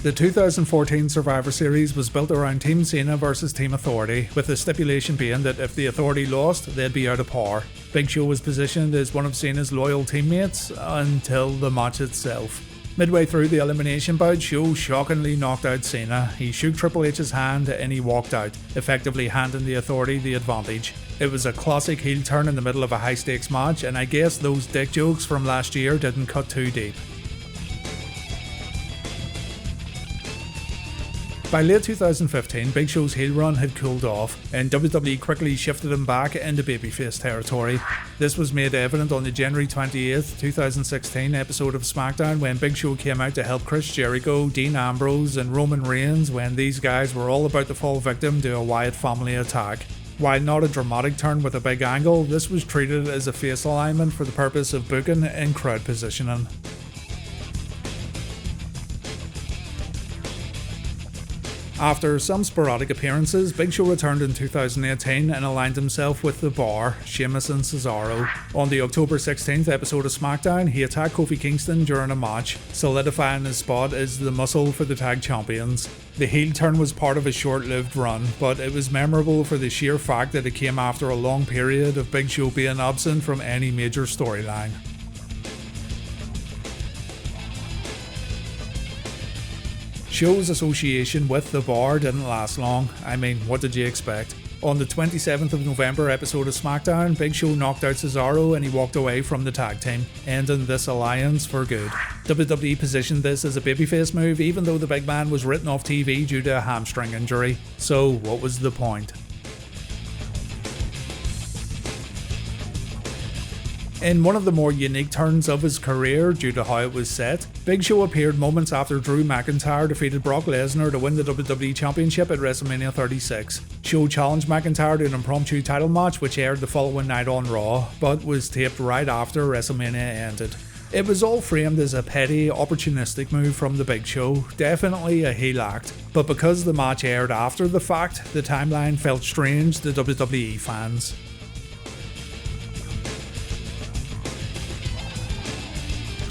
The 2014 Survivor Series was built around Team Cena versus Team Authority, with the stipulation being that if the Authority lost, they'd be out of power. Big Show was positioned as one of Cena's loyal teammates until the match itself. Midway through the elimination bout, Show shockingly knocked out Cena. He shook Triple H's hand and he walked out, effectively handing the Authority the advantage. It was a classic heel turn in the middle of a high stakes match, and I guess those dick jokes from last year didn't cut too deep. By late 2015, Big Show's heel run had cooled off, and WWE quickly shifted him back into babyface territory. This was made evident on the January 28th, 2016 episode of SmackDown when Big Show came out to help Chris Jericho, Dean Ambrose and Roman Reigns when these guys were all about to fall victim to a Wyatt family attack. While not a dramatic turn with a big angle, this was treated as a face alignment for the purpose of booking and crowd positioning. After some sporadic appearances, Big Show returned in 2018 and aligned himself with The Bar, Sheamus and Cesaro. On the October 16th episode of SmackDown, he attacked Kofi Kingston during a match, solidifying his spot as the muscle for the tag champions. The heel turn was part of a short-lived run, but it was memorable for the sheer fact that it came after a long period of Big Show being absent from any major storyline. Show's association with The Bar didn't last long. I mean, what did you expect? On the 27th of November episode of SmackDown, Big Show knocked out Cesaro and he walked away from the tag team, ending this alliance for good. WWE positioned this as a babyface move even though the big man was written off TV due to a hamstring injury. So what was the point? In one of the more unique turns of his career due to how it was set, Big Show appeared moments after Drew McIntyre defeated Brock Lesnar to win the WWE Championship at WrestleMania 36. Show challenged McIntyre to an impromptu title match which aired the following night on Raw, but was taped right after WrestleMania ended. It was all framed as a petty, opportunistic move from the Big Show, definitely a heel act, but because the match aired after the fact, the timeline felt strange to WWE fans.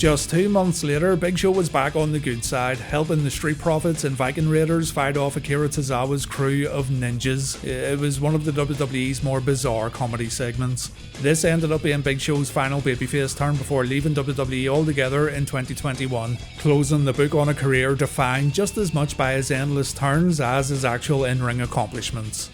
Just 2 months later, Big Show was back on the good side, helping the Street Profits and Viking Raiders fight off Akira Tozawa's crew of ninjas. It was one of the WWE's more bizarre comedy segments. This ended up being Big Show's final babyface turn before leaving WWE altogether in 2021, closing the book on a career defined just as much by his endless turns as his actual in-ring accomplishments.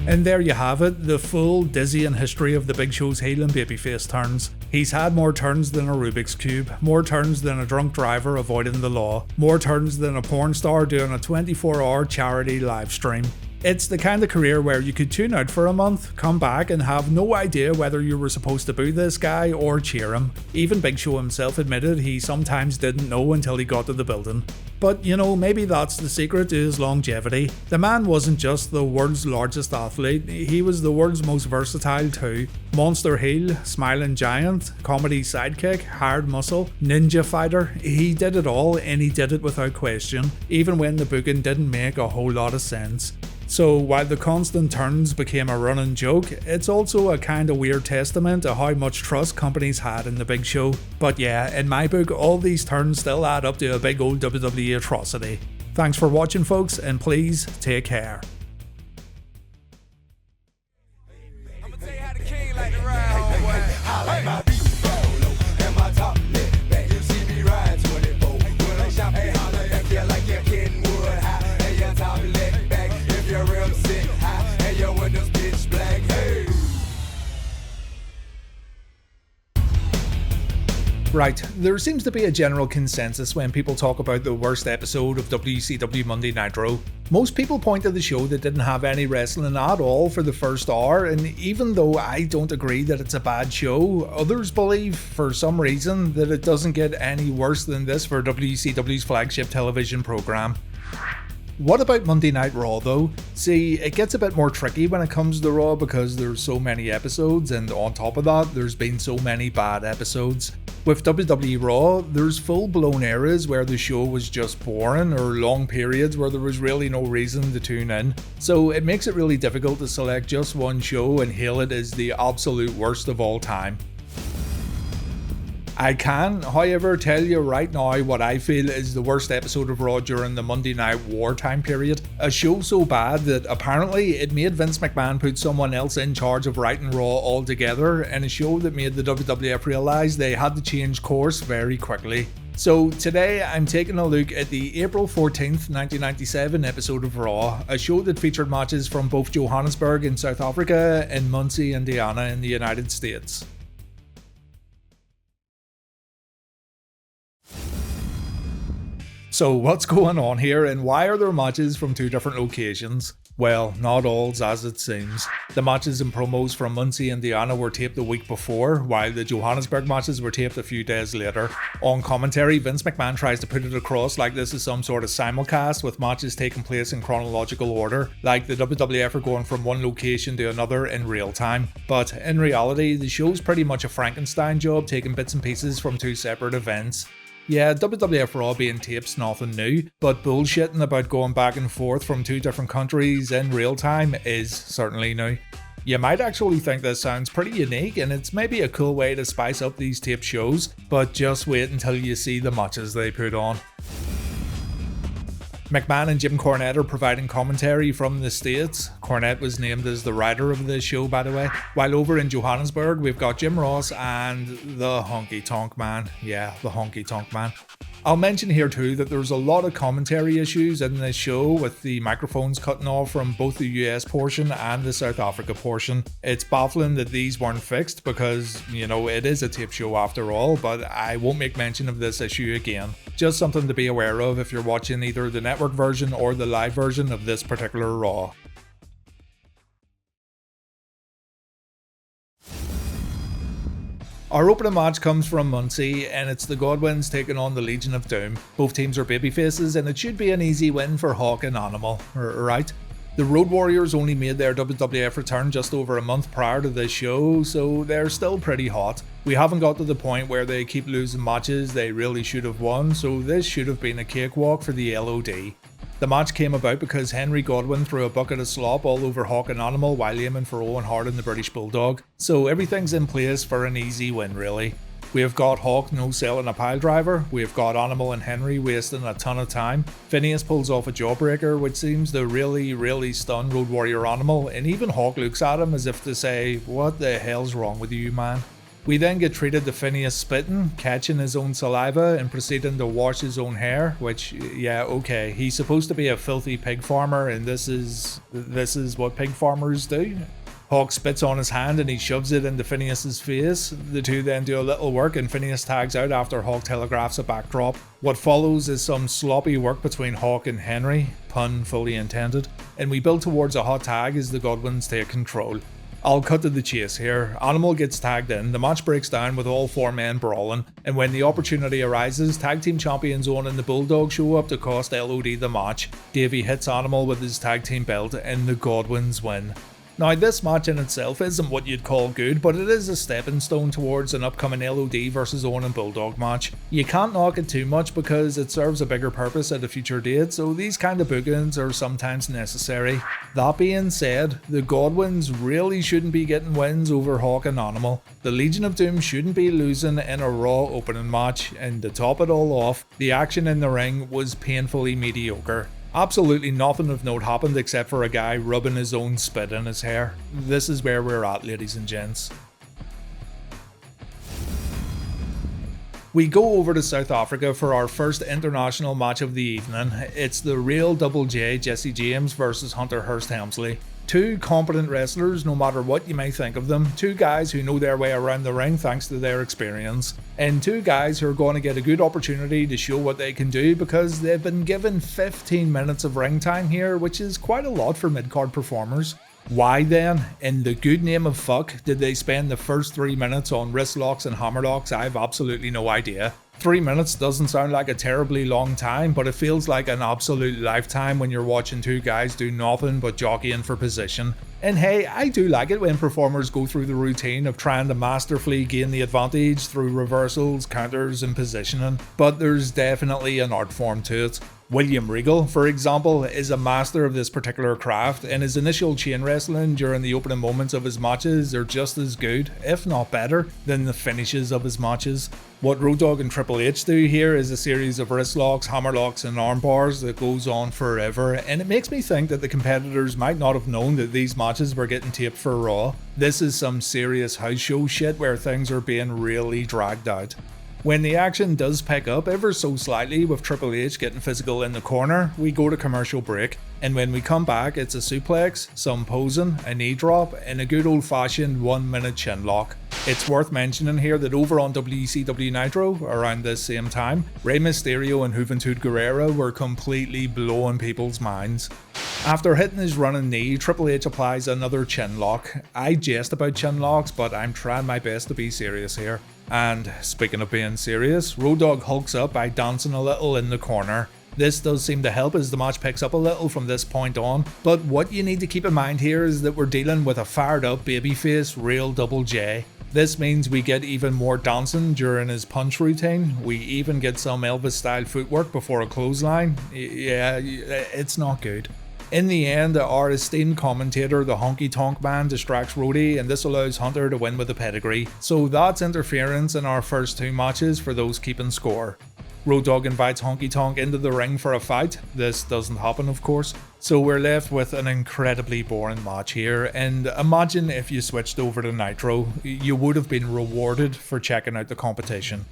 And there you have it, the full, dizzying history of the Big Show's heel and babyface turns. He's had more turns than a Rubik's Cube, more turns than a drunk driver avoiding the law, more turns than a porn star doing a 24-hour charity live stream. It's the kind of career where you could tune out for a month, come back and have no idea whether you were supposed to boo this guy or cheer him. Even Big Show himself admitted he sometimes didn't know until he got to the building. But you know, maybe that's the secret to his longevity. The man wasn't just the world's largest athlete, he was the world's most versatile too. Monster heel, smiling giant, comedy sidekick, hard muscle, ninja fighter. He did it all and he did it without question, even when the booking didn't make a whole lot of sense. So while the constant turns became a running joke, it's also a kinda weird testament to how much trust companies had in the Big Show. But yeah, in my book, all these turns still add up to a big old WWE atrocity. Thanks for watching folks, and please take care. I'ma tell you how the king like to ride, homeboy. I like my beat roll and my top lit back. You see me ride 24. When I shop, hey, holla if you like your Kenwood high and your top lit back. If your rims sit high and your windows pitch black, hey. Right, there seems to be a general consensus when people talk about the worst episode of WCW Monday Night Raw. Most people point to the show that didn't have any wrestling at all for the first hour, and even though I don't agree that it's a bad show, others believe, for some reason, that it doesn't get any worse than this for WCW's flagship television program. What about Monday Night Raw though? See, it gets a bit more tricky when it comes to Raw because there's so many episodes, and on top of that, there's been so many bad episodes. With WWE Raw, there's full-blown eras where the show was just boring, or long periods where there was really no reason to tune in. So it makes it really difficult to select just one show and hail it as the absolute worst of all time. I can, however, tell you right now what I feel is the worst episode of Raw during the Monday Night War time period. A show so bad that apparently it made Vince McMahon put someone else in charge of writing Raw altogether, and a show that made the WWF realise they had to change course very quickly. So today I'm taking a look at the April 14th, 1997 episode of Raw, a show that featured matches from both Johannesburg in South Africa and Muncie, Indiana in the United States. So what's going on here, and why are there matches from two different locations? Well, not all's as it seems. The matches and promos from Muncie, Indiana were taped the week before, while the Johannesburg matches were taped a few days later. On commentary, Vince McMahon tries to put it across like this is some sort of simulcast with matches taking place in chronological order, like the WWF are going from one location to another in real time. But in reality, the show's pretty much a Frankenstein job taking bits and pieces from two separate events. Yeah, WWF Raw being taped's nothing new, but bullshitting about going back and forth from two different countries in real time is certainly new. You might actually think this sounds pretty unique, and it's maybe a cool way to spice up these taped shows, but just wait until you see the matches they put on. McMahon and Jim Cornette are providing commentary from the States. Cornette was named as the writer of this show, by the way. While over in Johannesburg, we've got Jim Ross and the Honky Tonk Man. Yeah, the Honky Tonk Man. I'll mention here too that there's a lot of commentary issues in this show, with the microphones cutting off from both the US portion and the South Africa portion. It's baffling that these weren't fixed because, you know, it is a tape show after all, but I won't make mention of this issue again. Just something to be aware of if you're watching either the network version or the live version of this particular Raw. Our opening match comes from Muncie, and it's the Godwins taking on the Legion of Doom. Both teams are babyfaces, and it should be an easy win for Hawk and Animal, right? The Road Warriors only made their WWF return just over a month prior to this show, so they're still pretty hot. We haven't got to the point where they keep losing matches they really should have won, so this should have been a cakewalk for the LOD. The match came about because Henry Godwin threw a bucket of slop all over Hawk and Animal while aiming for Owen Hart and the British Bulldog, so everything's in place for an easy win really. We have got Hawk no-selling a piledriver, we have got Animal and Henry wasting a ton of time, Phineas pulls off a jawbreaker which seems to really stun Road Warrior Animal, and even Hawk looks at him as if to say, what the hell's wrong with you, man? We then get treated to Phineas spitting, catching his own saliva and proceeding to wash his own hair, which, yeah, okay, he's supposed to be a filthy pig farmer and this is what pig farmers do. Hawk spits on his hand and he shoves it into Phineas's face. The two then do a little work and Phineas tags out after Hawk telegraphs a backdrop. What follows is some sloppy work between Hawk and Henry, pun fully intended, and we build towards a hot tag as the Godwins take control. I'll cut to the chase here. Animal gets tagged in, the match breaks down with all four men brawling, and when the opportunity arises, tag team champions Owen and the Bulldog show up to cost LOD the match. Davey hits Animal with his tag team belt and the Godwins win. Now this match in itself isn't what you'd call good, but it is a stepping stone towards an upcoming LOD versus Owen and Bulldog match. You can't knock it too much because it serves a bigger purpose at a future date, so these kind of bookings are sometimes necessary. That being said, the Godwins really shouldn't be getting wins over Hawk and Animal. The Legion of Doom shouldn't be losing in a Raw opening match, and to top it all off, the action in the ring was painfully mediocre. Absolutely nothing of note happened except for a guy rubbing his own spit in his hair. This is where we're at, ladies and gents. We go over to South Africa for our first international match of the evening. It's the real Double J Jesse James versus Hunter Hearst Helmsley. Two competent wrestlers, no matter what you may think of them. Two guys who know their way around the ring thanks to their experience. And two guys who are going to get a good opportunity to show what they can do because they've been given 15 minutes of ring time here, which is quite a lot for mid-card performers. Why then, in the good name of fuck, did they spend the first 3 minutes on wrist locks and hammer locks? I have absolutely no idea. 3 minutes doesn't sound like a terribly long time, but it feels like an absolute lifetime when you're watching two guys do nothing but jockeying for position. And hey, I do like it when performers go through the routine of trying to masterfully gain the advantage through reversals, counters and positioning, but there's definitely an art form to it. William Regal, for example, is a master of this particular craft, and his initial chain wrestling during the opening moments of his matches are just as good, if not better, than the finishes of his matches. What Road Dogg and Triple H do here is a series of wrist locks, hammer locks and arm bars that goes on forever, and it makes me think that the competitors might not have known that these matches were getting taped for Raw. This is some serious house show shit where things are being really dragged out. When the action does pick up ever so slightly with Triple H getting physical in the corner, we go to commercial break, and when we come back it's a suplex, some posing, a knee drop, and a good old fashioned 1 minute chin lock. It's worth mentioning here that over on WCW Nitro, around this same time, Rey Mysterio and Juventud Guerrera were completely blowing people's minds. After hitting his running knee, Triple H applies another chin lock. I jest about chin locks, but I'm trying my best to be serious here. And speaking of being serious, Road Dogg hulks up by dancing a little in the corner. This does seem to help as the match picks up a little from this point on, but what you need to keep in mind here is that we're dealing with a fired up babyface real Double J. This means we get even more dancing during his punch routine, we even get some Elvis style footwork before a clothesline. Yeah, it's not good. In the end, our esteemed commentator, the Honky Tonk Man, distracts Rhodey, and this allows Hunter to win with a pedigree. So that's interference in our first two matches for those keeping score. Road Dogg invites Honky Tonk into the ring for a fight. This doesn't happen, of course. So we're left with an incredibly boring match here, and imagine if you switched over to Nitro, you would have been rewarded for checking out the competition.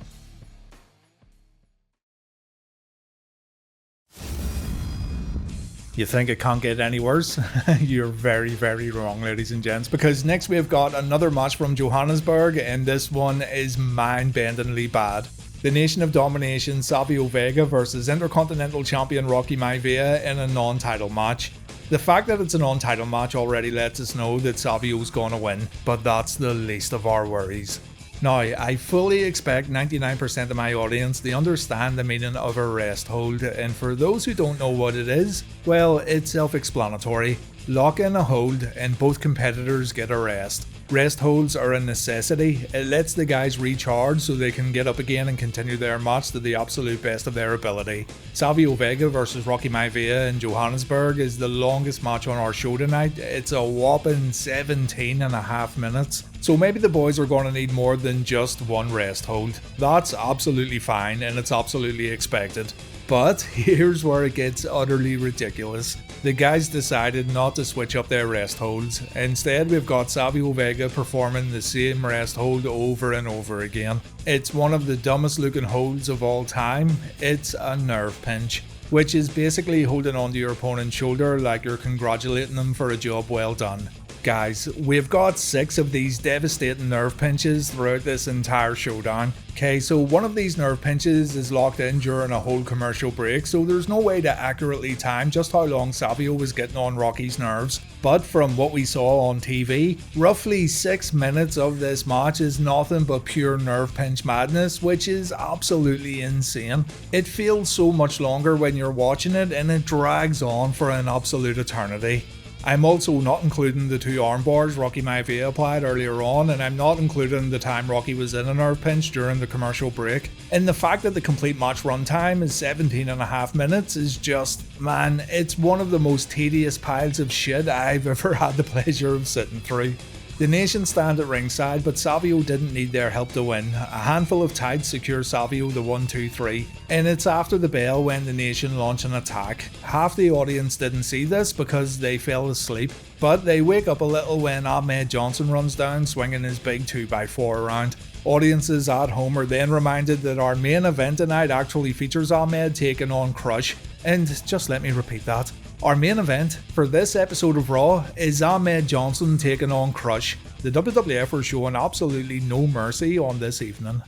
You think it can't get any worse? You're very wrong, ladies and gents, because next we've got another match from Johannesburg, and this one is mind-bendingly bad. The Nation of Domination Savio Vega versus Intercontinental Champion Rocky Maivia in a non-title match. The fact that it's a non-title match already lets us know that Savio's gonna win, but that's the least of our worries. Now, I fully expect 99% of my audience to understand the meaning of a rest hold, and for those who don't know what it is, well, it's self-explanatory. Lock in a hold and both competitors get a rest. Rest holds are a necessity. It lets the guys recharge so they can get up again and continue their match to the absolute best of their ability. Savio Vega versus Rocky Maivia in Johannesburg is the longest match on our show tonight. It's a whopping 17.5 minutes. So maybe the boys are going to need more than just one rest hold. That's absolutely fine and it's absolutely expected. But here's where it gets utterly ridiculous. The guys decided not to switch up their rest holds. Instead, we've got Savio Vega performing the same rest hold over and over again. It's one of the dumbest looking holds of all time. It's a nerve pinch, which is basically holding onto your opponent's shoulder like you're congratulating them for a job well done. Guys, we've got 6 of these devastating nerve pinches throughout this entire showdown. Okay, so one of these nerve pinches is locked in during a whole commercial break, so there's no way to accurately time just how long Savio was getting on Rocky's nerves. But from what we saw on TV, roughly 6 minutes of this match is nothing but pure nerve pinch madness, which is absolutely insane. It feels so much longer when you're watching it, and it drags on for an absolute eternity. I'm also not including the 2 arm bars Rocky Maivia applied earlier on, and I'm not including the time Rocky was in a nerve pinch during the commercial break. And the fact that the complete match runtime is 17.5 minutes is just, man, it's one of the most tedious piles of shit I've ever had the pleasure of sitting through. The Nation stand at ringside, but Savio didn't need their help to win. A handful of tights secure Savio the 1-2-3, and it's after the bell when the Nation launch an attack. Half the audience didn't see this because they fell asleep, but they wake up a little when Ahmed Johnson runs down swinging his big 2x4 around. Audiences at home are then reminded that our main event tonight actually features Ahmed taking on Crush, and just let me repeat that. Our main event for this episode of Raw is Ahmed Johnson taking on Crush. The WWF were showing absolutely no mercy on this evening.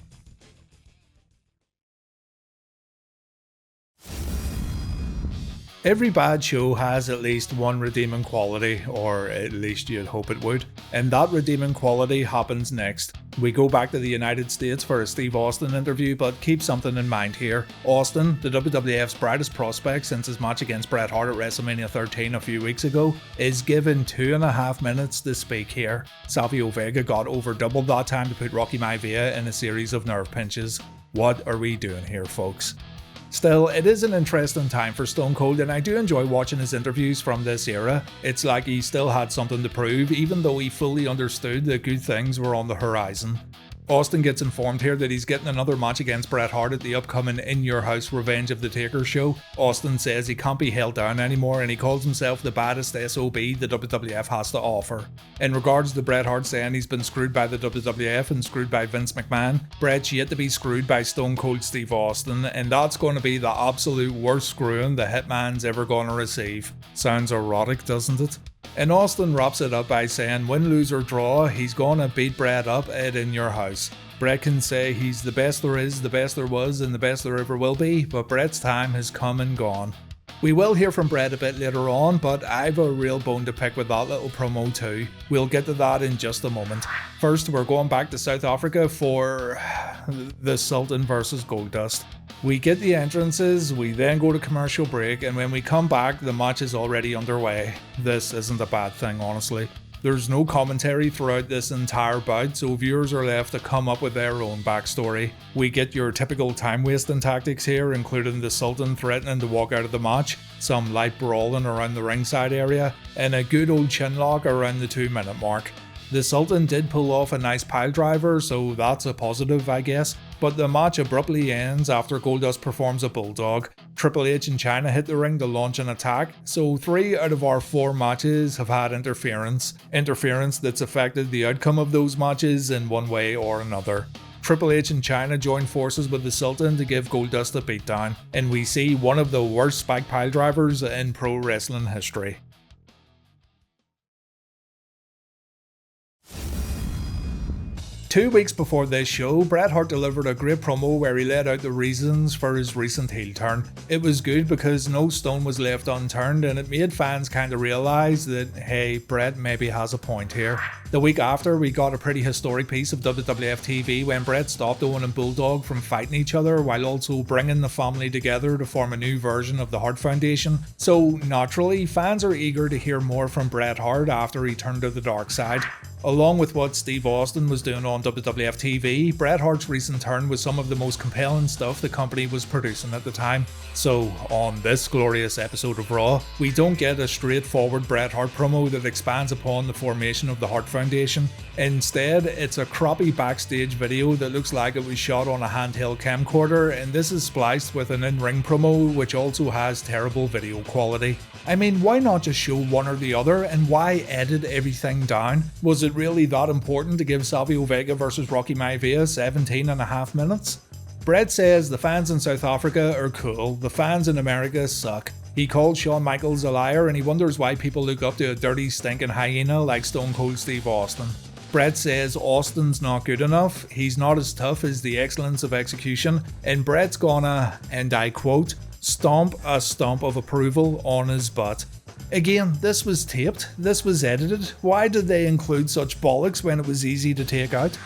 Every bad show has at least one redeeming quality, or at least you'd hope it would, and that redeeming quality happens next. We go back to the United States for a Steve Austin interview, but keep something in mind here. Austin, the WWF's brightest prospect since his match against Bret Hart at WrestleMania 13 a few weeks ago, is given 2.5 minutes to speak here. Savio Vega got over double that time to put Rocky Maivia in a series of nerve pinches. What are we doing here, folks? Still, it is an interesting time for Stone Cold, and I do enjoy watching his interviews from this era. It's like he still had something to prove, even though he fully understood that good things were on the horizon. Austin gets informed here that he's getting another match against Bret Hart at the upcoming In Your House Revenge of the Taker show. Austin says he can't be held down anymore, and he calls himself the baddest SOB the WWF has to offer. In regards to Bret Hart saying he's been screwed by the WWF and screwed by Vince McMahon, Bret's yet to be screwed by Stone Cold Steve Austin, and that's going to be the absolute worst screwing the Hitman's ever going to receive. Sounds erotic, doesn't it? And Austin wraps it up by saying win, lose or draw, he's gonna beat Bret up at In Your House. Bret can say he's the best there is, the best there was, and the best there ever will be, but Bret's time has come and gone. We will hear from Bret a bit later on, but I've a real bone to pick with that little promo too. We'll get to that in just a moment. First, we're going back to South Africa for the Sultan versus Goldust. We get the entrances, we then go to commercial break, and when we come back, the match is already underway. This isn't a bad thing, honestly. There's no commentary throughout this entire bout, so viewers are left to come up with their own backstory. We get your typical time-wasting tactics here, including the Sultan threatening to walk out of the match, some light brawling around the ringside area, and a good old chinlock around the 2-minute mark. The Sultan did pull off a nice piledriver, so that's a positive, I guess, but the match abruptly ends after Goldust performs a bulldog. Triple H and Chyna hit the ring to launch an attack, so 3 out of our 4 matches have had interference that's affected the outcome of those matches in one way or another. Triple H and Chyna join forces with the Sultan to give Goldust a beatdown, and we see one of the worst spike piledrivers in pro wrestling history. Two weeks before this show, Bret Hart delivered a great promo where he laid out the reasons for his recent heel turn. It was good because no stone was left unturned, and it made fans kind of realise that, hey, Bret maybe has a point here. The week after, we got a pretty historic piece of WWF TV when Bret stopped Owen and Bulldog from fighting each other while also bringing the family together to form a new version of the Hart Foundation. So naturally, fans are eager to hear more from Bret Hart after he turned to the dark side. Along with what Steve Austin was doing on WWF TV, Bret Hart's recent turn was some of the most compelling stuff the company was producing at the time. So, on this glorious episode of Raw, we don't get a straightforward Bret Hart promo that expands upon the formation of the Hart Foundation. Instead, it's a crappy backstage video that looks like it was shot on a handheld camcorder, and this is spliced with an in-ring promo which also has terrible video quality. I mean, why not just show one or the other, and why edit everything down? Was it really that important to give Savio Vega vs Rocky Maivia 17.5 minutes? Bret says the fans in South Africa are cool, the fans in America suck. He called Shawn Michaels a liar and he wonders why people look up to a dirty stinking hyena like Stone Cold Steve Austin. Bret says Austin's not good enough, he's not as tough as the excellence of execution, and Bret's gonna, and I quote, stomp a stump of approval on his butt. Again, this was taped, this was edited, why did they include such bollocks when it was easy to take out?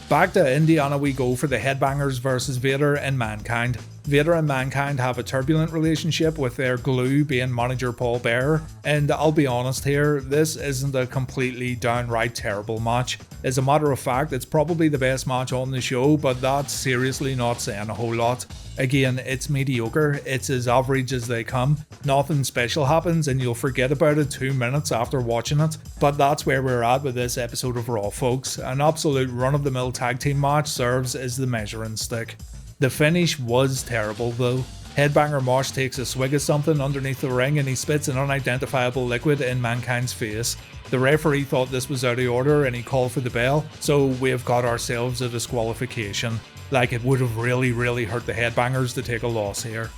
Back to Indiana we go for the Headbangers vs Vader and Mankind. Vader and Mankind have a turbulent relationship with their glue being manager Paul Bearer, and I'll be honest here, this isn't a completely downright terrible match. As a matter of fact, it's probably the best match on the show, but that's seriously not saying a whole lot. Again, it's mediocre, it's as average as they come, nothing special happens and you'll forget about it 2 minutes after watching it, but that's where we're at with this episode of Raw folks. An absolute run-of-the-mill tag team match serves as the measuring stick. The finish was terrible though. Headbanger Mosh takes a swig of something underneath the ring and he spits an unidentifiable liquid in Mankind's face. The referee thought this was out of order and he called for the bell, so we've got ourselves a disqualification. Like it would have really hurt the Headbangers to take a loss here.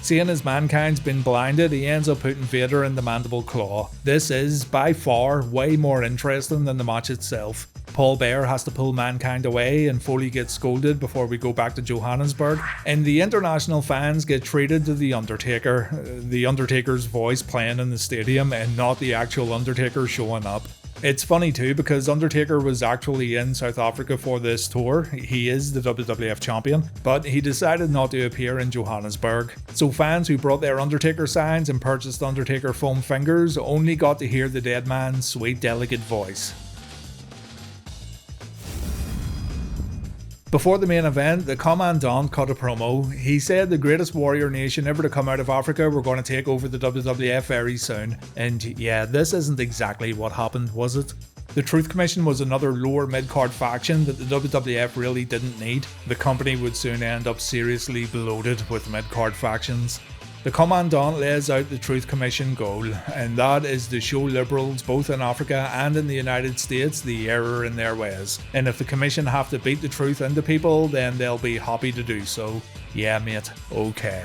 Seeing as Mankind's been blinded, he ends up putting Vader in the mandible claw. This is, by far, way more interesting than the match itself. Paul Bearer has to pull Mankind away and Foley gets scolded before we go back to Johannesburg, and the international fans get treated to The Undertaker, the Undertaker's voice playing in the stadium and not the actual Undertaker showing up. It's funny too because Undertaker was actually in South Africa for this tour, he is the WWF champion, but he decided not to appear in Johannesburg. So fans who brought their Undertaker signs and purchased Undertaker foam fingers only got to hear the dead man's sweet delicate voice. Before the main event, the Commandant cut a promo. He said the greatest warrior nation ever to come out of Africa were going to take over the WWF very soon. And yeah, this isn't exactly what happened, was it? The Truth Commission was another lower mid-card faction that the WWF really didn't need. The company would soon end up seriously bloated with mid-card factions. The Commandant lays out the Truth Commission goal, and that is to show liberals both in Africa and in the United States the error in their ways. And if the Commission have to beat the truth into people, then they'll be happy to do so. Yeah mate, okay.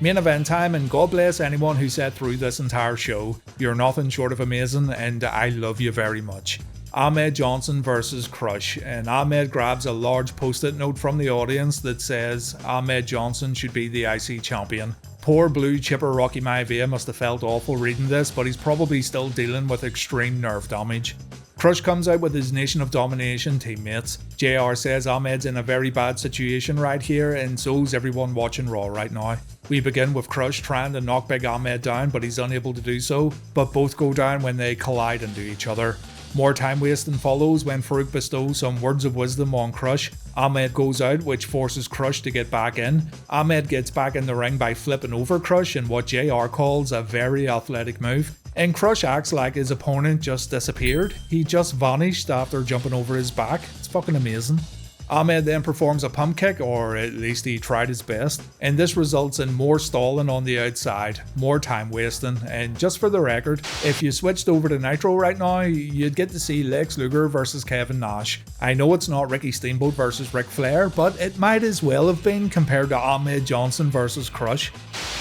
Main event time, and God bless anyone who sat through this entire show. You're nothing short of amazing, and I love you very much. Ahmed Johnson versus Crush, and Ahmed grabs a large post-it note from the audience that says Ahmed Johnson should be the IC champion. Poor blue chipper Rocky Maivia must have felt awful reading this, but he's probably still dealing with extreme nerve damage. Crush comes out with his Nation of Domination teammates. JR says Ahmed's in a very bad situation right here, and so's everyone watching Raw right now. We begin with Crush trying to knock Big Ahmed down, but he's unable to do so, but both go down when they collide into each other. More time wasting follows when Farouk bestows some words of wisdom on Crush. Ahmed goes out, which forces Crush to get back in. Ahmed gets back in the ring by flipping over Crush in what JR calls a very athletic move. And Crush acts like his opponent just disappeared. He just vanished after jumping over his back. It's fucking amazing. Ahmed then performs a pump kick, or at least he tried his best, and this results in more stalling on the outside, more time wasting, and just for the record, if you switched over to Nitro right now, you'd get to see Lex Luger versus Kevin Nash. I know it's not Ricky Steamboat versus Ric Flair, but it might as well have been compared to Ahmed Johnson versus Crush.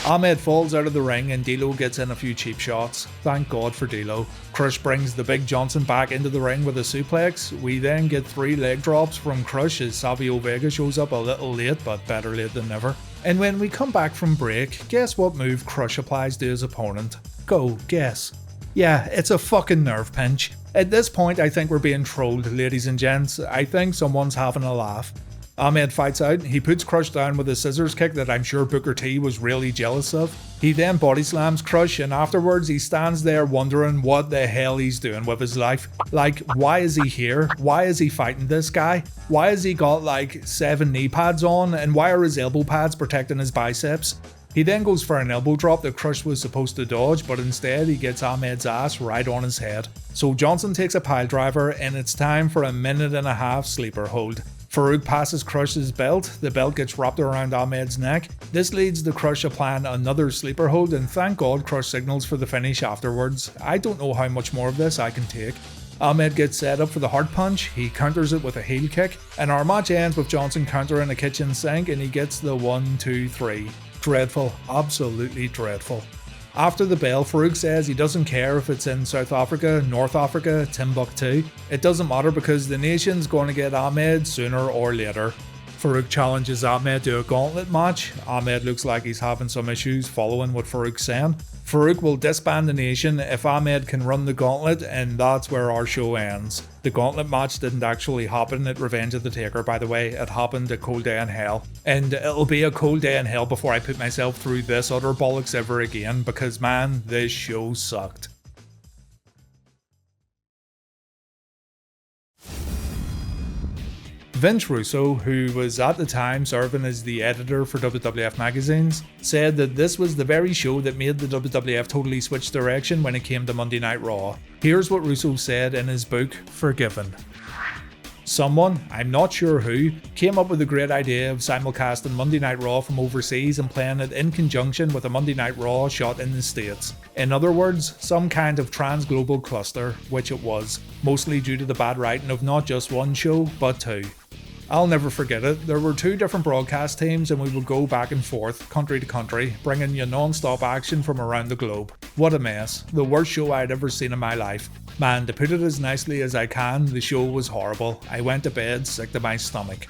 Ahmed falls out of the ring and D'Lo gets in a few cheap shots. Thank God for D'Lo. Crush brings the Big Johnson back into the ring with a suplex. We then get 3 leg drops from Crush as Savio Vega shows up a little late, but better late than never. And when we come back from break, guess what move Crush applies to his opponent? Go, guess. Yeah, it's a fucking nerve pinch. At this point, I think we're being trolled, ladies and gents. I think someone's having a laugh. Ahmed fights out, he puts Crush down with a scissors kick that I'm sure Booker T was really jealous of. He then body slams Crush, and afterwards he stands there wondering what the hell he's doing with his life. Like, why is he here? Why is he fighting this guy? Why has he got like 7 knee pads on, and why are his elbow pads protecting his biceps? He then goes for an elbow drop that Crush was supposed to dodge, but instead he gets Ahmed's ass right on his head. So Johnson takes a pile driver, and it's time for a 1.5-minute sleeper hold. Farouk passes Crush's belt, the belt gets wrapped around Ahmed's neck. This leads to Crush to plan another sleeper hold, and thank God Crush signals for the finish afterwards. I don't know how much more of this I can take. Ahmed gets set up for the hard punch, he counters it with a heel kick, and our match ends with Johnson countering a kitchen sink, and he gets the 1, 2, 3. Dreadful, absolutely dreadful. After the bell, Farouk says he doesn't care if it's in South Africa, North Africa, Timbuktu. It doesn't matter because the nation's going to get Ahmed sooner or later. Farouk challenges Ahmed to a gauntlet match. Ahmed looks like he's having some issues following what Farouk's saying. Farouk will disband the nation if Ahmed can run the gauntlet, and that's where our show ends. The gauntlet match didn't actually happen at Revenge of the Taker, by the way. It happened a cold day in hell. And it'll be a cold day in hell before I put myself through this utter bollocks ever again, because man, this show sucked. Vince Russo, who was at the time serving as the editor for WWF magazines, said that this was the very show that made the WWF totally switch direction when it came to Monday Night Raw. Here's what Russo said in his book, Forgiven. Someone, I'm not sure who, came up with the great idea of simulcasting Monday Night Raw from overseas and playing it in conjunction with a Monday Night Raw shot in the States. In other words, some kind of trans-global cluster, which it was, mostly due to the bad writing of not just one show, but 2. I'll never forget it. There were 2 different broadcast teams and we would go back and forth, country to country, bringing you non-stop action from around the globe. What a mess. The worst show I'd ever seen in my life. Man, to put it as nicely as I can, the show was horrible. I went to bed sick to my stomach.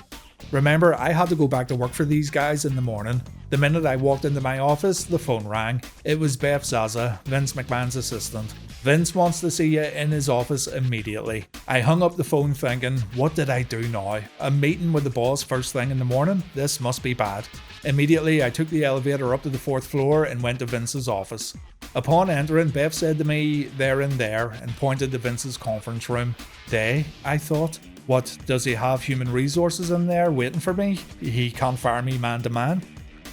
Remember, I had to go back to work for these guys in the morning. The minute I walked into my office, the phone rang. It was Beth Zaza, Vince McMahon's assistant. Vince wants to see you in his office immediately. I hung up the phone thinking, what did I do now? A meeting with the boss first thing in the morning? This must be bad. Immediately, I took the elevator up to the 4th floor and went to Vince's office. Upon entering, Beth said to me, "They're in there," and pointed to Vince's conference room. They? I thought. What, does he have human resources in there waiting for me? He can't fire me man to man?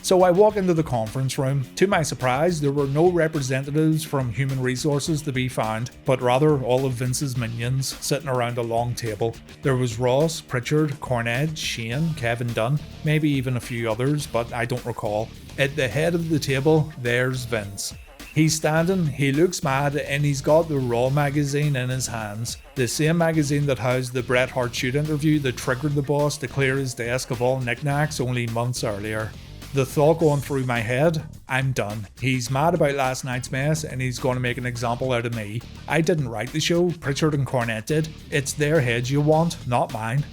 So I walk into the conference room. To my surprise, there were no representatives from Human Resources to be found, but rather all of Vince's minions sitting around a long table. There was Ross, Pritchard, Cornette, Shane, Kevin Dunn, maybe even a few others, but I don't recall. At the head of the table, there's Vince. He's standing, he looks mad, and he's got the Raw magazine in his hands. The same magazine that housed the Bret Hart shoot interview that triggered the boss to clear his desk of all knickknacks only months earlier. The thought going through my head, I'm done. He's mad about last night's mess and he's going to make an example out of me. I didn't write the show, Pritchard and Cornette did. It's their heads you want, not mine.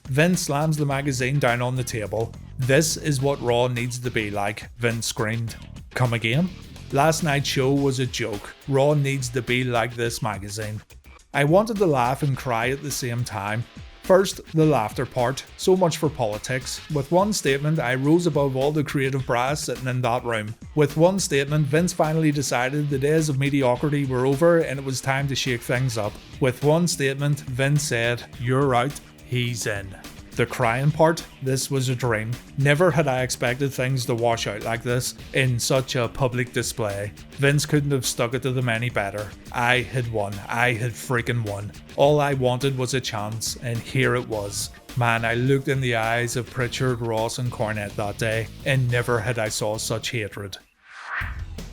Vince slams the magazine down on the table. This is what Raw needs to be like, Vince screamed. Come again? Last night's show was a joke. Raw needs to be like this magazine. I wanted to laugh and cry at the same time. First, the laughter part. So much for politics. With one statement, I rose above all the creative brass sitting in that room. With one statement, Vince finally decided the days of mediocrity were over and it was time to shake things up. With one statement, Vince said, "You're out, he's in." The crying part, this was a dream. Never had I expected things to wash out like this, in such a public display. Vince couldn't have stuck it to them any better. I had won. I had freaking won. All I wanted was a chance, and here it was. Man, I looked in the eyes of Pritchard, Ross and Cornette that day, and never had I saw such hatred.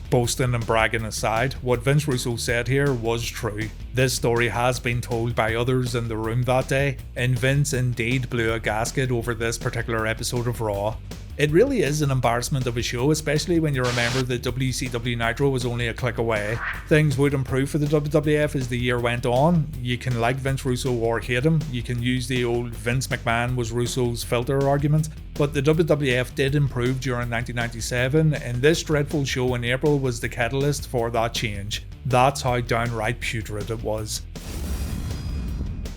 Boasting and bragging aside, what Vince Russo said here was true. This story has been told by others in the room that day, and Vince indeed blew a gasket over this particular episode of Raw. It really is an embarrassment of a show, especially when you remember that WCW Nitro was only a click away. Things would improve for the WWF as the year went on. You can like Vince Russo or hate him. You can use the old Vince McMahon was Russo's filter argument. But the WWF did improve during 1997, and this dreadful show in April was the catalyst for that change. That's how downright putrid it was.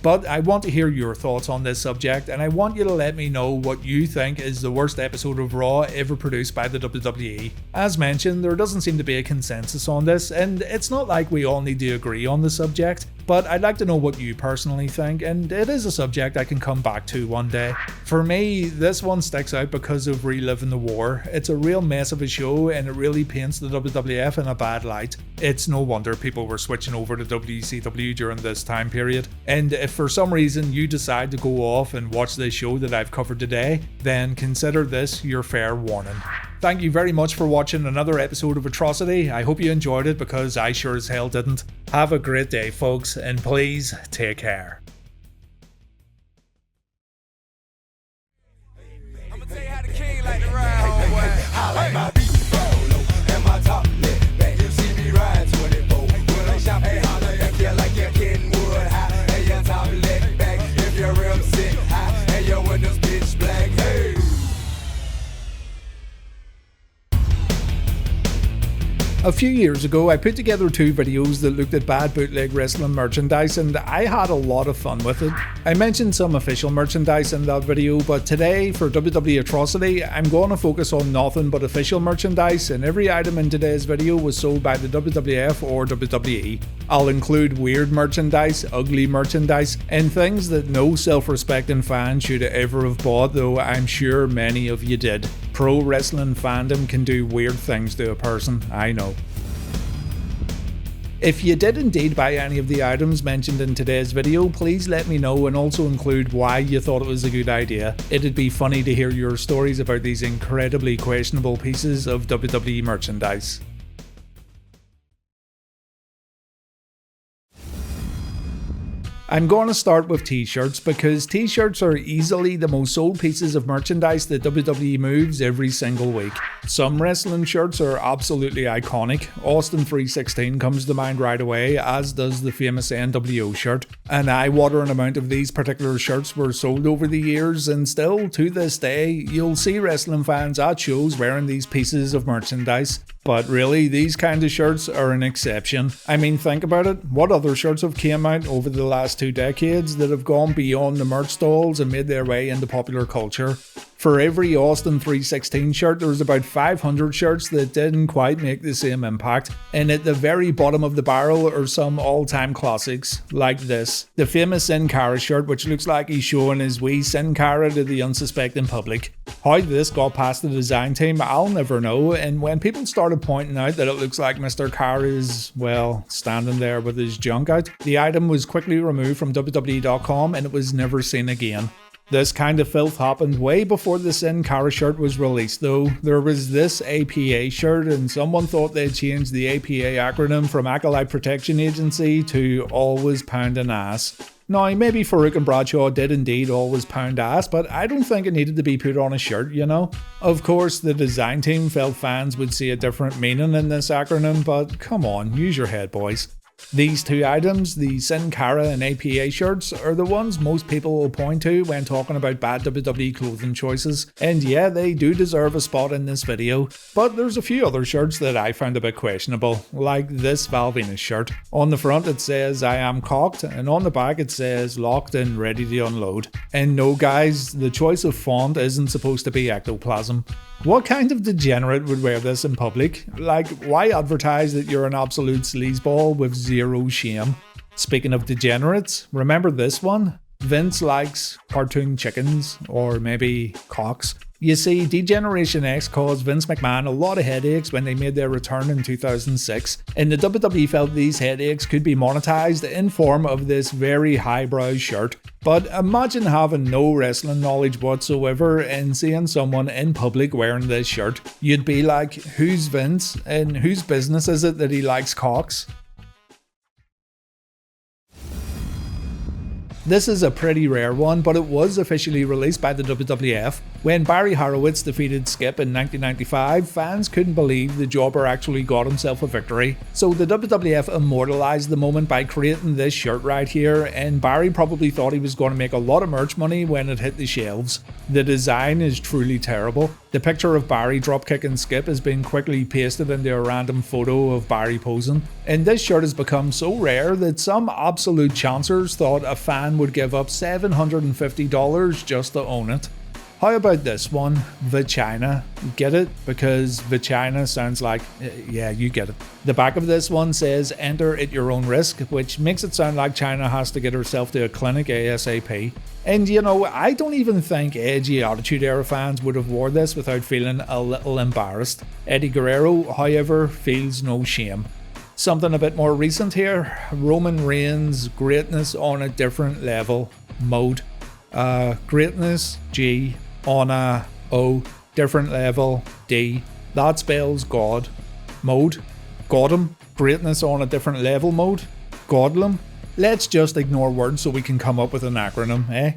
But I want to hear your thoughts on this subject, and I want you to let me know what you think is the worst episode of Raw ever produced by the WWE. As mentioned, there doesn't seem to be a consensus on this, and it's not like we all need to agree on the subject, but I'd like to know what you personally think, and it is a subject I can come back to one day. For me, this one sticks out because of reliving the war. It's a real mess of a show, and it really paints the WWF in a bad light. It's no wonder people were switching over to WCW during this time period, and if for some reason you decide to go off and watch this show that I've covered today, then consider this your fair warning. Thank you very much for watching another episode of Atrocity. I hope you enjoyed it because I sure as hell didn't. Have a great day, folks, and please take care. I'm gonna tell you how the king like to ride, homeboy. I like my beat solo and my top lip back. You see me ride 24 when I shop. Hey, holla if you like your Kenwood high and your top lip back. If your rims sit high and your windows pitch black. Hey. A few years ago, I put together 2 videos that looked at bad bootleg wrestling merchandise, and I had a lot of fun with it. I mentioned some official merchandise in that video, but today, for WWE Atrocity, I'm going to focus on nothing but official merchandise, and every item in today's video was sold by the WWF or WWE. I'll include weird merchandise, ugly merchandise, and things that no self-respecting fan should ever have bought, though I'm sure many of you did. Pro wrestling fandom can do weird things to a person, I know. If you did indeed buy any of the items mentioned in today's video, please let me know and also include why you thought it was a good idea. It'd be funny to hear your stories about these incredibly questionable pieces of WWE merchandise. I'm going to start with t-shirts because t-shirts are easily the most sold pieces of merchandise that WWE moves every single week. Some wrestling shirts are absolutely iconic. Austin 316 comes to mind right away, as does the famous NWO shirt. An eye-watering amount of these particular shirts were sold over the years, and still to this day you'll see wrestling fans at shows wearing these pieces of merchandise. But really, these kind of shirts are an exception. I mean, think about it. What other shirts have came out over the last 2 decades that have gone beyond the merch stalls and made their way into popular culture? For every Austin 316 shirt, there's about 500 shirts that didn't quite make the same impact, and at the very bottom of the barrel are some all-time classics, like this. The famous Sin Cara shirt, which looks like he's showing his wee Sin Cara to the unsuspecting public. How this got past the design team, I'll never know, and when people started pointing out that it looks like Mr. Cara is, well, standing there with his junk out, the item was quickly removed from WWE.com and it was never seen again. This kind of filth happened way before the Sin Cara shirt was released though. There was this APA shirt, and someone thought they'd changed the APA acronym from Acolyte Protection Agency to Always Poundin' Ass. Now, maybe Farouk and Bradshaw did indeed always pound ass, but I don't think it needed to be put on a shirt, you know? Of course, the design team felt fans would see a different meaning in this acronym, but come on, use your head, boys. These 2 items, the Sin Cara and APA shirts, are the ones most people will point to when talking about bad WWE clothing choices, and yeah, they do deserve a spot in this video, but there's a few other shirts that I found a bit questionable, like this Val Venus shirt. On the front it says I am cocked, and on the back it says locked and ready to unload. And no guys, the choice of font isn't supposed to be ectoplasm. What kind of degenerate would wear this in public? Like, why advertise that you're an absolute sleazeball with zero shame? Speaking of degenerates, remember this one? Vince likes cartoon chickens, or maybe cocks. You see, D-Generation X caused Vince McMahon a lot of headaches when they made their return in 2006, and the WWE felt these headaches could be monetized in form of this very highbrow shirt. But imagine having no wrestling knowledge whatsoever and seeing someone in public wearing this shirt. You'd be like, who's Vince, and whose business is it that he likes cocks? This is a pretty rare one, but it was officially released by the WWF. When Barry Horowitz defeated Skip in 1995, fans couldn't believe the jobber actually got himself a victory. So the WWF immortalized the moment by creating this shirt right here, and Barry probably thought he was going to make a lot of merch money when it hit the shelves. The design is truly terrible. The picture of Barry dropkicking Skip has been quickly pasted into a random photo of Barry posing. And this shirt has become so rare that some absolute chancers thought a fan would give up $750 just to own it. How about this one, Vagina? Get it? Because Vagina sounds like, yeah, you get it. The back of this one says enter at your own risk, which makes it sound like China has to get herself to a clinic ASAP. And you know, I don't even think edgy Attitude Era fans would have wore this without feeling a little embarrassed. Eddie Guerrero, however, feels no shame. Something a bit more recent here, Roman Reigns' greatness on a different level mode. Greatness, G. Honor, O, different level, D. That spells God. Mode, Godum. Greatness on a different level mode, Godlum. Let's just ignore words so we can come up with an acronym, eh?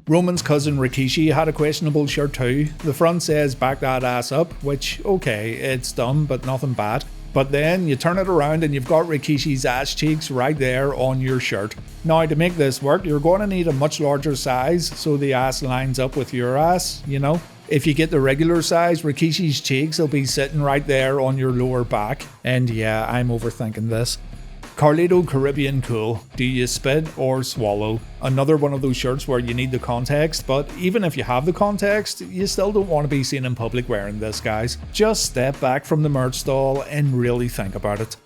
Roman's cousin Rikishi had a questionable shirt too. The front says back that ass up, which, okay, it's dumb but nothing bad. But then you turn it around and you've got Rikishi's ass cheeks right there on your shirt. Now to make this work, you're going to need a much larger size so the ass lines up with your ass, you know. If you get the regular size, Rikishi's cheeks will be sitting right there on your lower back. And yeah, I'm overthinking this. Carlito Caribbean Cool. Do you spit or swallow? Another one of those shirts where you need the context, but even if you have the context, you still don't want to be seen in public wearing this, guys. Just step back from the merch stall and really think about it.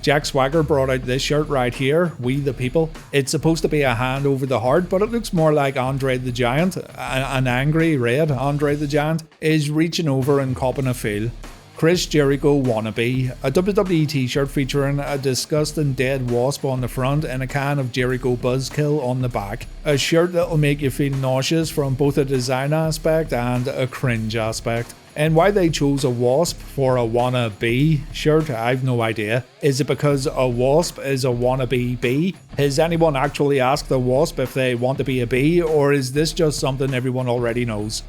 Jack Swagger brought out this shirt right here, We the People. It's supposed to be a hand over the heart, but it looks more like Andre the Giant. An angry red Andre the Giant is reaching over and copping a feel. Chris Jericho Wannabe, a WWE t-shirt featuring a disgusting dead wasp on the front and a can of Jericho Buzzkill on the back. A shirt that'll make you feel nauseous from both a design aspect and a cringe aspect. And why they chose a wasp for a wannabe shirt, I've no idea. Is it because a wasp is a wannabe bee? Has anyone actually asked a wasp if they want to be a bee, or is this just something everyone already knows?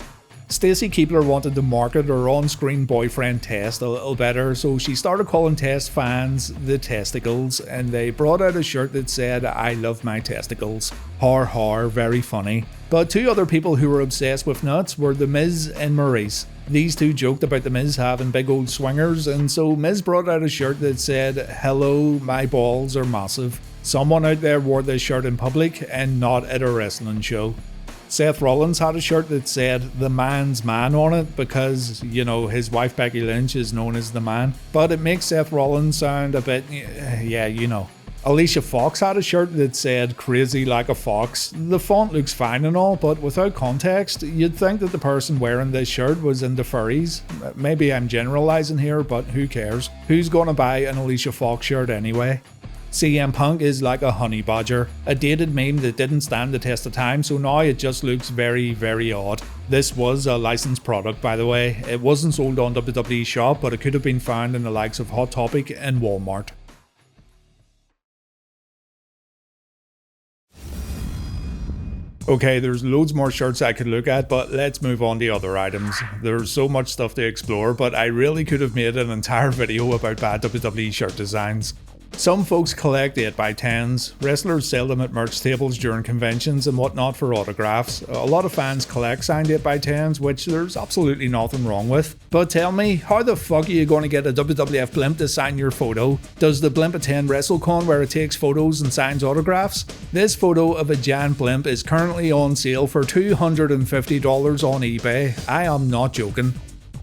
Stacy Keibler wanted to market her on-screen boyfriend Test a little better, so she started calling Test fans the Testicles, and they brought out a shirt that said, I love my testicles. Har har, very funny. But two other people who were obsessed with nuts were The Miz and Maurice. These two joked about The Miz having big old swingers, and so Miz brought out a shirt that said, hello, my balls are massive. Someone out there wore this shirt in public and not at a wrestling show. Seth Rollins had a shirt that said The Man's Man on it because, you know, his wife Becky Lynch is known as The Man. But it makes Seth Rollins sound a bit, yeah, you know. Alicia Fox had a shirt that said Crazy Like a Fox. The font looks fine and all, but without context, you'd think that the person wearing this shirt was into furries. Maybe I'm generalizing here, but who cares? Who's gonna buy an Alicia Fox shirt anyway? CM Punk is like a honey badger, a dated meme that didn't stand the test of time, so now it just looks very, very odd. This was a licensed product, by the way. It wasn't sold on WWE Shop, but it could have been found in the likes of Hot Topic and Walmart. Okay, there's loads more shirts I could look at, but let's move on to other items. There's so much stuff to explore, but I really could have made an entire video about bad WWE shirt designs. Some folks collect 8x10s, wrestlers sell them at merch tables during conventions and whatnot for autographs. A lot of fans collect signed 8x10s, which there's absolutely nothing wrong with. But tell me, how the fuck are you going to get a WWF blimp to sign your photo? Does the blimp attend WrestleCon where it takes photos and signs autographs? This photo of a giant blimp is currently on sale for $250 on eBay. I am not joking.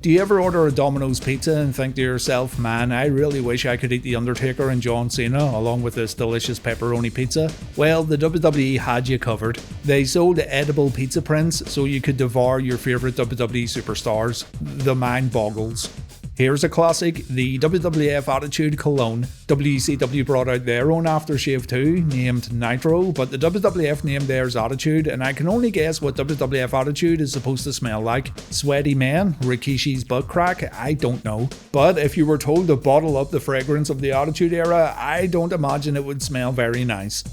Do you ever order a Domino's pizza and think to yourself, man, I really wish I could eat The Undertaker and John Cena along with this delicious pepperoni pizza? Well, the WWE had you covered. They sold edible pizza prints so you could devour your favourite WWE superstars. The mind boggles. Here's a classic, the WWF Attitude Cologne. WCW brought out their own aftershave too, named Nitro, but the WWF named theirs Attitude, and I can only guess what WWF Attitude is supposed to smell like. Sweaty men? Rikishi's butt crack? I don't know. But if you were told to bottle up the fragrance of the Attitude Era, I don't imagine it would smell very nice.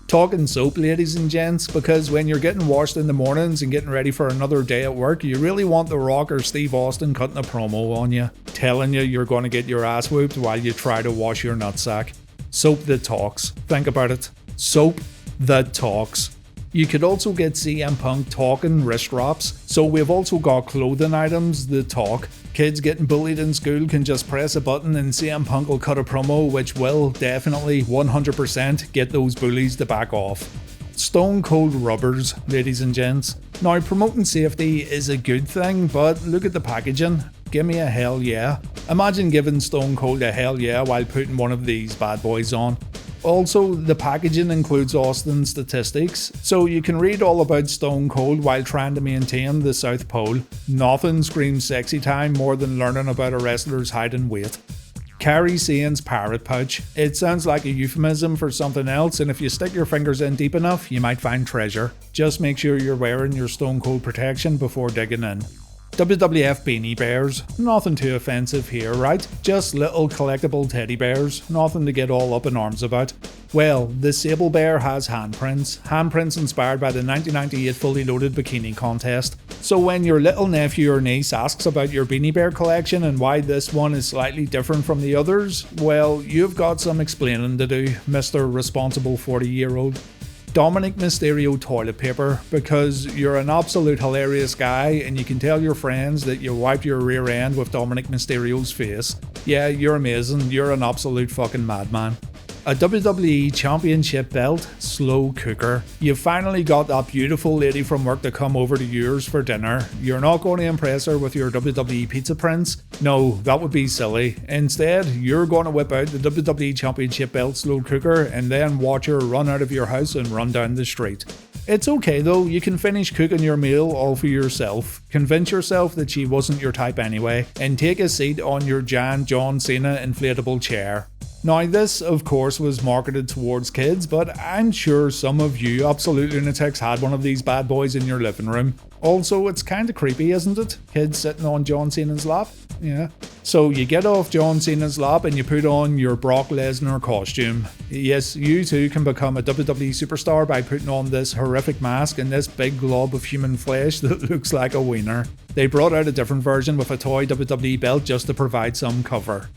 Talking soap, ladies and gents, because when you're getting washed in the mornings and getting ready for another day at work, you really want The Rock or Steve Austin cutting a promo on you, telling you you're going to get your ass whooped while you try to wash your nutsack. Soap that talks. Think about it. Soap that talks. You could also get CM Punk talking wrist wraps, so we've also got clothing items that talk. Kids getting bullied in school can just press a button and CM Punk will cut a promo which will definitely 100% get those bullies to back off. Stone cold rubbers, ladies and gents. Now, promoting safety is a good thing, but look at the packaging. Give me a hell yeah. Imagine giving Stone Cold a hell yeah while putting one of these bad boys on. Also, the packaging includes Austin's statistics, so you can read all about Stone Cold while trying to maintain the South Pole. Nothing screams sexy time more than learning about a wrestler's height and weight. Kairi Sane's parrot pouch. It sounds like a euphemism for something else, and if you stick your fingers in deep enough, you might find treasure. Just make sure you're wearing your Stone Cold protection before digging in. WWF beanie bears. Nothing too offensive here, right? Just little collectible teddy bears. Nothing to get all up in arms about. Well, the Sable Bear has handprints. Handprints inspired by the 1998 Fully Loaded Bikini contest. So when your little nephew or niece asks about your beanie bear collection and why this one is slightly different from the others, well, you've got some explaining to do, Mr. Responsible 40-year-old. Dominic Mysterio toilet paper, because you're an absolute hilarious guy and you can tell your friends that you wiped your rear end with Dominic Mysterio's face. Yeah, you're amazing, you're an absolute fucking madman. A WWE Championship belt, slow cooker. You've finally got that beautiful lady from work to come over to yours for dinner. You're not going to impress her with your WWE pizza prints. No, that would be silly. Instead, you're going to whip out the WWE Championship belt slow cooker and then watch her run out of your house and run down the street. It's okay though, you can finish cooking your meal all for yourself. Convince yourself that she wasn't your type anyway, and take a seat on your giant John Cena inflatable chair. Now this, of course, was marketed towards kids, but I'm sure some of you absolute lunatics had one of these bad boys in your living room. Also, it's kinda creepy, isn't it? Kids sitting on John Cena's lap? Yeah. So you get off John Cena's lap and you put on your Brock Lesnar costume. Yes, you too can become a WWE superstar by putting on this horrific mask and this big glob of human flesh that looks like a wiener. They brought out a different version with a toy WWE belt just to provide some cover.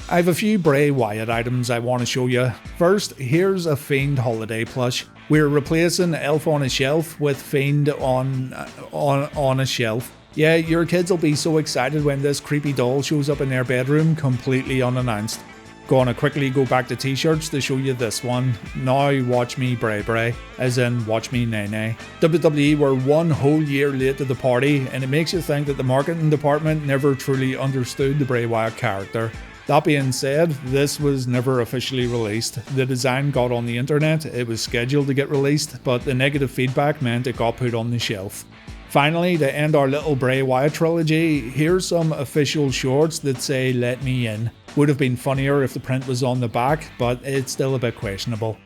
I have a few Bray Wyatt items I want to show you. First, here's a Fiend holiday plush. We're replacing Elf on a Shelf with Fiend on a shelf. Yeah, your kids will be so excited when this creepy doll shows up in their bedroom completely unannounced. Gonna quickly go back to t-shirts to show you this one. Now watch me Bray Bray, as in watch me Nay Nay. WWE were one whole year late to the party, and it makes you think that the marketing department never truly understood the Bray Wyatt character. That being said, this was never officially released. The design got on the internet, it was scheduled to get released, but the negative feedback meant it got put on the shelf. Finally, to end our little Bray Wyatt trilogy, here's some official shorts that say "Let Me In." Would have been funnier if the print was on the back, but it's still a bit questionable.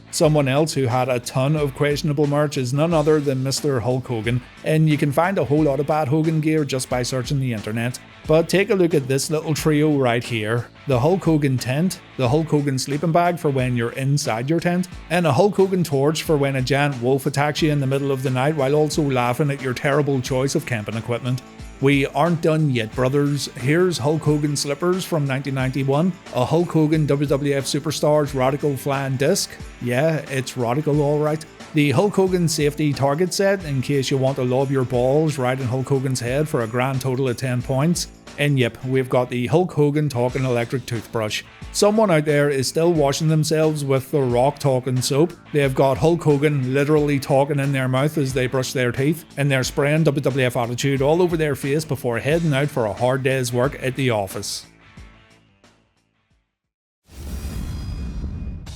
Someone else who had a ton of questionable merch is none other than Mr. Hulk Hogan, and you can find a whole lot of bad Hogan gear just by searching the internet. But take a look at this little trio right here. The Hulk Hogan tent, the Hulk Hogan sleeping bag for when you're inside your tent, and a Hulk Hogan torch for when a giant wolf attacks you in the middle of the night while also laughing at your terrible choice of camping equipment. We aren't done yet, brothers. Here's Hulk Hogan slippers from 1991, a Hulk Hogan WWF Superstars Radical Flying Disc. Yeah, it's radical alright. The Hulk Hogan safety target set in case you want to lob your balls right in Hulk Hogan's head for a grand total of 10 points. And yep, we've got the Hulk Hogan talking electric toothbrush. Someone out there is still washing themselves with The Rock talking soap. They've got Hulk Hogan literally talking in their mouth as they brush their teeth, and they're spraying WWF attitude all over their face before heading out for a hard day's work at the office.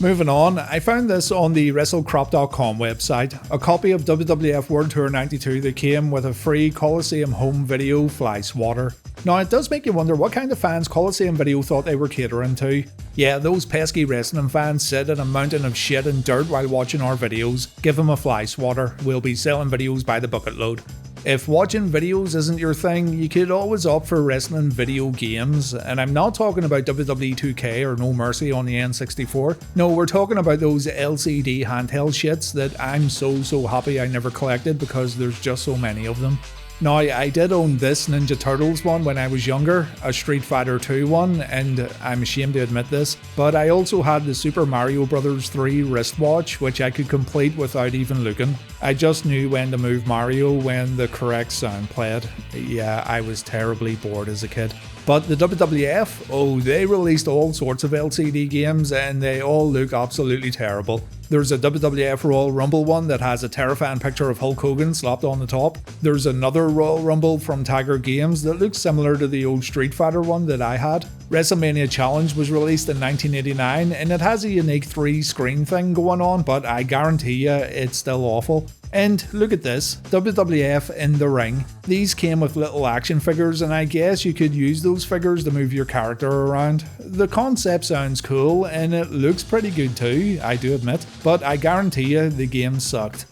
Moving on, I found this on the WrestleCrop.com website, a copy of WWF World Tour 92 that came with a free Coliseum home video fly swatter. Now it does make you wonder what kind of fans Coliseum Video thought they were catering to. Yeah, those pesky wrestling fans sit in a mountain of shit and dirt while watching our videos. Give them a fly swatter, we'll be selling videos by the bucket load. If watching videos isn't your thing, you could always opt for wrestling video games, and I'm not talking about WWE 2K or No Mercy on the N64. No, we're talking about those LCD handheld shits that I'm so happy I never collected because there's just so many of them. Now, I did own this Ninja Turtles one when I was younger, a Street Fighter 2 one, and I'm ashamed to admit this, but I also had the Super Mario Bros. 3 wristwatch, which I could complete without even looking. I just knew when to move Mario when the correct sound played. Yeah, I was terribly bored as a kid. But the WWF, oh, they released all sorts of LCD games and they all look absolutely terrible. There's a WWF Royal Rumble one that has a terrifying picture of Hulk Hogan slapped on the top. There's another Royal Rumble from Tiger Games that looks similar to the old Street Fighter one that I had. WrestleMania Challenge was released in 1989 and it has a unique 3-screen thing going on, but I guarantee you it's still awful. And look at this, WWF in the ring. These came with little action figures and I guess you could use those figures to move your character around. The concept sounds cool and it looks pretty good too, I do admit, but I guarantee you the game sucked.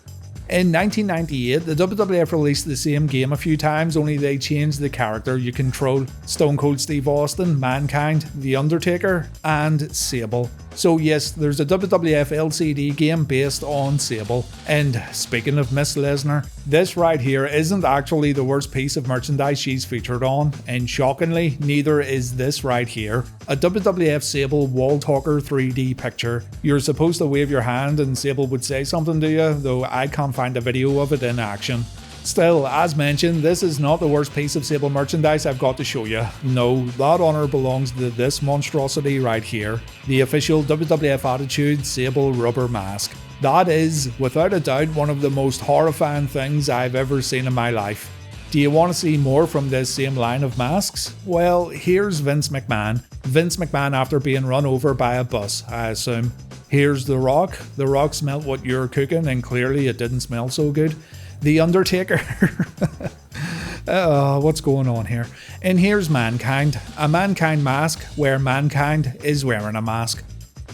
In 1998, the WWF released the same game a few times, only they changed the character you control. Stone Cold Steve Austin, Mankind, The Undertaker, and Sable. So yes, there's a WWF LCD game based on Sable. And speaking of Miss Lesnar, this right here isn't actually the worst piece of merchandise she's featured on, and shockingly, neither is this right here. A WWF Sable Wall Talker 3D picture. You're supposed to wave your hand and Sable would say something to you, though I can't find a video of it in action. Still, as mentioned, this is not the worst piece of Sable merchandise I've got to show you. No, that honour belongs to this monstrosity right here, the official WWF Attitude Sable rubber mask. That is, without a doubt, one of the most horrifying things I've ever seen in my life. Do you want to see more from this same line of masks? Well, here's Vince McMahon. Vince McMahon after being run over by a bus, I assume. Here's The Rock. The Rock smelt what you're cooking and clearly it didn't smell so good. The Undertaker. What's going on here? And here's Mankind. A Mankind mask where Mankind is wearing a mask.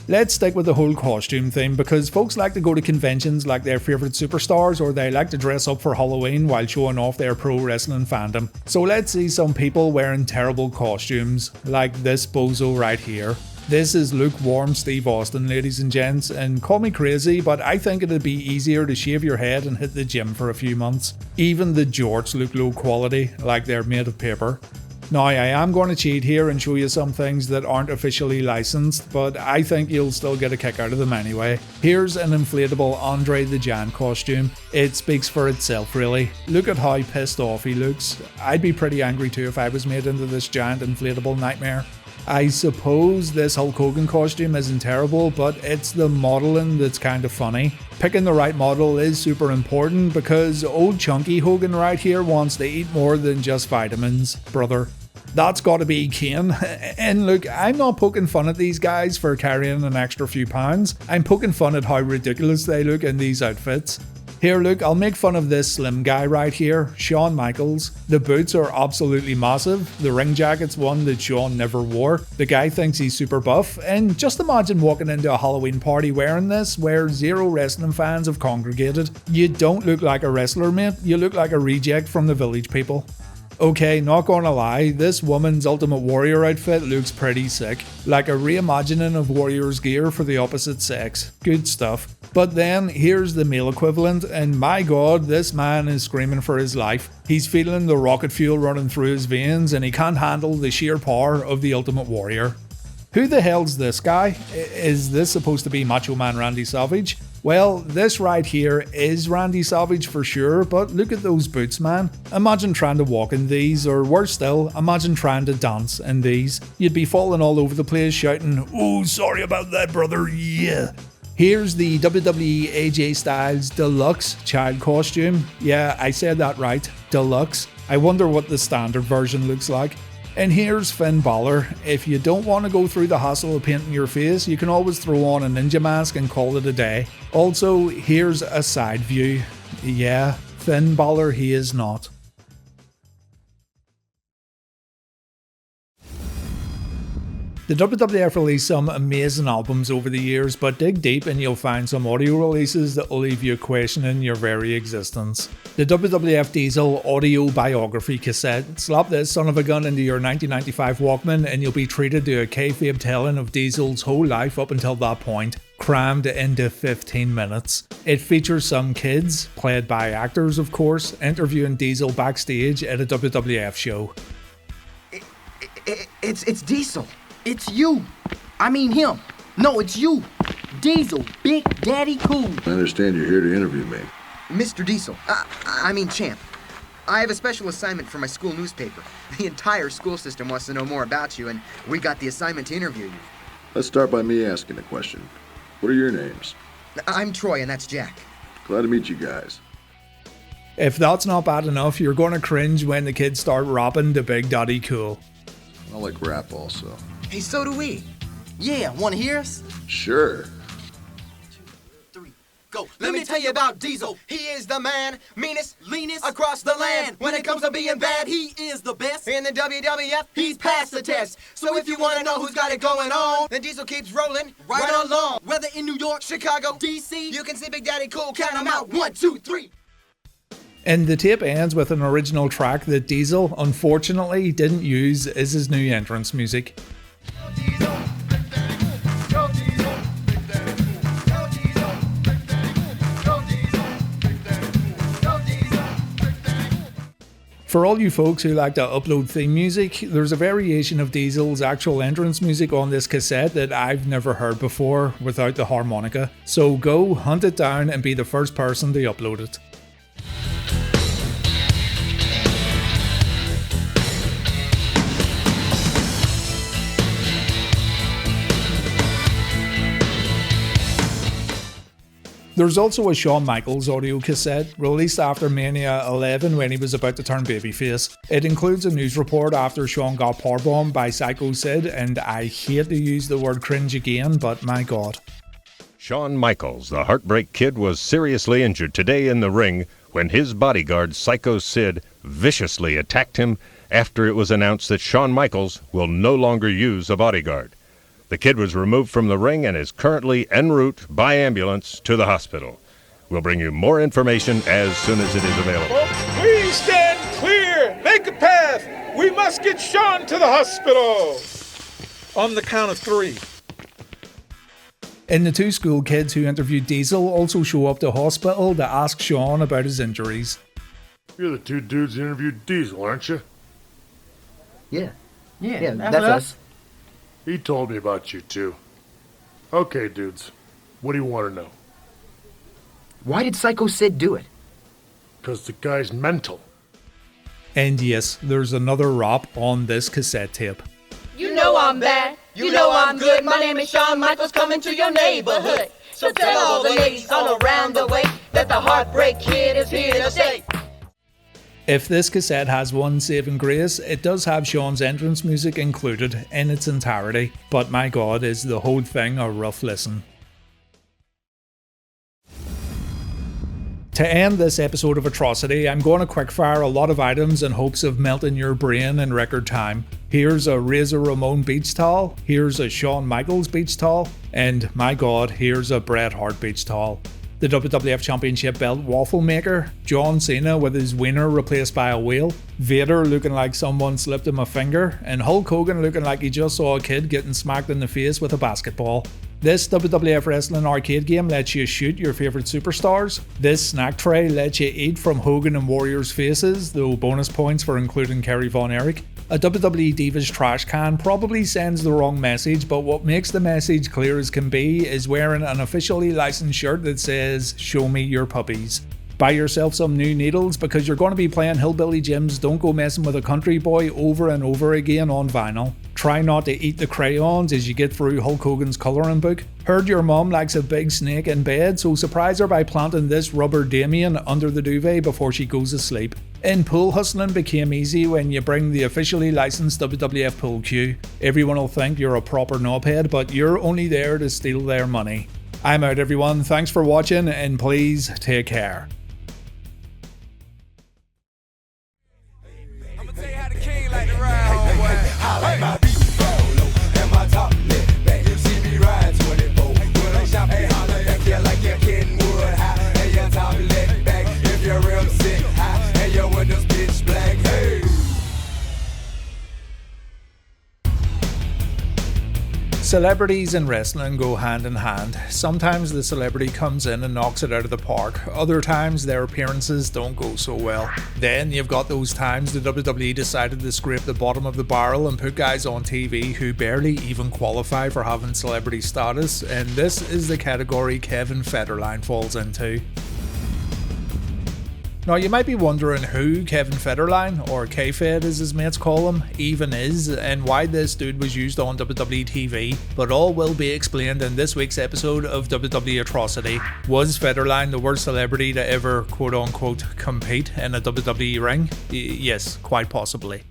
Let's stick with the whole costume theme because folks like to go to conventions like their favourite superstars or they like to dress up for Halloween while showing off their pro wrestling fandom. So let's see some people wearing terrible costumes like this bozo right here. This is lukewarm Steve Austin, ladies and gents, and call me crazy, but I think it'd be easier to shave your head and hit the gym for a few months. Even the jorts look low quality, like they're made of paper. Now, I am going to cheat here and show you some things that aren't officially licensed, but I think you'll still get a kick out of them anyway. Here's an inflatable Andre the Giant costume. It speaks for itself, really. Look at how pissed off he looks. I'd be pretty angry too if I was made into this giant inflatable nightmare. I suppose this Hulk Hogan costume isn't terrible, but it's the modelling that's kind of funny. Picking the right model is super important because old chunky Hogan right here wants to eat more than just vitamins, brother. That's gotta be Kane. And look, I'm not poking fun at these guys for carrying an extra few pounds. I'm poking fun at how ridiculous they look in these outfits. Here, look, I'll make fun of this slim guy right here, Shawn Michaels. The boots are absolutely massive. The ring jacket's one that Shawn never wore. The guy thinks he's super buff, and just imagine walking into a Halloween party wearing this, where 0 wrestling fans have congregated. You don't look like a wrestler, mate. You look like a reject from the Village People. Okay, not gonna lie, this woman's Ultimate Warrior outfit looks pretty sick. Like a reimagining of Warrior's gear for the opposite sex. Good stuff. But then, here's the male equivalent, and my god, this man is screaming for his life. He's feeling the rocket fuel running through his veins, and he can't handle the sheer power of the Ultimate Warrior. Who the hell's this guy? Is this supposed to be Macho Man Randy Savage? Well, this right here is Randy Savage for sure, but look at those boots, man. Imagine trying to walk in these, or worse still, imagine trying to dance in these. You'd be falling all over the place shouting, "Oh, sorry about that, brother, yeah." Here's the WWE AJ Styles Deluxe child costume. Yeah, I said that right, Deluxe. I wonder what the standard version looks like. And here's Finn Balor. If you don't want to go through the hassle of painting your face, you can always throw on a ninja mask and call it a day. Also, here's a side view. Yeah, Finn Balor he is not. The WWF released some amazing albums over the years, but dig deep and you'll find some audio releases that will leave you questioning your very existence. The WWF Diesel audio biography cassette. Slap this son of a gun into your 1995 Walkman and you'll be treated to a kayfabe telling of Diesel's whole life up until that point, crammed into 15 minutes. It features some kids, played by actors of course, interviewing Diesel backstage at a WWF show. It's Diesel. It's you. I mean him. No, it's you. Diesel, Big Daddy Cool. I understand you're here to interview me. Mr. Diesel. I mean Champ. I have a special assignment for my school newspaper. The entire school system wants to know more about you, and we got the assignment to interview you. Let's start by me asking a question. What are your names? I'm Troy, and that's Jack. Glad to meet you guys. If that's not bad enough, you're going to cringe when the kids start rapping to Big Daddy Cool. I like rap also. Hey, so do we. Yeah, wanna hear us? Sure. 2, 3, go. Let me tell you about Diesel. He is the man, meanest, leanest across the land. When it comes to being bad, he is the best. In the WWF, he's passed the test. So if you wanna know who's got it going on, then Diesel keeps rolling right along. Whether in New York, Chicago, DC, you can see Big Daddy Cool, count him out. 1, 2, 3. And the tape ends with an original track that Diesel, unfortunately, didn't use as his new entrance music. For all you folks who like to upload theme music, there's a variation of Diesel's actual entrance music on this cassette that I've never heard before without the harmonica. So go hunt it down and be the first person to upload it. There's also a Shawn Michaels audio cassette, released after Mania 11 when he was about to turn babyface. It includes a news report after Shawn got powerbombed by Psycho Sid, and I hate to use the word cringe again, but my god. Shawn Michaels, the Heartbreak Kid, was seriously injured today in the ring when his bodyguard, Psycho Sid, viciously attacked him after it was announced that Shawn Michaels will no longer use a bodyguard. The kid was removed from the ring and is currently en route by ambulance to the hospital. We'll bring you more information as soon as it is available. Please stand clear. Make a path. We must get Shawn to the hospital. On the count of 3. And the two school kids who interviewed Diesel also show up to hospital to ask Shawn about his injuries. You're the two dudes who interviewed Diesel, aren't you? Yeah, that's us. He told me about you too. Okay, dudes. What do you want to know? Why did Psycho Sid do it? 'Cause the guy's mental. And yes, there's another rap on this cassette tape. You know I'm bad. You know I'm good. My name is Shawn Michaels, coming to your neighborhood. So tell all the ladies all around the way that the Heartbreak Kid is here to stay. If this cassette has one saving grace, it does have Shawn's entrance music included in its entirety, but my god, is the whole thing a rough listen. To end this episode of Atrocity, I'm going to quickfire a lot of items in hopes of melting your brain in record time. Here's a Razor Ramon beach towel, here's a Shawn Michaels beach towel, and my god, here's a Bret Hart beach towel. The WWF Championship belt waffle maker, John Cena with his wiener replaced by a whale, Vader looking like someone slipped him a finger, and Hulk Hogan looking like he just saw a kid getting smacked in the face with a basketball. This WWF Wrestling arcade game lets you shoot your favourite superstars. This snack tray lets you eat from Hogan and Warrior's faces, though bonus points for including Kerry Von Erich. A WWE Divas trash can probably sends the wrong message, but what makes the message clear as can be is wearing an officially licensed shirt that says, "Show me your puppies." Buy yourself some new needles because you're going to be playing Hillbilly Jim's Don't Go Messing with a Country Boy over and over again on vinyl. Try not to eat the crayons as you get through Hulk Hogan's colouring book. Heard your mum likes a big snake in bed, so surprise her by planting this rubber Damien under the duvet before she goes to sleep. And pool hustling became easy when you bring the officially licensed WWF pool cue. Everyone will think you're a proper knobhead, but you're only there to steal their money. I'm out everyone, thanks for watching and please take care. I'ma tell you how the king like to ride, homeboy. I like my beat, and my top Celebrities and wrestling go hand in hand. Sometimes the celebrity comes in and knocks it out of the park. Other times their appearances don't go so well. Then you've got those times the WWE decided to scrape the bottom of the barrel and put guys on TV who barely even qualify for having celebrity status, and this is the category Kevin Federline falls into. Now you might be wondering who Kevin Federline, or K-Fed as his mates call him, even is, and why this dude was used on WWE TV, but all will be explained in this week's episode of WWE Atrocity. Was Federline the worst celebrity to ever quote-unquote compete in a WWE ring? Yes, quite possibly.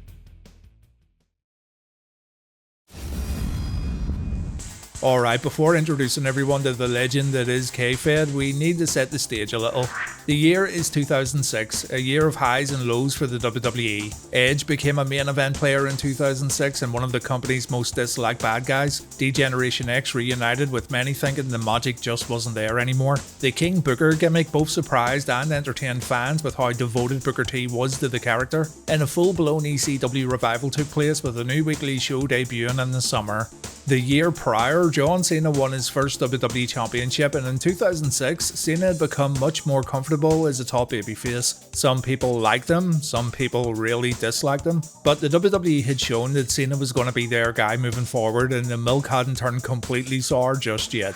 Alright, before introducing everyone to the legend that is K-Fed, we need to set the stage a little. The year is 2006, a year of highs and lows for the WWE. Edge became a main event player in 2006 and one of the company's most disliked bad guys. D-Generation X reunited, with many thinking the magic just wasn't there anymore. The King Booker gimmick both surprised and entertained fans with how devoted Booker T was to the character. And a full-blown ECW revival took place, with a new weekly show debuting in the summer. The year prior, John Cena won his first WWE Championship, and in 2006, Cena had become much more comfortable as a top babyface. Some people liked him, some people really disliked him, but the WWE had shown that Cena was going to be their guy moving forward, and the milk hadn't turned completely sour just yet.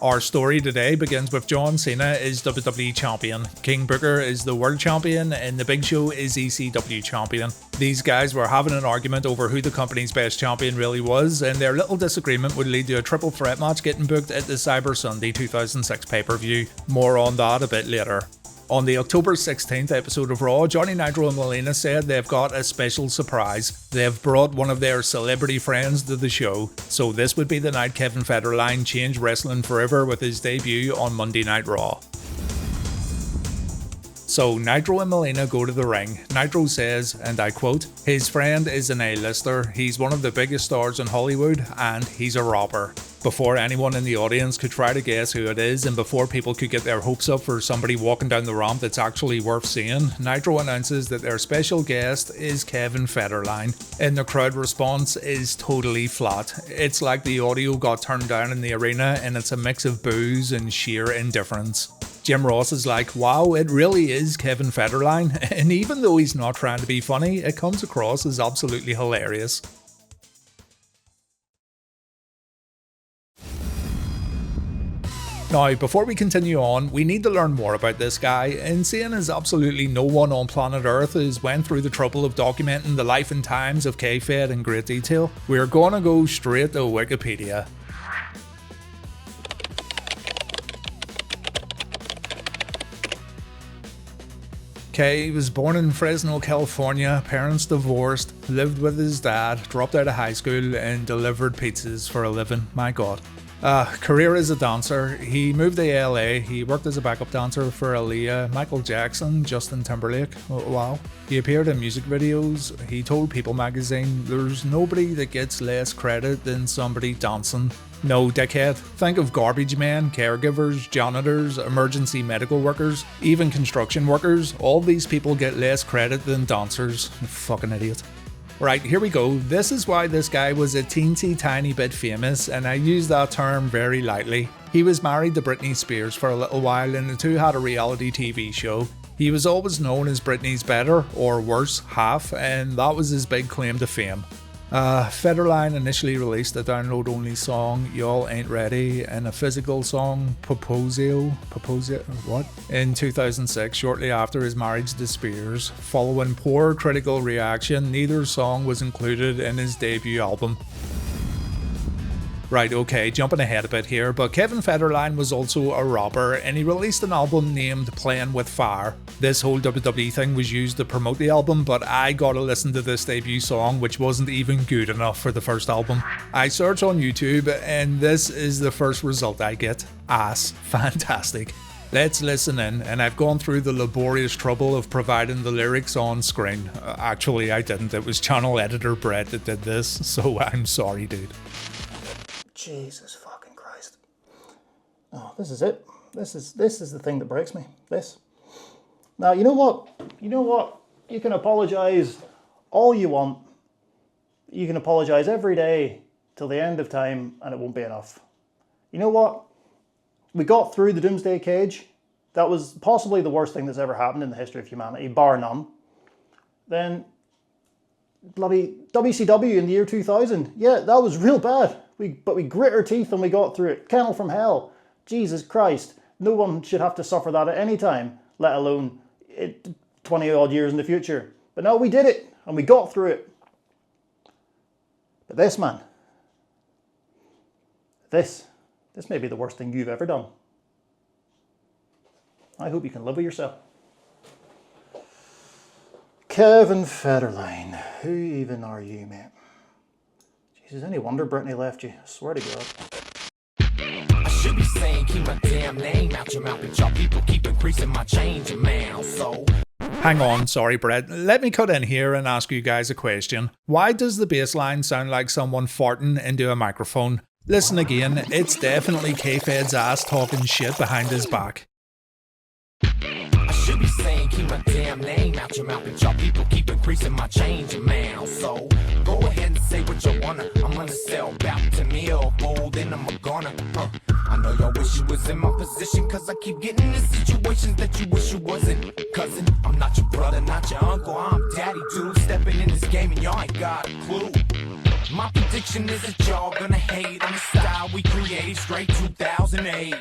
Our story today begins with John Cena is WWE Champion, King Booker is the World Champion, and the Big Show is ECW Champion. These guys were having an argument over who the company's best champion really was, and their little disagreement would lead to a triple threat match getting booked at the Cyber Sunday 2006 pay-per-view. More on that a bit later. On the October 16th episode of Raw, Johnny Nitro and Melina said they've got a special surprise. They've brought one of their celebrity friends to the show, so this would be the night Kevin Federline changed wrestling forever with his debut on Monday Night Raw. So Nitro and Melina go to the ring. Nitro says, and I quote, "His friend is an A-lister, he's one of the biggest stars in Hollywood, and he's a robber." Before anyone in the audience could try to guess who it is, and before people could get their hopes up for somebody walking down the ramp that's actually worth seeing, Nitro announces that their special guest is Kevin Federline, and the crowd response is totally flat. It's like the audio got turned down in the arena, and it's a mix of boos and sheer indifference. Jim Ross is like, wow, it really is Kevin Federline, and even though he's not trying to be funny, it comes across as absolutely hilarious. Now, before we continue on, we need to learn more about this guy, and seeing as absolutely no one on planet Earth has went through the trouble of documenting the life and times of K-Fed in great detail, we're gonna go straight to Wikipedia. K was born in Fresno, California, parents divorced, lived with his dad, dropped out of high school, and delivered pizzas for a living. My god. Career as a dancer. He moved to LA. He worked as a backup dancer for Aaliyah, Michael Jackson, Justin Timberlake. Oh, wow. He appeared in music videos. He told People magazine, "There's nobody that gets less credit than somebody dancing." No, dickhead. Think of garbage men, caregivers, janitors, emergency medical workers, even construction workers. All these people get less credit than dancers. You fucking idiot. Right, here we go. This is why this guy was a teensy tiny bit famous, and I use that term very lightly. He was married to Britney Spears for a little while, and the two had a reality TV show. He was always known as Britney's better, or worse, half, and that was his big claim to fame. Federline initially released a download-only song, Y'all Ain't Ready, and a physical song, Proposio, in 2006, shortly after his marriage to Spears. Following poor critical reaction, neither song was included in his debut album. Right, okay, jumping ahead a bit here, but Kevin Federline was also a rapper, and he released an album named Playing With Fire. This whole WWE thing was used to promote the album, but I gotta listen to this debut song, which wasn't even good enough for the first album. I search on YouTube, and this is the first result I get. Ass. Fantastic. Let's listen in, and I've gone through the laborious trouble of providing the lyrics on screen. Actually, I didn't. It was channel editor Brett that did this, so I'm sorry, dude. Jesus fucking Christ. Oh, this is it. This is the thing that breaks me. This. Now, you know what? You can apologise all you want. You can apologise every day till the end of time and it won't be enough. You know what? We got through the Doomsday Cage. That was possibly the worst thing that's ever happened in the history of humanity, bar none. Then, bloody WCW in the year 2000. Yeah, that was real bad. But we grit our teeth and we got through it. Kennel from Hell. Jesus Christ. No one should have to suffer that at any time, let alone 20 odd years in the future. But no, we did it and we got through it. But this, man, this may be the worst thing you've ever done. I hope you can live with yourself. Kevin Federline. Who even are you, mate? Jesus, any wonder Brittany left you. I swear to God. I should be saying keep my damn name out your mouth, but y'all people keep increasing my change amount, so... Hang on, sorry Brett. Let me cut in here and ask you guys a question. Why does the bass line sound like someone farting into a microphone? Listen again, it's definitely K-Fed's ass talking shit behind his back. I should be saying keep my damn name out your mouth, but y'all people keep increasing my change amount, so go ahead and say what you wanna. I'm gonna sell back to me or fold, then I'm gonna I know y'all wish you was in my position, cause I keep getting in situations that you wish you wasn't. Cousin, I'm not your brother, not your uncle, I'm daddy dude, stepping in this game and y'all ain't got a clue. My prediction is that y'all gonna hate on the style we created straight 2008.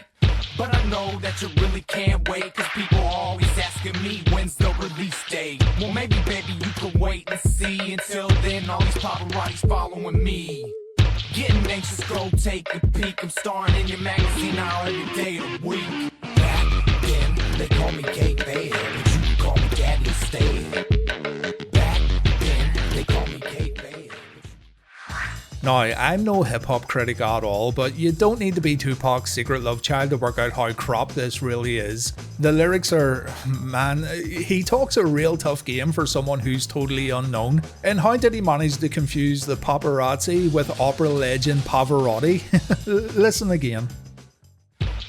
But I know that you really can't wait, cause people are always asking me when's the release date. Well maybe baby you can wait and see. Until then all these paparazzi's following me. Getting anxious, go take a peek. I'm starring in your magazine now every day of the week. Back then they call me K-Fed, but you can call me Daddy instead. Back then they call me K-Fed. Now, I'm no hip-hop critic at all, but you don't need to be Tupac's secret love child to work out how crap this really is. The lyrics are... man, he talks a real tough game for someone who's totally unknown. And how did he manage to confuse the paparazzi with opera legend Pavarotti? Listen again.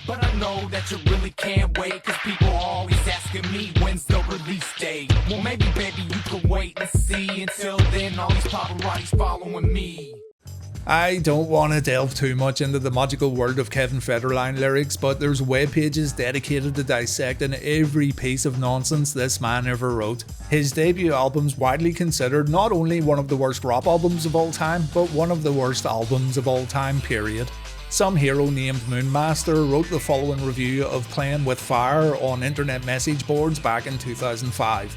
But I know that you really can't wait, cause people are always asking me when's the release date. Well maybe baby you can wait and see. Until then all these paparazzi's following me. I don't want to delve too much into the magical world of Kevin Federline lyrics, but there's web pages dedicated to dissecting every piece of nonsense this man ever wrote. His debut album's widely considered not only one of the worst rap albums of all time, but one of the worst albums of all time, period. Some hero named Moonmaster wrote the following review of Playing With Fire on internet message boards back in 2005.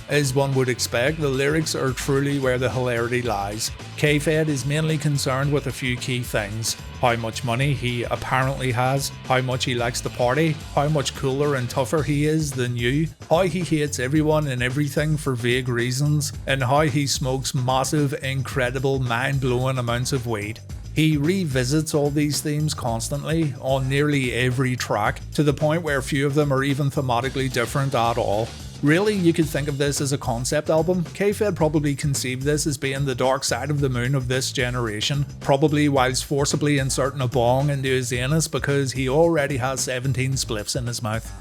As one would expect, the lyrics are truly where the hilarity lies. K-Fed is mainly concerned with a few key things: how much money he apparently has, how much he likes to party, how much cooler and tougher he is than you, how he hates everyone and everything for vague reasons, and how he smokes massive, incredible, mind-blowing amounts of weed. He revisits all these themes constantly, on nearly every track, to the point where few of them are even thematically different at all. Really, you could think of this as a concept album. K-Fed probably conceived this as being the dark side of the moon of this generation, probably whilst forcibly inserting a bong into his anus because he already has 17 spliffs in his mouth.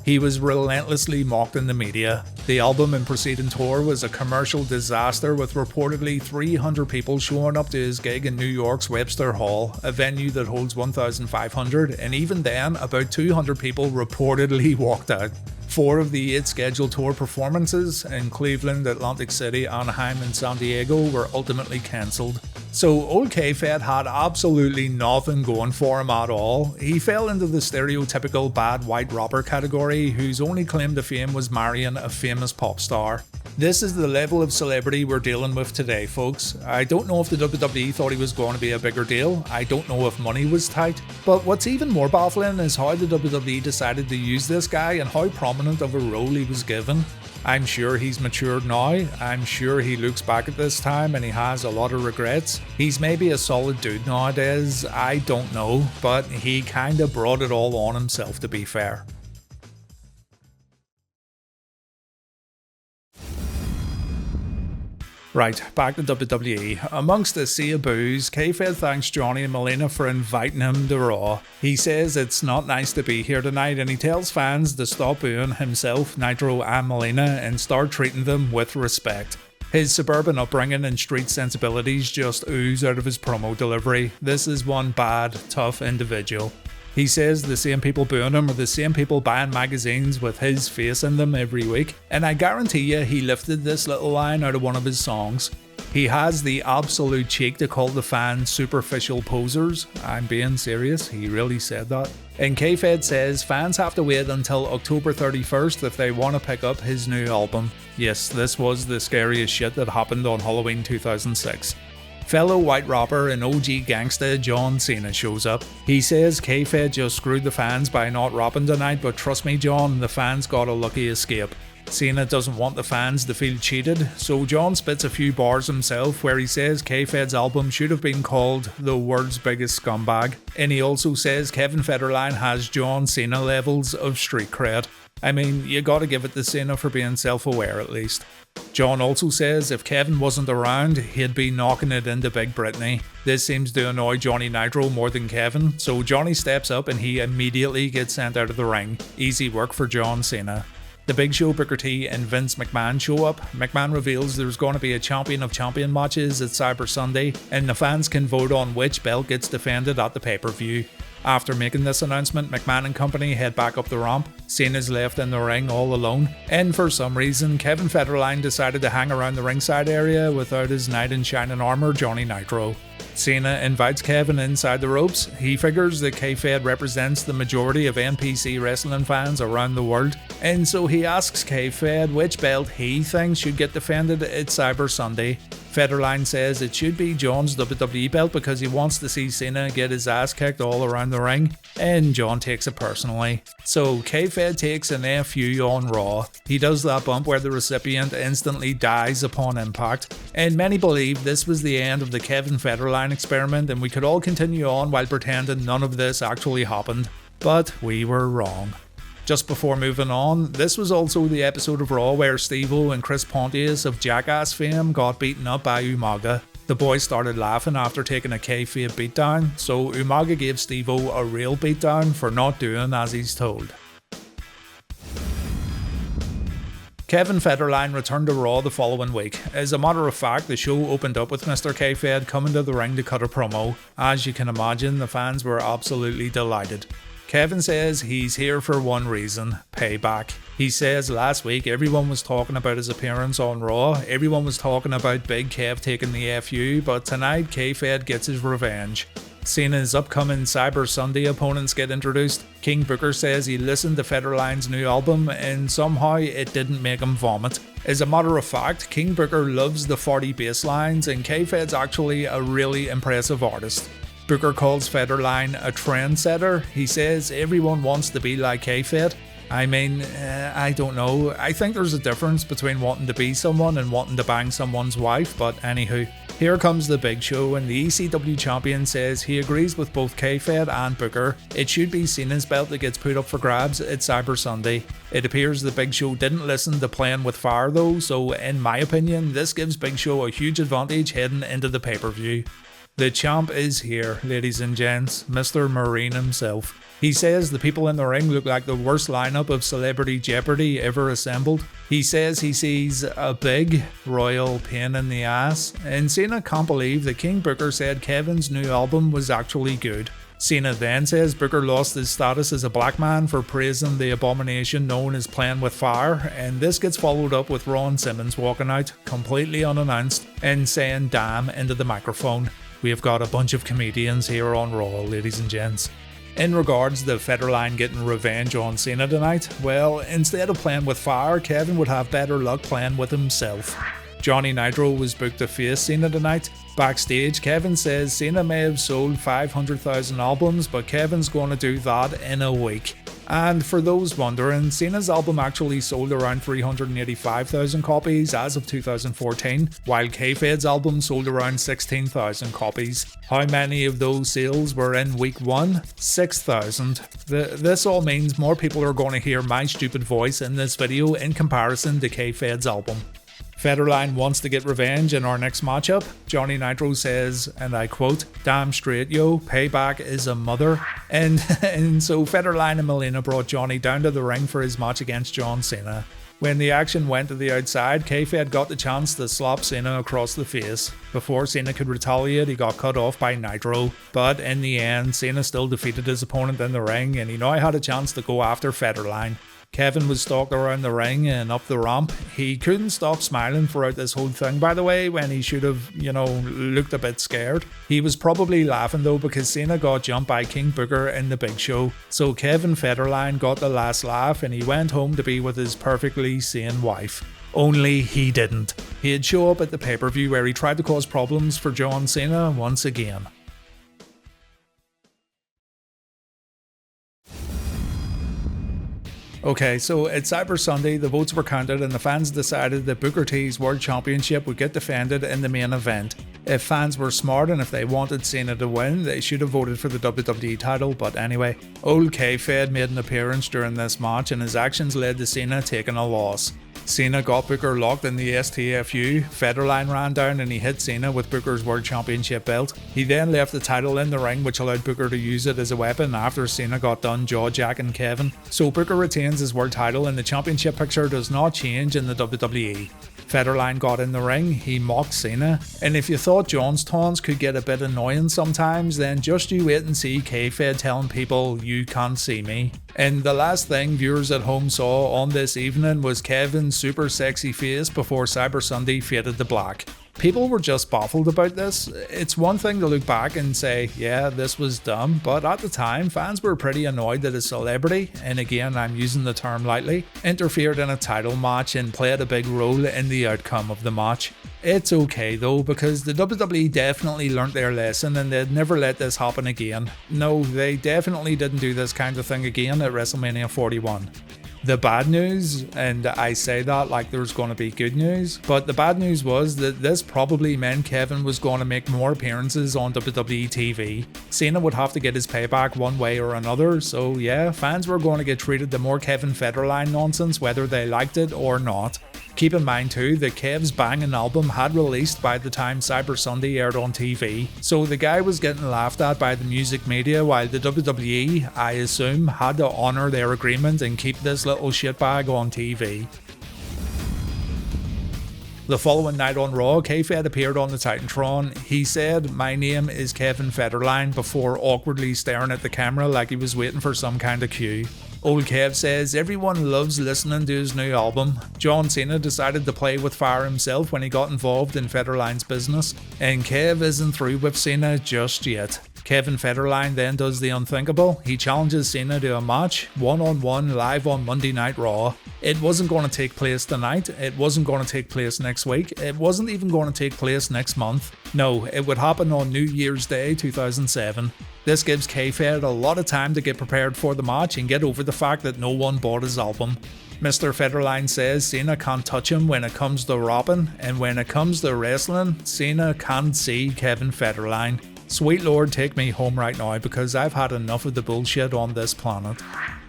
He was relentlessly mocked in the media. The album and preceding tour was a commercial disaster, with reportedly 300 people showing up to his gig in New York's Webster Hall, a venue that holds 1,500, and even then, about 200 people reportedly walked out. 4 of the 8 scheduled tour performances in Cleveland, Atlantic City, Anaheim and San Diego were ultimately cancelled. So old K-Fed had absolutely nothing going for him at all. He fell into the stereotypical bad white rapper category whose only claim to fame was marrying a famous pop star. This is the level of celebrity we're dealing with today, folks. I don't know if the WWE thought he was going to be a bigger deal. I don't know if money was tight. But what's even more baffling is how the WWE decided to use this guy and how prominent of a role he was given. I'm sure he's matured now. I'm sure he looks back at this time and he has a lot of regrets. He's maybe a solid dude nowadays, I don't know, but he kinda brought it all on himself, to be fair. Right, back to WWE. Amongst a sea of boos, K-Fed thanks Johnny and Melina for inviting him to Raw. He says it's not nice to be here tonight, and he tells fans to stop booing himself, Nitro and Melina and start treating them with respect. His suburban upbringing and street sensibilities just ooze out of his promo delivery. This is one bad, tough individual. He says the same people booing him are the same people buying magazines with his face in them every week, and I guarantee you he lifted this little line out of one of his songs. He has the absolute cheek to call the fans superficial posers. I'm being serious, he really said that. And K-Fed says fans have to wait until October 31st if they want to pick up his new album. Yes, this was the scariest shit that happened on Halloween 2006. Fellow white rapper and OG gangsta John Cena shows up. He says K-Fed just screwed the fans by not rapping tonight, but trust me John, the fans got a lucky escape. Cena doesn't want the fans to feel cheated, so John spits a few bars himself where he says K-Fed's album should have been called The World's Biggest Scumbag, and he also says Kevin Federline has John Cena levels of street cred. I mean, you gotta give it to Cena for being self-aware at least. John also says if Kevin wasn't around, he'd be knocking it into Big Brittany. This seems to annoy Johnny Nitro more than Kevin, so Johnny steps up and he immediately gets sent out of the ring. Easy work for John Cena. The Big Show, Booker T and Vince McMahon show up. McMahon reveals there's going to be a Champion of Champion matches at Cyber Sunday, and the fans can vote on which belt gets defended at the pay-per-view. After making this announcement, McMahon and company head back up the ramp. Cena's left in the ring all alone, and for some reason, Kevin Federline decided to hang around the ringside area without his knight in shining armor, Johnny Nitro. Cena invites Kevin inside the ropes. He figures that K-Fed represents the majority of NPC wrestling fans around the world, and so he asks K-Fed which belt he thinks should get defended at Cyber Sunday. Federline says it should be John's WWE belt because he wants to see Cena get his ass kicked all around the ring, and John takes it personally. So K-Fed takes an FU on Raw. He does that bump where the recipient instantly dies upon impact, and many believe this was the end of the Kevin Federline experiment and we could all continue on while pretending none of this actually happened. But we were wrong. Just before moving on, this was also the episode of Raw where Steve-O and Chris Pontius of Jackass fame got beaten up by Umaga. The boys started laughing after taking a kayfabe beatdown, so Umaga gave Steve-O a real beatdown for not doing as he's told. Kevin Federline returned to Raw the following week. As a matter of fact, the show opened up with Mr. K-Fed coming to the ring to cut a promo. As you can imagine, the fans were absolutely delighted. Kevin says he's here for one reason, payback. He says last week everyone was talking about his appearance on Raw, everyone was talking about Big Kev taking the FU, but tonight K-Fed gets his revenge. Cena's upcoming Cyber Sunday opponents get introduced. King Booker says he listened to Federline's new album and somehow it didn't make him vomit. As a matter of fact, King Booker loves the 40 bass lines and K-Fed's actually a really impressive artist. Booker calls Federline a trendsetter. He says everyone wants to be like K-Fed. I mean, I don't know. I think there's a difference between wanting to be someone and wanting to bang someone's wife, but anywho. Here comes the Big Show and the ECW champion says he agrees with both K-Fed and Booker. It should be Cena's belt that gets put up for grabs at Cyber Sunday. It appears the Big Show didn't listen to Playing with Fire though, so in my opinion, this gives Big Show a huge advantage heading into the pay-per-view. The champ is here, ladies and gents, Mr. Marine himself. He says the people in the ring look like the worst lineup of Celebrity Jeopardy ever assembled. He says he sees a big royal pain in the ass, and Cena can't believe that King Booker said Kevin's new album was actually good. Cena then says Booker lost his status as a black man for praising the abomination known as Playing with Fire, and this gets followed up with Ron Simmons walking out, completely unannounced, and saying damn into the microphone. We have got a bunch of comedians here on Raw, ladies and gents. In regards to Federline getting revenge on Cena tonight, well, instead of playing with fire, Kevin would have better luck playing with himself. Johnny Nitro was booked to face Cena tonight. Backstage, Kevin says Cena may have sold 500,000 albums, but Kevin's going to do that in a week. And for those wondering, Cena's album actually sold around 385,000 copies as of 2014, while K-Fed's album sold around 16,000 copies. How many of those sales were in week 1? 6,000. This all means more people are going to hear my stupid voice in this video in comparison to K-Fed's album. Federline wants to get revenge in our next matchup. Johnny Nitro says, and I quote, "Damn straight, yo, payback is a mother." And so Federline and Melina brought Johnny down to the ring for his match against John Cena. When the action went to the outside, Kayfabe got the chance to slap Cena across the face. Before Cena could retaliate, he got cut off by Nitro. But in the end, Cena still defeated his opponent in the ring, and he now had a chance to go after Federline. Kevin was stalked around the ring and up the ramp. He couldn't stop smiling throughout this whole thing, by the way, when he should have, looked a bit scared. He was probably laughing though because Cena got jumped by King Booker in the Big Show. So Kevin Federline got the last laugh and he went home to be with his perfectly sane wife. Only he didn't. He'd show up at the pay-per-view where he tried to cause problems for John Cena once again. Okay, so at Cyber Sunday, the votes were counted and the fans decided that Booker T's World Championship would get defended in the main event. If fans were smart and if they wanted Cena to win, they should have voted for the WWE title, but anyway. Old Kayfabe made an appearance during this match and his actions led to Cena taking a loss. Cena got Booker locked in the STFU, Federline ran down and he hit Cena with Booker's World Championship belt. He then left the title in the ring, which allowed Booker to use it as a weapon after Cena got done jaw-jacking Kevin. So Booker retains his world title and the championship picture does not change in the WWE. Federline got in the ring, he mocked Cena, and if you thought John's taunts could get a bit annoying sometimes, then just you wait and see Kayfabe telling people, "You can't see me." And the last thing viewers at home saw on this evening was Kevin's super sexy face before Cyber Sunday faded to black. People were just baffled about this. It's one thing to look back and say, yeah, this was dumb, but at the time, fans were pretty annoyed that a celebrity, and again I'm using the term lightly, interfered in a title match and played a big role in the outcome of the match. It's okay though, because the WWE definitely learnt their lesson and they'd never let this happen again. No, they definitely didn't do this kind of thing again at WrestleMania 41. The bad news, and I say that like there's going to be good news, but the bad news was that this probably meant Kevin was going to make more appearances on WWE TV. Cena would have to get his payback one way or another, so yeah, fans were going to get treated to more Kevin Federline nonsense whether they liked it or not. Keep in mind too that Kev's banging album had released by the time Cyber Sunday aired on TV, so the guy was getting laughed at by the music media while the WWE, I assume, had to honour their agreement and keep this little shitbag on TV. The following night on Raw, Kayfabe appeared on the Titantron. He said, "My name is Kevin Federline," before awkwardly staring at the camera like he was waiting for some kind of cue. Old Kev says everyone loves listening to his new album. John Cena decided to play with fire himself when he got involved in Federline's business, and Kev isn't through with Cena just yet. Kevin Federline then does the unthinkable. He challenges Cena to a match, one-on-one, live on Monday Night Raw. It wasn't going to take place tonight, it wasn't going to take place next week, it wasn't even going to take place next month. No, it would happen on New Year's Day 2007. This gives Kayfabe a lot of time to get prepared for the match and get over the fact that no one bought his album. Mr. Federline says Cena can't touch him when it comes to rapping, and when it comes to wrestling, Cena can't see Kevin Federline. Sweet Lord, take me home right now because I've had enough of the bullshit on this planet.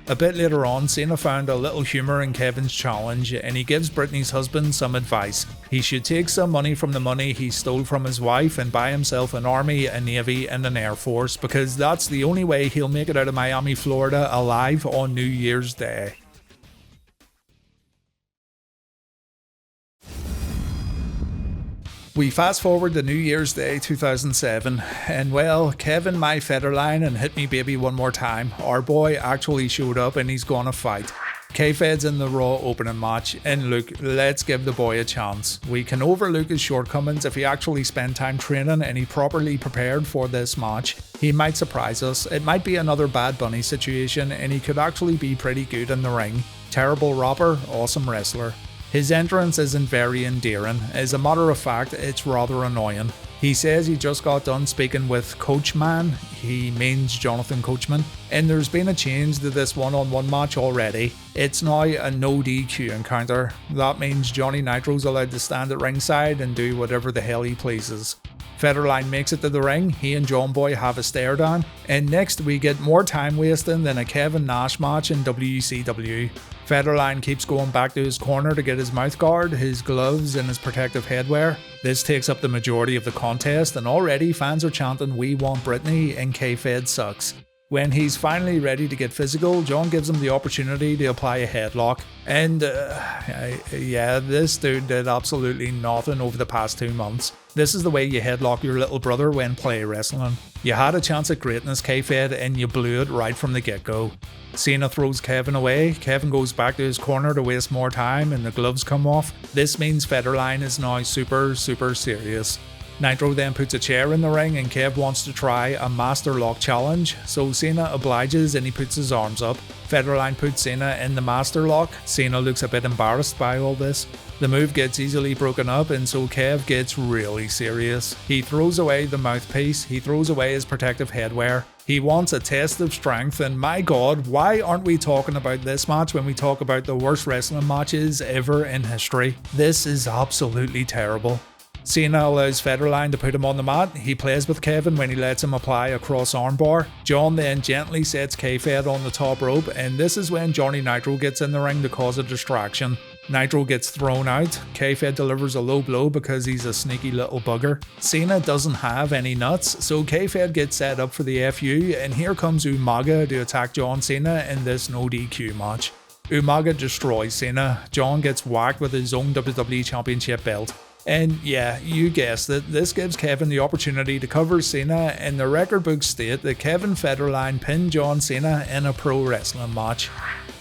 A bit later on, Cena found a little humour in Kevin's challenge and he gives Britney's husband some advice. He should take some money from the money he stole from his wife and buy himself an army, a navy and an air force because that's the only way he'll make it out of Miami, Florida alive on New Year's Day. We fast forward to New Year's Day 2007, and well, Kevin my Federline and Hit Me Baby One More Time, our boy actually showed up and he's gonna fight. Kayfabe's in the Raw opening match, and look, let's give the boy a chance. We can overlook his shortcomings if he actually spent time training and he properly prepared for this match. He might surprise us, it might be another Bad Bunny situation, and he could actually be pretty good in the ring. Terrible rapper, awesome wrestler. His entrance isn't very endearing, as a matter of fact it's rather annoying. He says he just got done speaking with Coachman, he means Jonathan Coachman, and there's been a change to this one-on-one match already. It's now a no DQ encounter. That means Johnny Nitro's allowed to stand at ringside and do whatever the hell he pleases. Federline makes it to the ring, he and John Boy have a stare down, and next we get more time wasting than a Kevin Nash match in WCW. Federline keeps going back to his corner to get his mouthguard, his gloves, and his protective headwear. This takes up the majority of the contest, and already fans are chanting "We want Britney" and K-Fed sucks. When he's finally ready to get physical, John gives him the opportunity to apply a headlock. And yeah, this dude did absolutely nothing over the past 2 months. This is the way you headlock your little brother when play wrestling. You had a chance at greatness, K-Fed, and you blew it right from the get-go. Cena throws Kevin away, Kevin goes back to his corner to waste more time, and the gloves come off. This means Federline is now super serious. Nitro then puts a chair in the ring and Kev wants to try a Master Lock challenge, so Cena obliges and he puts his arms up. Federline puts Cena in the Master Lock. Cena looks a bit embarrassed by all this. The move gets easily broken up and so Kev gets really serious. He throws away the mouthpiece, he throws away his protective headwear. He wants a test of strength, and my god, why aren't we talking about this match when we talk about the worst wrestling matches ever in history? This is absolutely terrible. Cena allows Federline to put him on the mat. He plays with Kevin when he lets him apply a cross armbar. John then gently sets K-Fed on the top rope, and this is when Johnny Nitro gets in the ring to cause a distraction. Nitro gets thrown out. K-Fed delivers a low blow because he's a sneaky little bugger. Cena doesn't have any nuts, so K-Fed gets set up for the FU, and here comes Umaga to attack John Cena in this no DQ match. Umaga destroys Cena. John gets whacked with his own WWE Championship belt. And yeah, you guessed it, this gives Kevin the opportunity to cover Cena, and the record books state that Kevin Federline pinned John Cena in a pro wrestling match.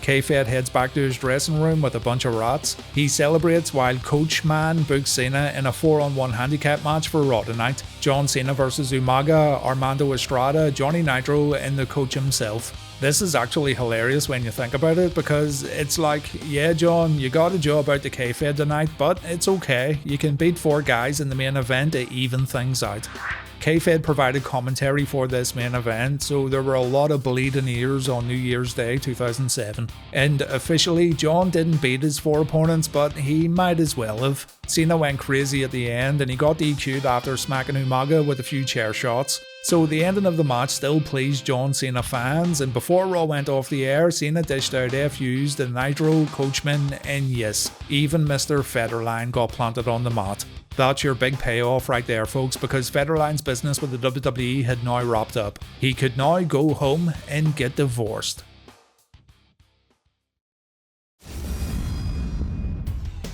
K-Fed heads back to his dressing room with a bunch of rats. He celebrates while Coach Man books Cena in a 4-on-1 handicap match for Raw tonight. John Cena versus Umaga, Armando Estrada, Johnny Nitro, and the coach himself. This is actually hilarious when you think about it, because it's like, yeah John, you got a job out to K-Fed tonight, but it's okay, you can beat 4 guys in the main event to even things out. K-Fed provided commentary for this main event, so there were a lot of bleeding ears on New Year's Day 2007. And officially, John didn't beat his 4 opponents, but he might as well have. Cena went crazy at the end, and he got DQ'd after smacking Umaga with a few chair shots. So the ending of the match still pleased John Cena fans, and before Raw went off the air, Cena dished out FUs to Nitro, Coachman, and yes, even Mr. Federline got planted on the mat. That's your big payoff right there folks, because Federline's business with the WWE had now wrapped up. He could now go home and get divorced.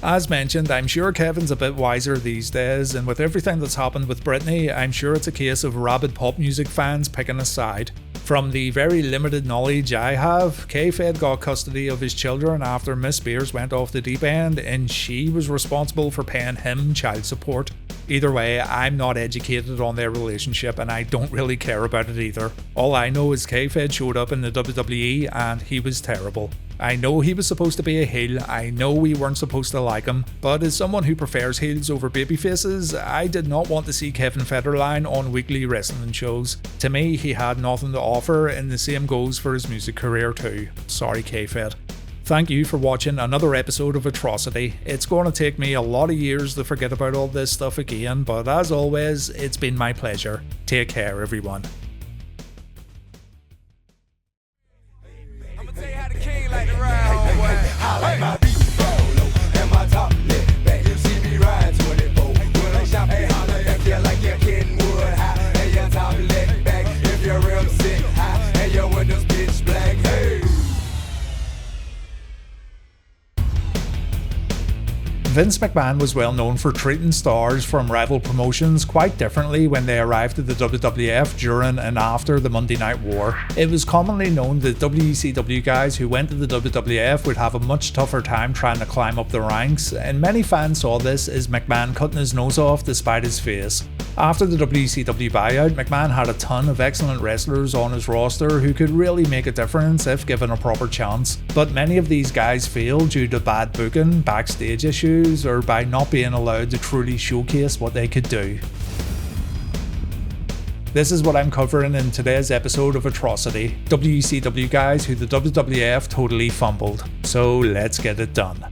As mentioned, I'm sure Kevin's a bit wiser these days, and with everything that's happened with Britney, I'm sure it's a case of rabid pop music fans picking a side. From the very limited knowledge I have, K-Fed got custody of his children after Miss Spears went off the deep end, and she was responsible for paying him child support. Either way, I'm not educated on their relationship and I don't really care about it either. All I know is K-Fed showed up in the WWE and he was terrible. I know he was supposed to be a heel, I know we weren't supposed to like him, but as someone who prefers heels over babyfaces, I did not want to see Kevin Federline on weekly wrestling shows. To me, he had nothing to offer, and the same goes for his music career too. Sorry K-Fed. Thank you for watching another episode of Atrocity. It's going to take me a lot of years to forget about all this stuff again, but as always, it's been my pleasure. Take care everyone. I'ma tell you how the king like to ride, homeboy. I like my beat solo and my top lip back. You see me ride 24. When I shop, hey, holla if you like your Kenwood high and your top lip back. If your rims sit high and your windows pitch black, hey. Vince McMahon was well known for treating stars from rival promotions quite differently when they arrived at the WWF during and after the Monday Night War. It was commonly known that WCW guys who went to the WWF would have a much tougher time trying to climb up the ranks, and many fans saw this as McMahon cutting his nose off despite his face. After the WCW buyout, McMahon had a ton of excellent wrestlers on his roster who could really make a difference if given a proper chance, but many of these guys failed due to bad booking, backstage issues, or by not being allowed to truly showcase what they could do. This is what I'm covering in today's episode of Atrocity, WCW guys who the WWF totally fumbled. So let's get it done.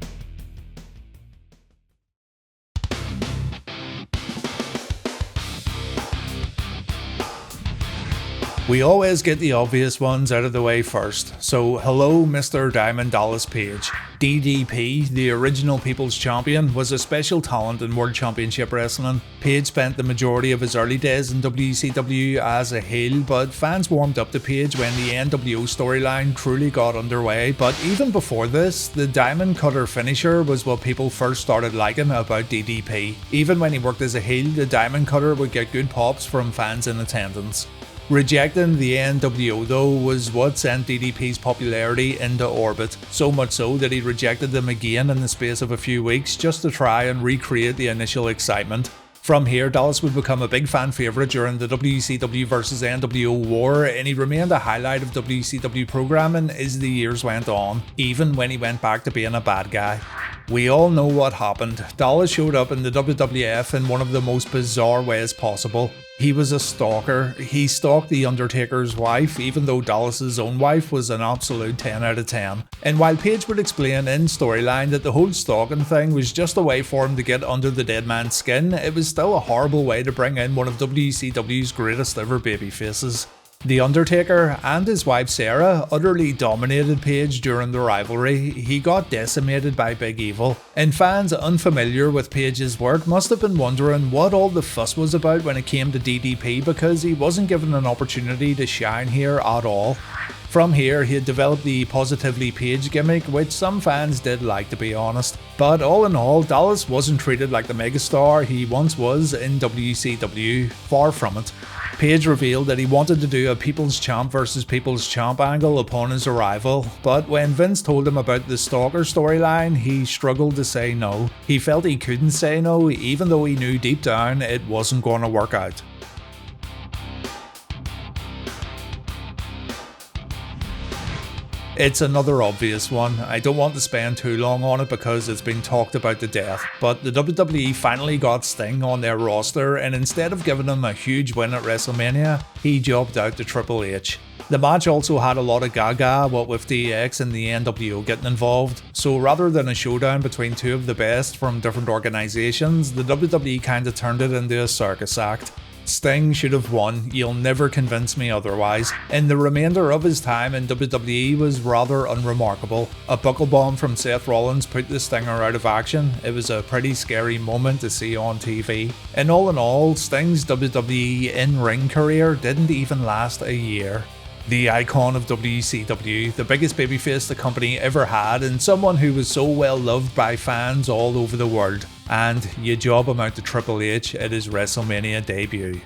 We always get the obvious ones out of the way first. So hello Mr. Diamond Dallas Page. DDP, the original People's Champion, was a special talent in World Championship Wrestling. Page spent the majority of his early days in WCW as a heel, but fans warmed up to Page when the NWO storyline truly got underway. But even before this, the Diamond Cutter finisher was what people first started liking about DDP. Even when he worked as a heel, the Diamond Cutter would get good pops from fans in attendance. Rejecting the NWO though was what sent DDP's popularity into orbit, so much so that he rejected them again in the space of a few weeks just to try and recreate the initial excitement. From here, Dallas would become a big fan favourite during the WCW vs NWO war, and he remained a highlight of WCW programming as the years went on, even when he went back to being a bad guy. We all know what happened. Dallas showed up in the WWF in one of the most bizarre ways possible. He was a stalker. He stalked The Undertaker's wife, even though Dallas's own wife was an absolute 10 out of 10. And while Page would explain in storyline that the whole stalking thing was just a way for him to get under the dead man's skin, it was still a horrible way to bring in one of WCW's greatest ever babyfaces. The Undertaker and his wife Sarah utterly dominated Page during the rivalry. He got decimated by Big Evil, and fans unfamiliar with Page's work must have been wondering what all the fuss was about when it came to DDP, because he wasn't given an opportunity to shine here at all. From here, he had developed the Positively Page gimmick, which some fans did like, to be honest. But all in all, Dallas wasn't treated like the megastar he once was in WCW, far from it. Page revealed that he wanted to do a People's Champ vs People's Champ angle upon his arrival, but when Vince told him about the Stalker storyline, he struggled to say no. He felt he couldn't say no, even though he knew deep down it wasn't going to work out. It's another obvious one. I don't want to spend too long on it because it's been talked about to death, but the WWE finally got Sting on their roster, and instead of giving him a huge win at WrestleMania, he jobbed out to Triple H. The match also had a lot of gaga, what with DX and the NWO getting involved, so rather than a showdown between two of the best from different organisations, the WWE kinda turned it into a circus act. Sting should have won, you'll never convince me otherwise, and the remainder of his time in WWE was rather unremarkable. A buckle bomb from Seth Rollins put the Stinger out of action. It was a pretty scary moment to see on TV. And all in all, Sting's WWE in-ring career didn't even last a year. The icon of WCW, the biggest babyface the company ever had, and someone who was so well loved by fans all over the world. And you job him out to Triple H at his WrestleMania debut.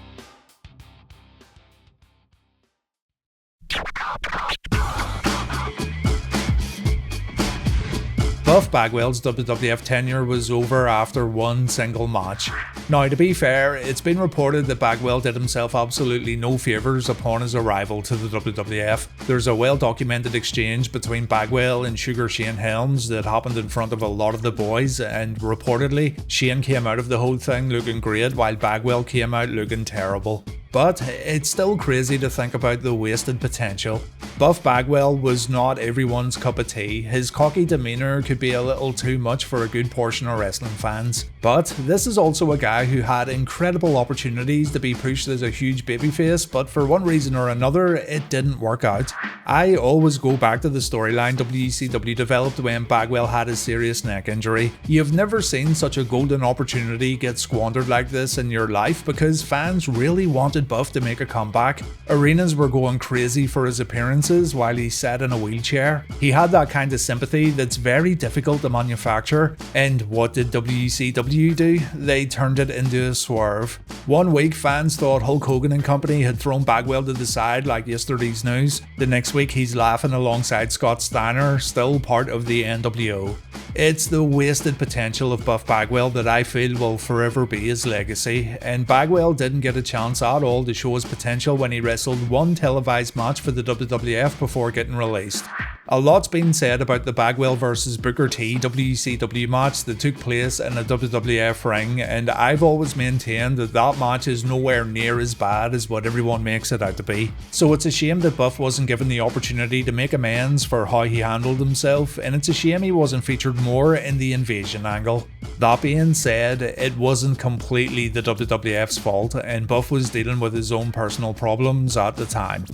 Buff Bagwell's WWF tenure was over after one single match. Now, to be fair, it's been reported that Bagwell did himself absolutely no favours upon his arrival to the WWF. There's a well-documented exchange between Bagwell and Sugar Shane Helms that happened in front of a lot of the boys, and reportedly, Shane came out of the whole thing looking great while Bagwell came out looking terrible. But it's still crazy to think about the wasted potential. Buff Bagwell was not everyone's cup of tea. His cocky demeanour could be a little too much for a good portion of wrestling fans. But this is also a guy who had incredible opportunities to be pushed as a huge babyface, but for one reason or another, it didn't work out. I always go back to the storyline WCW developed when Bagwell had a serious neck injury. You've never seen such a golden opportunity get squandered like this in your life, because fans really wanted Buff to make a comeback. Arenas were going crazy for his appearances while he sat in a wheelchair. He had that kind of sympathy that's very difficult to manufacture. And what did WCW do? They turned it into a swerve. One week fans thought Hulk Hogan and company had thrown Bagwell to the side like yesterday's news. The next week he's laughing alongside Scott Steiner, still part of the NWO. It's the wasted potential of Buff Bagwell that I feel will forever be his legacy, and Bagwell didn't get a chance at all to show his potential when he wrestled one televised match for the WWF before getting released. A lot's been said about the Bagwell vs Booker T WCW match that took place in a WWF ring, and I've always maintained that that match is nowhere near as bad as what everyone makes it out to be. So it's a shame that Buff wasn't given the opportunity to make amends for how he handled himself, and it's a shame he wasn't featured more in the invasion angle. That being said, it wasn't completely the WWF's fault, and Buff was dealing with his own personal problems at the time.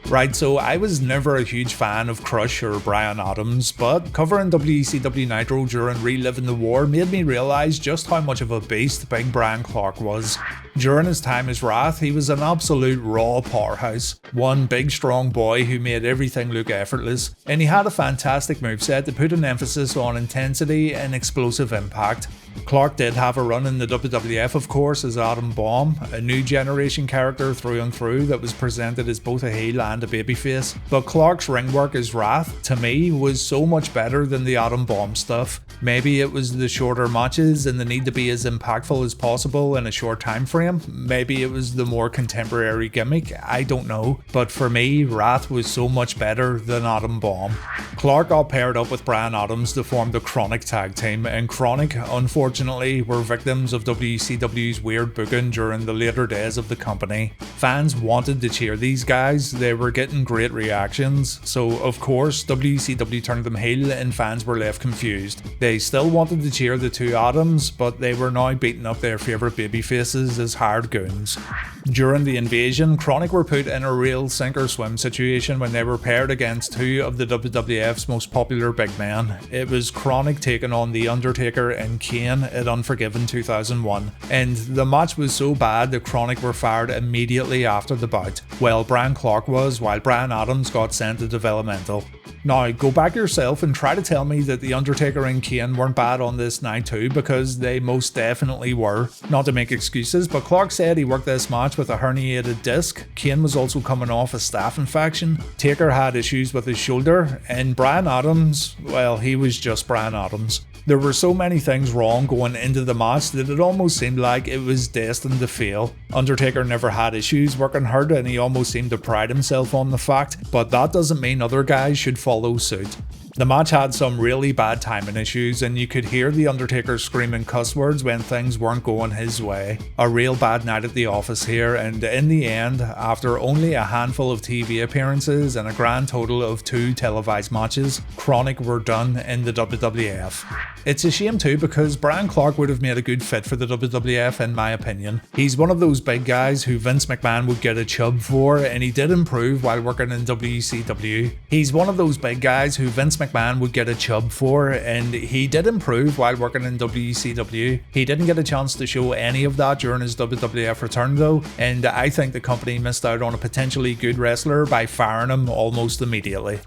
Right, so I was never a huge fan of Crush or Bryan Adams, but covering WCW Nitro during Reliving the War made me realise just how much of a beast Big Brian Clark was. During his time as Wrath, he was an absolute raw powerhouse, one big strong boy who made everything look effortless, and he had a fantastic moveset that put an emphasis on intensity and explosive impact. Clark did have a run in the WWF, of course, as Adam Bomb, a new generation character through and through that was presented as both a heel and a babyface, but Clark's ring work as Wrath, to me, was so much better than the Adam Bomb stuff. Maybe it was the shorter matches and the need to be as impactful as possible in a short time frame, maybe it was the more contemporary gimmick, I don't know, but for me, Wrath was so much better than Adam Bomb. Clark got paired up with Bryan Adams to form the Chronic tag team, and Chronic, unfortunately, were victims of WCW's weird booking during the later days of the company. Fans wanted to cheer these guys, they were getting great reactions, so of course WCW turned them heel and fans were left confused. They still wanted to cheer the two Adams, but they were now beating up their favourite babyfaces as hard goons. During the invasion, Chronic were put in a real sink or swim situation when they were paired against two of the WWF's most popular big men. It was Chronic taking on The Undertaker and Kane at Unforgiven 2001, and the match was so bad that Chronic were fired immediately after the bout. Well, Brian Clark was, while Bryan Adams got sent to developmental. Now, go back yourself and try to tell me that The Undertaker and Kane weren't bad on this night too, because they most definitely were. Not to make excuses, but Clark said he worked this match with a herniated disc. Kane was also coming off a staph infection. Taker had issues with his shoulder, and Bryan Adams, well, he was just Bryan Adams. There were so many things wrong going into the match that it almost seemed like it was destined to fail. Undertaker never had issues working hard, and he almost seemed to pride himself on the fact, but that doesn't mean other guys should follow suit. The match had some really bad timing issues, and you could hear The Undertaker screaming cuss words when things weren't going his way. A real bad night at the office here, and in the end, after only a handful of TV appearances and a grand total of 2 televised matches, Chronic were done in the WWF. It's a shame too, because Brian Clark would have made a good fit for the WWF in my opinion. He's one of those big guys who Vince McMahon would get a chub for, and he did improve while working in WCW. He's one of those big guys who Vince McMahon would get a chub for, and he did improve while working in WCW. He didn't get a chance to show any of that during his WWF return though, and I think the company missed out on a potentially good wrestler by firing him almost immediately.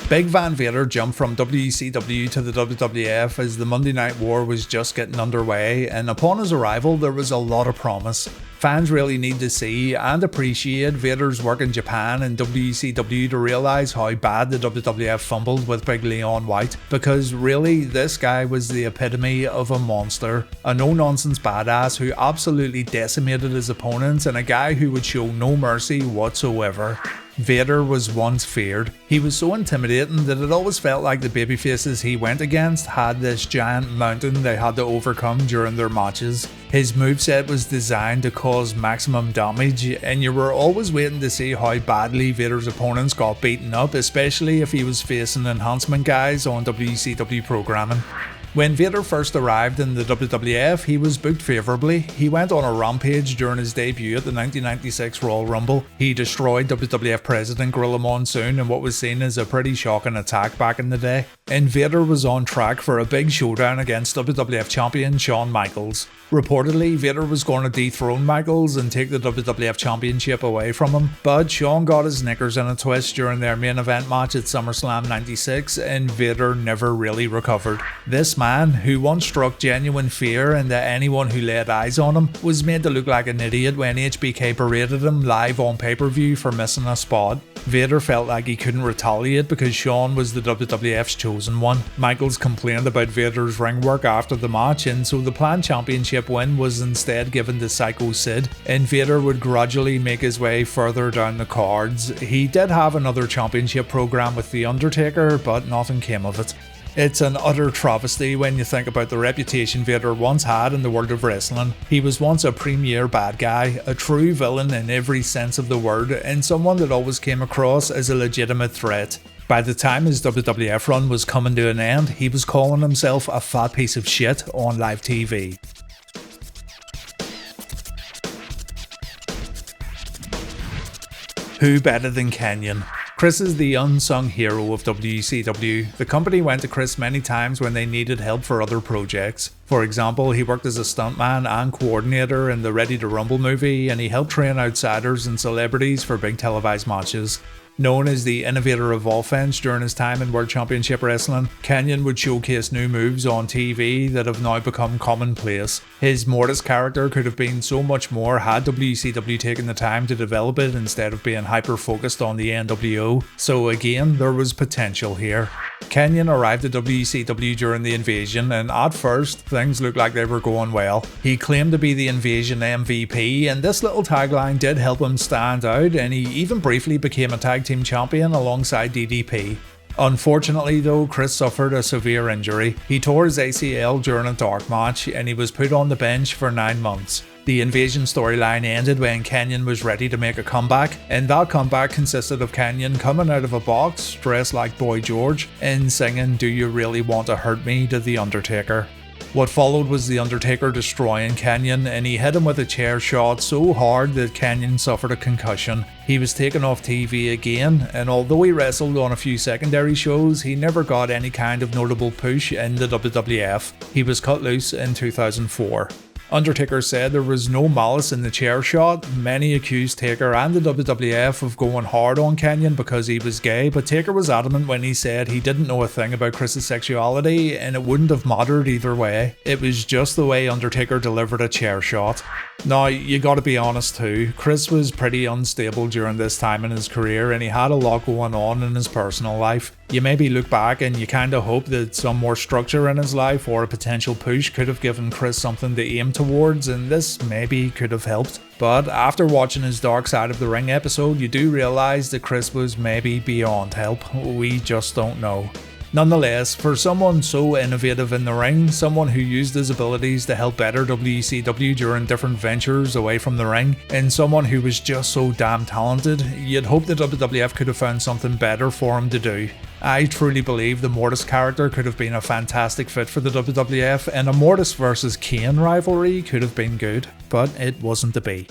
Big Van Vader jumped from WCW to the WWF as the Monday Night War was just getting underway, and upon his arrival there was a lot of promise. Fans really need to see and appreciate Vader's work in Japan and WCW to realise how bad the WWF fumbled with Big Leon White, because really this guy was the epitome of a monster, a no-nonsense badass who absolutely decimated his opponents and a guy who would show no mercy whatsoever. Vader was once feared. He was so intimidating that it always felt like the babyfaces he went against had this giant mountain they had to overcome during their matches. His moveset was designed to cause maximum damage, and you were always waiting to see how badly Vader's opponents got beaten up, especially if he was facing enhancement guys on WCW programming. When Vader first arrived in the WWF, he was booked favourably. He went on a rampage during his debut at the 1996 Royal Rumble. He destroyed WWF President Gorilla Monsoon in what was seen as a pretty shocking attack back in the day. And Vader was on track for a big showdown against WWF champion Shawn Michaels. Reportedly, Vader was going to dethrone Michaels and take the WWF Championship away from him, but Shawn got his knickers in a twist during their main event match at SummerSlam 96, and Vader never really recovered. This match McMahon, who once struck genuine fear into anyone who laid eyes on him, was made to look like an idiot when HBK berated him live on pay-per-view for missing a spot. Vader felt like he couldn't retaliate because Shawn was the WWF's chosen one. Michaels complained about Vader's ring work after the match, and so the planned championship win was instead given to Psycho Sid, and Vader would gradually make his way further down the cards. He did have another championship program with The Undertaker, but nothing came of it. It's an utter travesty when you think about the reputation Vader once had in the world of wrestling. He was once a premier bad guy, a true villain in every sense of the word, and someone that always came across as a legitimate threat. By the time his WWF run was coming to an end, he was calling himself a fat piece of shit on live TV. Who better than Kenyon? Chris is the unsung hero of WCW. The company went to Chris many times when they needed help for other projects. For example, he worked as a stuntman and coordinator in the Ready to Rumble movie, and he helped train outsiders and celebrities for big televised matches. Known as the innovator of offense during his time in World Championship Wrestling, Kenyon would showcase new moves on TV that have now become commonplace. His Mortis character could have been so much more had WCW taken the time to develop it instead of being hyper-focused on the NWO, so again, there was potential here. Kenyon arrived at WCW during the invasion, and at first, things looked like they were going well. He claimed to be the invasion MVP, and this little tagline did help him stand out, and he even briefly became a tag team champion alongside DDP. Unfortunately though, Chris suffered a severe injury. He tore his ACL during a dark match, and he was put on the bench for 9 months. The invasion storyline ended when Kenyon was ready to make a comeback, and that comeback consisted of Kenyon coming out of a box, dressed like Boy George, and singing "Do You Really Want to Hurt Me" to The Undertaker. What followed was The Undertaker destroying Kenyon, and he hit him with a chair shot so hard that Kenyon suffered a concussion. He was taken off TV again, and although he wrestled on a few secondary shows, he never got any kind of notable push in the WWF. He was cut loose in 2004. Undertaker said there was no malice in the chair shot. Many accused Taker and the WWF of going hard on Kenyon because he was gay, but Taker was adamant when he said he didn't know a thing about Chris's sexuality and it wouldn't have mattered either way. It was just the way Undertaker delivered a chair shot. Now, you gotta be honest too, Chris was pretty unstable during this time in his career, and he had a lot going on in his personal life. You maybe look back and you kinda hope that some more structure in his life or a potential push could have given Chris something to aim towards, and this maybe could have helped. But after watching his Dark Side of the Ring episode, you do realise that Chris was maybe beyond help. We just don't know. Nonetheless, for someone so innovative in the ring, someone who used his abilities to help better WCW during different ventures away from the ring, and someone who was just so damn talented, you'd hope the WWF could have found something better for him to do. I truly believe the Mortis character could have been a fantastic fit for the WWF, and a Mortis vs Kane rivalry could have been good, but it wasn't to be.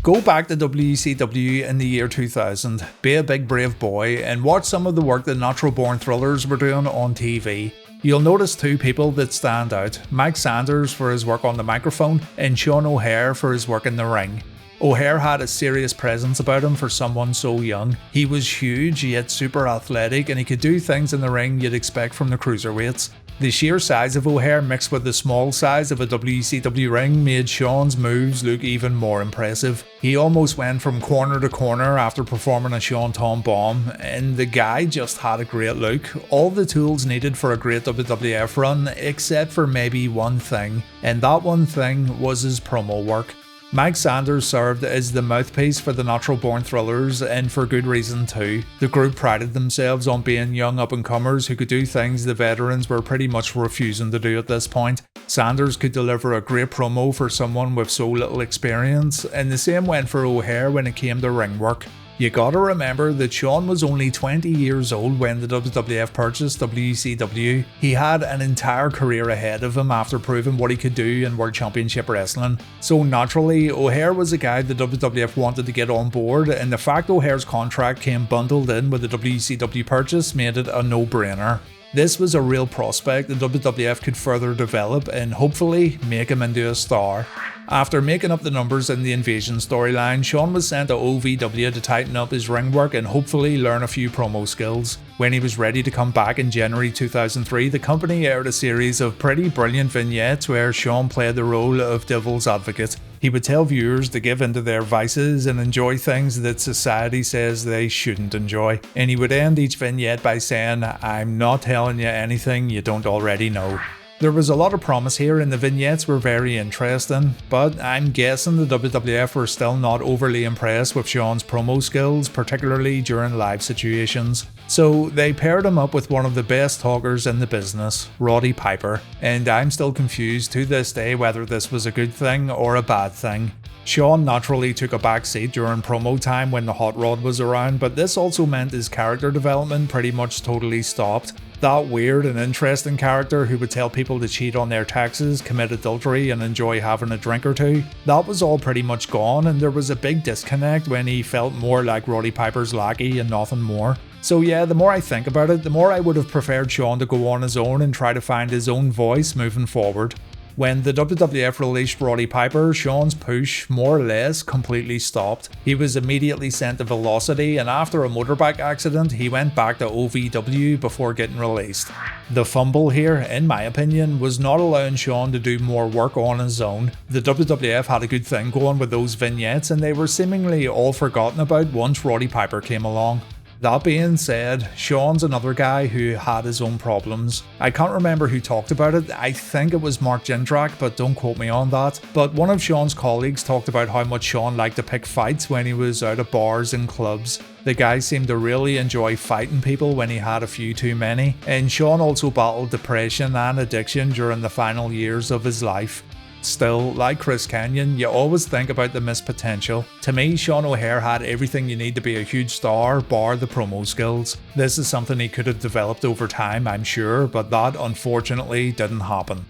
Go back to WCW in the year 2000, be a big brave boy, and watch some of the work the Natural Born Thrillers were doing on TV. You'll notice two people that stand out, Mike Sanders for his work on the microphone, and Sean O'Haire for his work in the ring. O'Haire had a serious presence about him for someone so young. He was huge, yet super athletic, and he could do things in the ring you'd expect from the cruiserweights. The sheer size of O'Haire mixed with the small size of a WCW ring made Sean's moves look even more impressive. He almost went from corner to corner after performing a Sean Tom bomb, and the guy just had a great look. All the tools needed for a great WWF run, except for maybe one thing, and that one thing was his promo work. Mike Sanders served as the mouthpiece for the Natural Born Thrillers, and for good reason too. The group prided themselves on being young up-and-comers who could do things the veterans were pretty much refusing to do at this point. Sanders could deliver a great promo for someone with so little experience, and the same went for O'Haire when it came to ring work. You gotta remember that Sean was only 20 years old when the WWF purchased WCW. He had an entire career ahead of him after proving what he could do in World Championship Wrestling. So naturally, O'Haire was a guy the WWF wanted to get on board, and the fact O'Haire's contract came bundled in with the WCW purchase made it a no-brainer. This was a real prospect the WWF could further develop and hopefully make him into a star. After making up the numbers in the Invasion storyline, Shawn was sent to OVW to tighten up his ring work and hopefully learn a few promo skills. When he was ready to come back in January 2003, the company aired a series of pretty brilliant vignettes where Shawn played the role of devil's advocate. He would tell viewers to give into their vices and enjoy things that society says they shouldn't enjoy. And he would end each vignette by saying, "I'm not telling you anything you don't already know." There was a lot of promise here and the vignettes were very interesting, but I'm guessing the WWF were still not overly impressed with Shawn's promo skills, particularly during live situations. So they paired him up with one of the best talkers in the business, Roddy Piper, and I'm still confused to this day whether this was a good thing or a bad thing. Shawn naturally took a back seat during promo time when the Hot Rod was around, but this also meant his character development pretty much totally stopped. That weird and interesting character who would tell people to cheat on their taxes, commit adultery and enjoy having a drink or two, that was all pretty much gone, and there was a big disconnect when he felt more like Roddy Piper's lackey and nothing more. So yeah, the more I think about it, the more I would have preferred Shawn to go on his own and try to find his own voice moving forward. When the WWF released Roddy Piper, Shawn's push more or less completely stopped. He was immediately sent to Velocity, and after a motorbike accident he went back to OVW before getting released. The fumble here, in my opinion, was not allowing Shawn to do more work on his own. The WWF had a good thing going with those vignettes and they were seemingly all forgotten about once Roddy Piper came along. That being said, Shawn's another guy who had his own problems. I can't remember who talked about it, I think it was Mark Jindrak, but don't quote me on that. But one of Shawn's colleagues talked about how much Shawn liked to pick fights when he was out at bars and clubs. The guy seemed to really enjoy fighting people when he had a few too many, and Shawn also battled depression and addiction during the final years of his life. Still, like Chris Kanyon, you always think about the missed potential. To me, Shawn O'Haire had everything you need to be a huge star, bar the promo skills. This is something he could have developed over time, I'm sure, but that unfortunately didn't happen.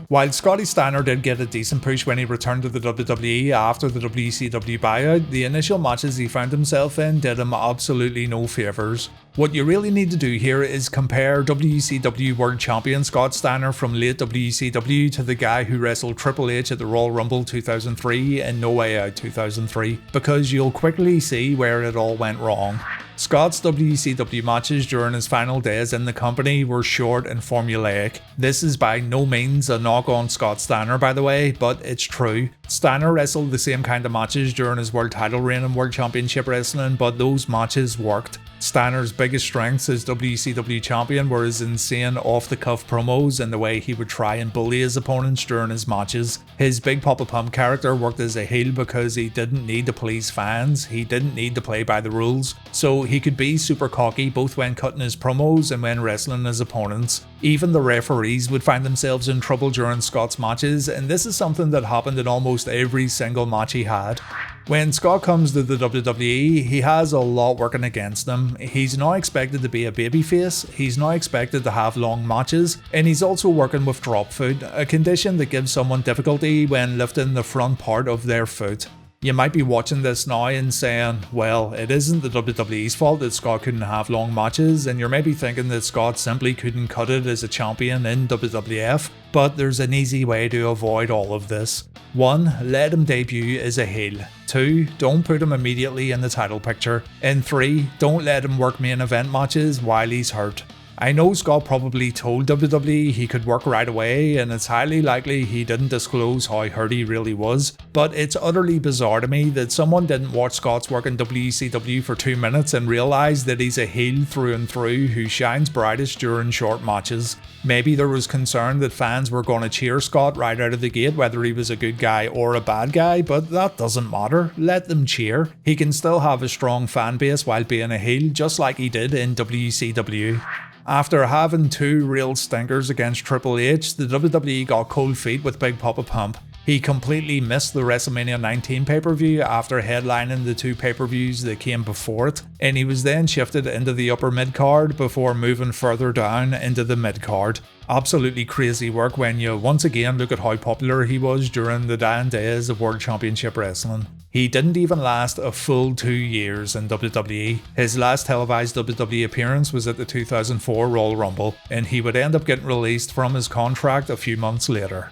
While Scotty Steiner did get a decent push when he returned to the WWE after the WCW buyout, the initial matches he found himself in did him absolutely no favours. What you really need to do here is compare WCW World Champion Scott Steiner from late WCW to the guy who wrestled Triple H at the Royal Rumble 2003 and No Way Out 2003, because you'll quickly see where it all went wrong. Scott's WCW matches during his final days in the company were short and formulaic. This is by no means a knock on Scott Steiner, by the way, but it's true. Steiner wrestled the same kind of matches during his world title reign in World Championship Wrestling, but those matches worked. Steiner's biggest strengths as WCW champion were his insane off-the-cuff promos and the way he would try and bully his opponents during his matches. His Big Papa Pump character worked as a heel because he didn't need to please fans, he didn't need to play by the rules, so he could be super cocky both when cutting his promos and when wrestling his opponents. Even the referees would find themselves in trouble during Scott's matches, and this is something that happened in almost every single match he had. When Scott comes to the WWE, he has a lot working against him. He's not expected to be a babyface, he's not expected to have long matches, and he's also working with drop foot, a condition that gives someone difficulty when lifting the front part of their foot. You might be watching this now and saying, well, it isn't the WWE's fault that Scott couldn't have long matches, and you're maybe thinking that Scott simply couldn't cut it as a champion in WWF, but there's an easy way to avoid all of this. 1. Let him debut as a heel. 2. Don't put him immediately in the title picture. And 3. Don't let him work main event matches while he's hurt. I know Scott probably told WWE he could work right away, and it's highly likely he didn't disclose how hurt he really was, but it's utterly bizarre to me that someone didn't watch Scott's work in WCW for 2 minutes and realise that he's a heel through and through who shines brightest during short matches. Maybe there was concern that fans were going to cheer Scott right out of the gate whether he was a good guy or a bad guy, but that doesn't matter, let them cheer. He can still have a strong fan base while being a heel, just like he did in WCW. After having 2 real stinkers against Triple H, the WWE got cold feet with Big Papa Pump. He completely missed the WrestleMania 19 pay-per-view after headlining the 2 pay-per-views that came before it, and he was then shifted into the upper mid-card before moving further down into the mid-card. Absolutely crazy work when you once again look at how popular he was during the dying days of World Championship Wrestling. He didn't even last a full 2 years in WWE. His last televised WWE appearance was at the 2004 Royal Rumble, and he would end up getting released from his contract a few months later.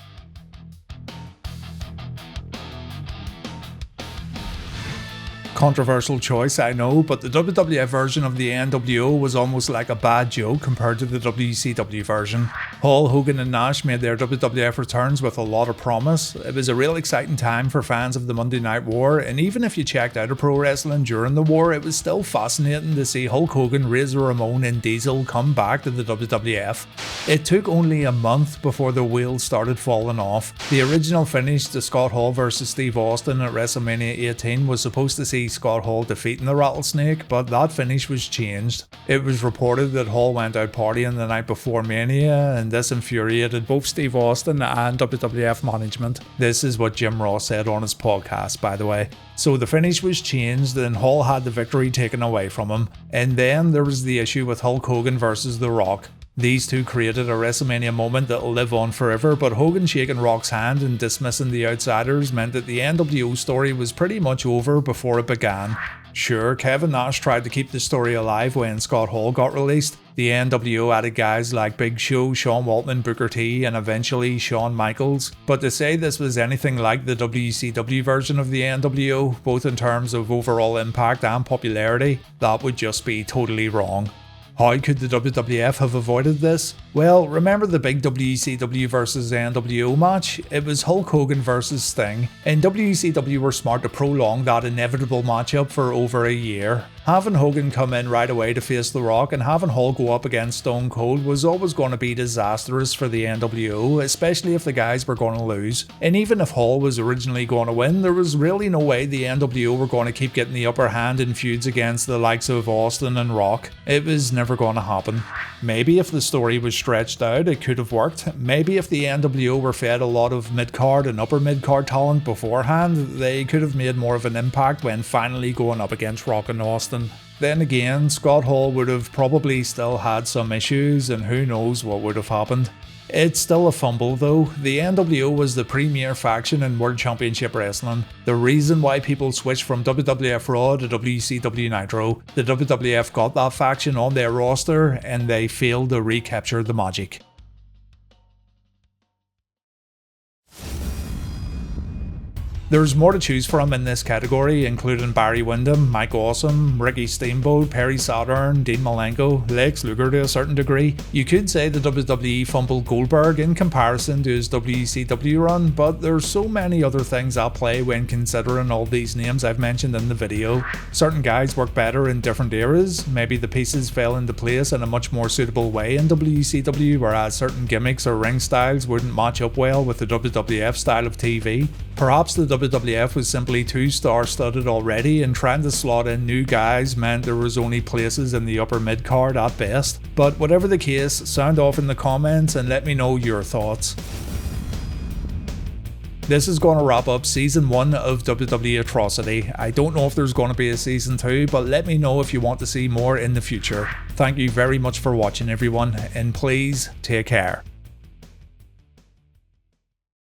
Controversial choice, I know, but the WWF version of the NWO was almost like a bad joke compared to the WCW version. Hulk Hogan and Nash made their WWF returns with a lot of promise. It was a real exciting time for fans of the Monday Night War, and even if you checked out of pro wrestling during the war, it was still fascinating to see Hulk Hogan, Razor Ramon and Diesel come back to the WWF. It took only a month before the wheels started falling off. The original finish, the Scott Hall vs Steve Austin at WrestleMania 18, was supposed to see Scott Hall defeating the Rattlesnake, but that finish was changed. It was reported that Hall went out partying the night before Mania, and this infuriated both Steve Austin and WWF management. This is what Jim Ross said on his podcast, by the way. So the finish was changed and Hall had the victory taken away from him. And then there was the issue with Hulk Hogan versus The Rock. These two created a WrestleMania moment that'll live on forever, but Hogan shaking Rock's hand and dismissing the outsiders meant that the NWO story was pretty much over before it began. Sure, Kevin Nash tried to keep the story alive when Scott Hall got released. The NWO added guys like Big Show, Sean Waltman, Booker T, and eventually Shawn Michaels. But to say this was anything like the WCW version of the NWO, both in terms of overall impact and popularity, that would just be totally wrong. How could the WWF have avoided this? Well, remember the big WCW vs NWO match? It was Hulk Hogan vs Sting, and WCW were smart to prolong that inevitable matchup for over a year. Having Hogan come in right away to face The Rock and having Hulk go up against Stone Cold was always going to be disastrous for the NWO, especially if the guys were going to lose. And even if Hall was originally going to win, there was really no way the NWO were going to keep getting the upper hand in feuds against the likes of Austin and Rock. It was never going to happen. Maybe if the story was stretched out, it could have worked. Maybe if the NWO were fed a lot of mid-card and upper mid-card talent beforehand, they could have made more of an impact when finally going up against Rock and Austin. Then again, Scott Hall would have probably still had some issues, and who knows what would have happened. It's still a fumble though. The NWO was the premier faction in World Championship Wrestling. The reason why people switched from WWF Raw to WCW Nitro. The WWF got that faction on their roster and they failed to recapture the magic. There's more to choose from in this category, including Barry Windham, Mike Awesome, Ricky Steamboat, Perry Saturn, Dean Malenko, Lex Luger to a certain degree. You could say the WWE fumbled Goldberg in comparison to his WCW run, but there's so many other things at play when considering all these names I've mentioned in the video. Certain guys work better in different eras, maybe the pieces fell into place in a much more suitable way in WCW, whereas certain gimmicks or ring styles wouldn't match up well with the WWF style of TV. Perhaps the WWF was simply too star-studded already, and trying to slot in new guys meant there was only places in the upper mid-card at best. But whatever the case, sound off in the comments and let me know your thoughts. This is going to wrap up Season 1 of WWE Atrocity. I don't know if there's going to be a Season 2, but let me know if you want to see more in the future. Thank you very much for watching everyone, and please take care.